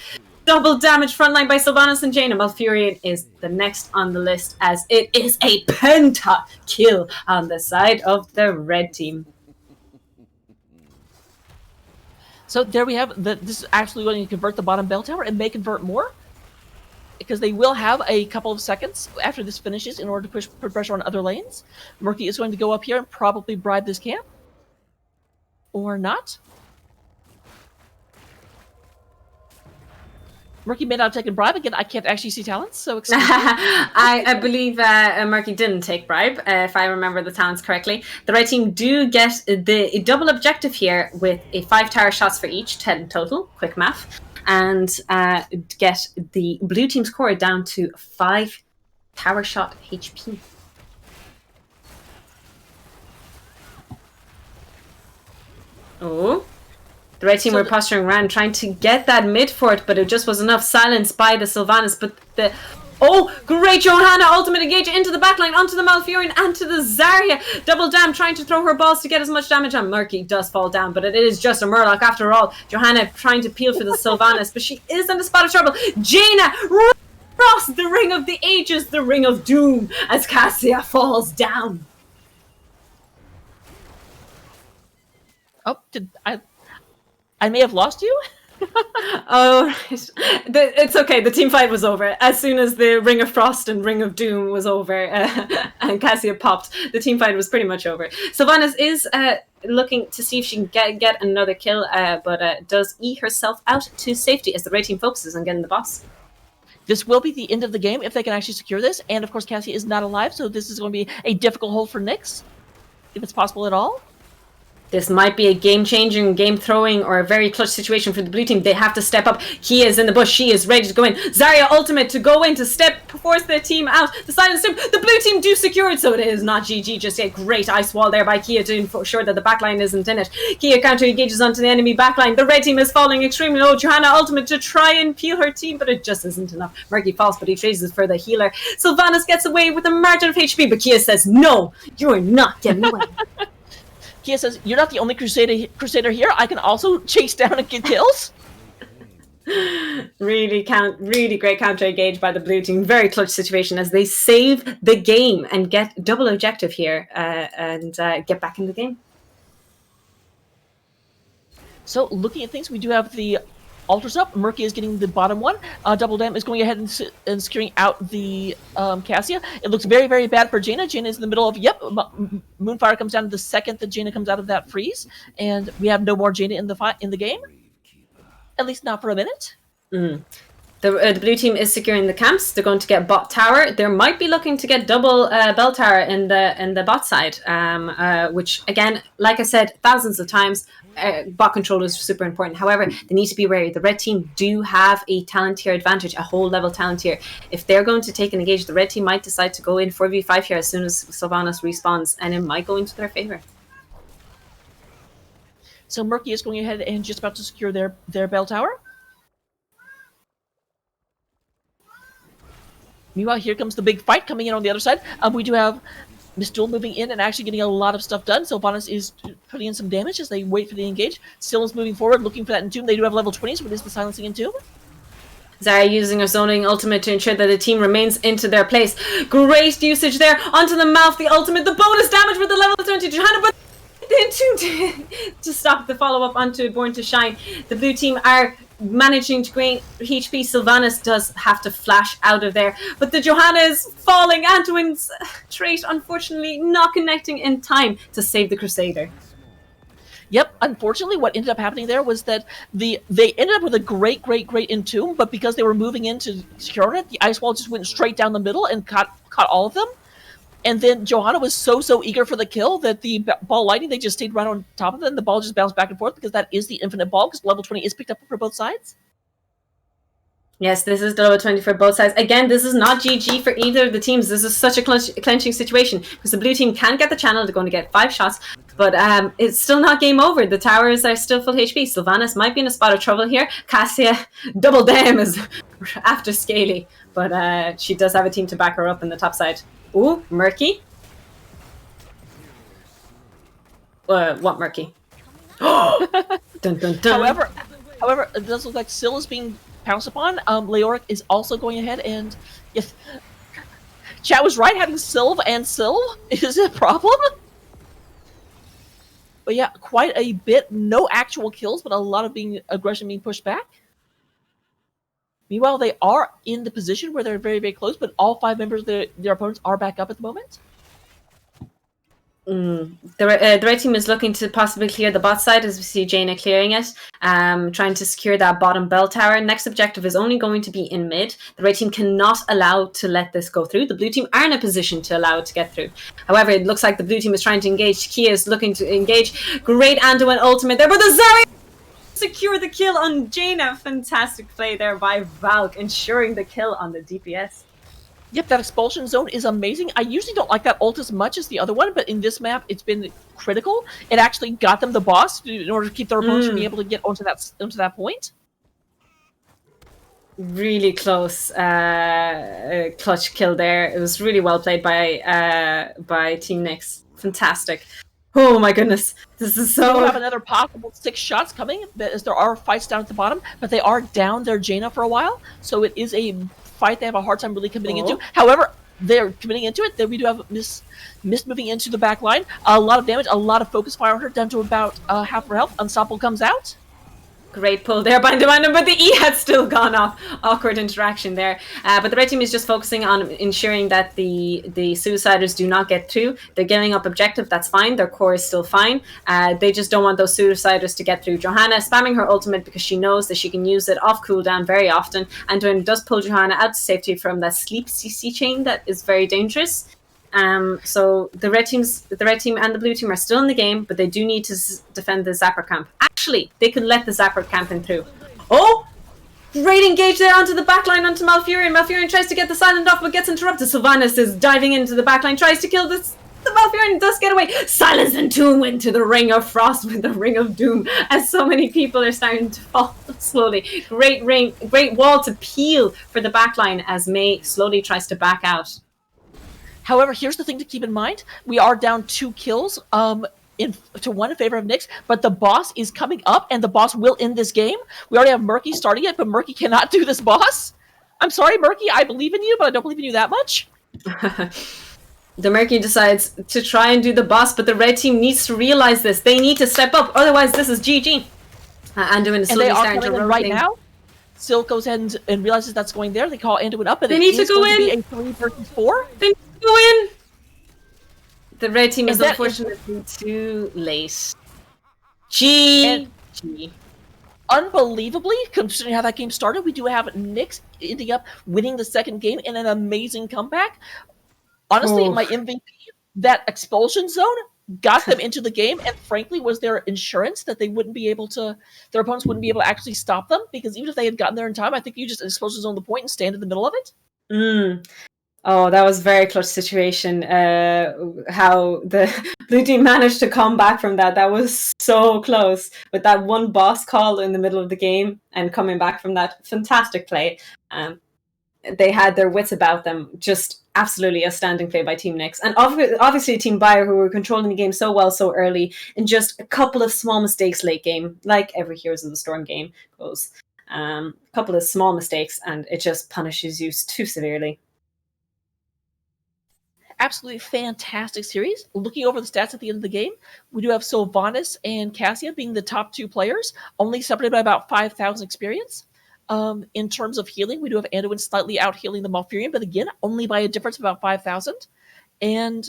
double damage frontline by Sylvanas and Jaina. Malfurion is the next on the list, as it is a penta kill on the side of the red team. So there we have, this is actually going to convert the bottom bell tower, and may convert more, because they will have a couple of seconds after this finishes in order to put pressure on other lanes. Murky is going to go up here and probably bribe this camp. Or not. Murky may not have taken bribe. Again, I can't actually see talents, so excuse me. I believe Murky didn't take bribe, if I remember the talents correctly. The red team do get the double objective here with a 5 tower shots for each, 10 total, quick math, and get the blue team's core down to 5 tower shot HP. Oh. The red team were posturing around, trying to get that mid fort, but it just was enough. Silenced by the Sylvanas, but the... Oh, great Johanna ultimate engage into the backline, onto the Malfurion, and to the Zarya. Double Dam trying to throw her balls to get as much damage on. Murky does fall down, but it is just a Murloc after all. Johanna trying to peel for the Sylvanas, but she is in a spot of trouble. Jaina across the Ring of the Ages, the Ring of Doom, as Cassia falls down. Oh, I may have lost you? Oh, it's okay. The team fight was over. As soon as the Ring of Frost and Ring of Doom was over and Cassia popped, the team fight was pretty much over. Sylvanas is looking to see if she can get another kill, but does E herself out to safety as the red team focuses on getting the boss. This will be the end of the game if they can actually secure this, and of course Cassia is not alive, so this is going to be a difficult hold for Nyx, if it's possible at all. This might be a game-changing, game-throwing, or a very clutch situation for the blue team. They have to step up. Kia is in the bush. She is ready to go in. Zarya ultimate to go in to force the team out. The silence team. The blue team do secure it, so it is not GG just yet. Great ice wall there by Kia to ensure that the backline isn't in it. Kia counter engages onto the enemy backline. The red team is falling extremely low. Johanna ultimate to try and peel her team, but it just isn't enough. Murky falls, but he traces for the healer. Sylvanas gets away with a margin of HP, but Kia says, no, you are not getting away. Kia says, you're not the only crusader here. I can also chase down and get kills. Really great counter engage by the blue team. Very clutch situation as they save the game and get double objective here and get back in the game. So looking at things, we do have the altars up. Murky is getting the bottom one. Double Dam is going ahead and securing out the Cassia. It looks very, very bad for Jaina. Jaina is in the middle of, Moonfire comes down to the second that Jaina comes out of that freeze. And we have no more Jaina in the game. At least not for a minute. Mm. The blue team is securing the camps. They're going to get bot tower. They might be looking to get double bell tower in the bot side, which again, like I said thousands of times, bot control is super important. However, they need to be wary. The red team do have a talent tier advantage, a whole level talent tier. If they're going to take an engage, the red team might decide to go in 4v5 here as soon as Sylvanas respawns, and it might go into their favor. So Murky is going ahead and just about to secure their bell tower. Meanwhile, here comes the big fight coming in on the other side. We do have Miss Duel moving in and actually getting a lot of stuff done. Sylvanas is putting in some damage as they wait for the engage. Still is moving forward, looking for that Entomb. They do have level 20, so it is the silencing Entomb. Zarya using her zoning ultimate to ensure that the team remains into their place. Great usage there. Onto the mouth, the ultimate. The bonus damage with the level 20 Johanna, but the Entomb to stop the follow-up onto Born to Shine. The blue team are managing to gain HP. Sylvanas does have to flash out of there, but the Johanna is falling. Antoine's trait unfortunately not connecting in time to save the Crusader. Yep, unfortunately what ended up happening there was that they ended up with a great Entomb, but because they were moving in to secure it, the ice wall just went straight down the middle and caught all of them. And then Johanna was so eager for the kill that the ball lightning, they just stayed right on top of it, and the ball just bounced back and forth because that is the infinite ball, because level 20 is picked up for both sides. Yes, this is the level 20 for both sides. Again, this is not GG for either of the teams. This is such a clenching situation because the blue team can get the channel. They're going to get 5 shots, but it's still not game over. The towers are still full HP. Sylvanas might be in a spot of trouble here. Cassia, Double Dam is after Scaly, but she does have a team to back her up in the top side. Ooh, Murky. What Murky? Dun, dun, dun. However, it does look like Syl is being pounced upon. Leoric is also going ahead, and if Chat was right, having Sylv and Syl is a problem. But yeah, quite a bit. No actual kills, but a lot of aggression being pushed back. Meanwhile, they are in the position where they're very, very close, but all 5 members of their opponents are back up at the moment. The red team is looking to possibly clear the bot side, as we see Jaina clearing it, trying to secure that bottom bell tower. Next objective is only going to be in mid. The red team cannot allow to let this go through. The blue team are in a position to allow it to get through. However, it looks like the blue team is trying to engage. Kia is looking to engage. Great Anduin ultimate there, but the Zarya secure the kill on Jaina. Fantastic play there by Valk, ensuring the kill on the DPS. Yep, that expulsion zone is amazing. I usually don't like that ult as much as the other one, but in this map, it's been critical. It actually got them the boss in order to keep their opponents from being able to get onto that point. Really close clutch kill there. It was really well played by Team Nyx. Fantastic. Oh my goodness, this is so. We have another possible 6 shots coming, as there are fights down at the bottom, but they are down their Jaina for a while, so it is a fight they have a hard time really committing into. However, they're committing into it. Then we do have Miss moving into the back line. A lot of damage, a lot of focus fire on her, down to about half her health. Unstoppable comes out. Great pull there by Demanda, but the E had still gone off. Awkward interaction there. But the red team is just focusing on ensuring that the Suiciders do not get through. They're giving up objective, that's fine. Their core is still fine. They just don't want those Suiciders to get through. Johanna spamming her ultimate because she knows that she can use it off cooldown very often. And when it does pull Johanna out to safety from that sleep CC chain that is very dangerous. So the red team and the blue team are still in the game, but they do need to defend the Zapper camp. Actually, they could let the Zapper camp in through. Oh, great engage there onto the backline onto Malfurion. Malfurion tries to get the silent off, but gets interrupted. Sylvanas is diving into the backline, tries to kill the Malfurion, does get away. Silence and Tomb into the Ring of Frost with the Ring of Doom, as so many people are starting to fall slowly. Great wall to peel for the backline as May slowly tries to back out. However, here's the thing to keep in mind. We are down 2 kills to 1 in favor of Nyx, but the boss is coming up, and the boss will end this game. We already have Murky starting it, but Murky cannot do this boss. I'm sorry, Murky, I believe in you, but I don't believe in you that much. The Murky decides to try and do the boss, but the red team needs to realize this. They need to step up, otherwise this is GG. Anduin is slowly starting to rotate. Right now, Syl goes ahead and realizes that's going there. They call Anduin up, and they need to go in. Be a 3 versus 4. They need to go in. The red team is unfortunately too late. GG. Unbelievably, considering how that game started, we do have Nyx ending up winning the second game in an amazing comeback. Honestly, my MVP, that expulsion zone, got them into the game, and frankly was their insurance that their opponents wouldn't be able to actually stop them, because even if they had gotten there in time, I think you just expulsion zone the point and stand in the middle of it. Oh, that was a very clutch situation. How the blue team managed to come back from that. That was so close. With that one boss call in the middle of the game and coming back from that fantastic play. They had their wits about them. Just absolutely outstanding play by Team Nyx. And obviously Team Bayer, who were controlling the game so well so early, and just a couple of small mistakes late game, like every Heroes of the Storm game goes. A couple of small mistakes, and it just punishes you too severely. Absolutely fantastic series. Looking over the stats at the end of the game, we do have Sylvanas and Cassia being the top 2 players, only separated by about 5,000 experience. In terms of healing, we do have Anduin slightly out-healing the Malfurion, but again, only by a difference of about 5,000. And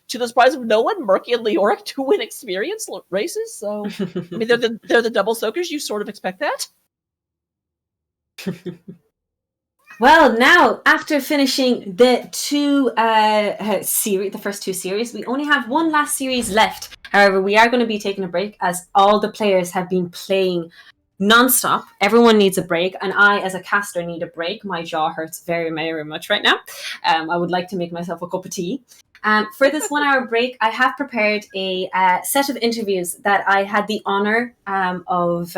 to the surprise of no one, Murky and Leoric to win experience races. So, I mean, they're the double soakers. You sort of expect that. Well, now, after finishing the first 2 series, we only have one last series left. However, we are going to be taking a break, as all the players have been playing non-stop. Everyone needs a break, and I, as a caster, need a break. My jaw hurts very, very much right now. I would like to make myself a cup of tea. For this 1 hour break, I have prepared a set of interviews that I had the honor of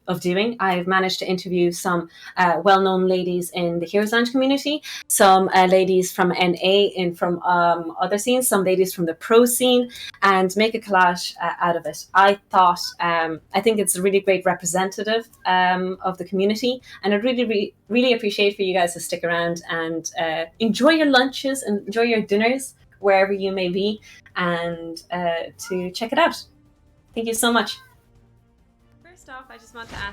of doing. I've managed to interview some well-known ladies in the Heroes Lounge community, some ladies from NA and from other scenes, some ladies from the pro scene, and make a collage out of it. I think it's a really great representative of the community, and I'd really appreciate for you guys to stick around and enjoy your lunches and enjoy your dinners wherever you may be, and to check it out. Thank you so much. First off, I just want to ask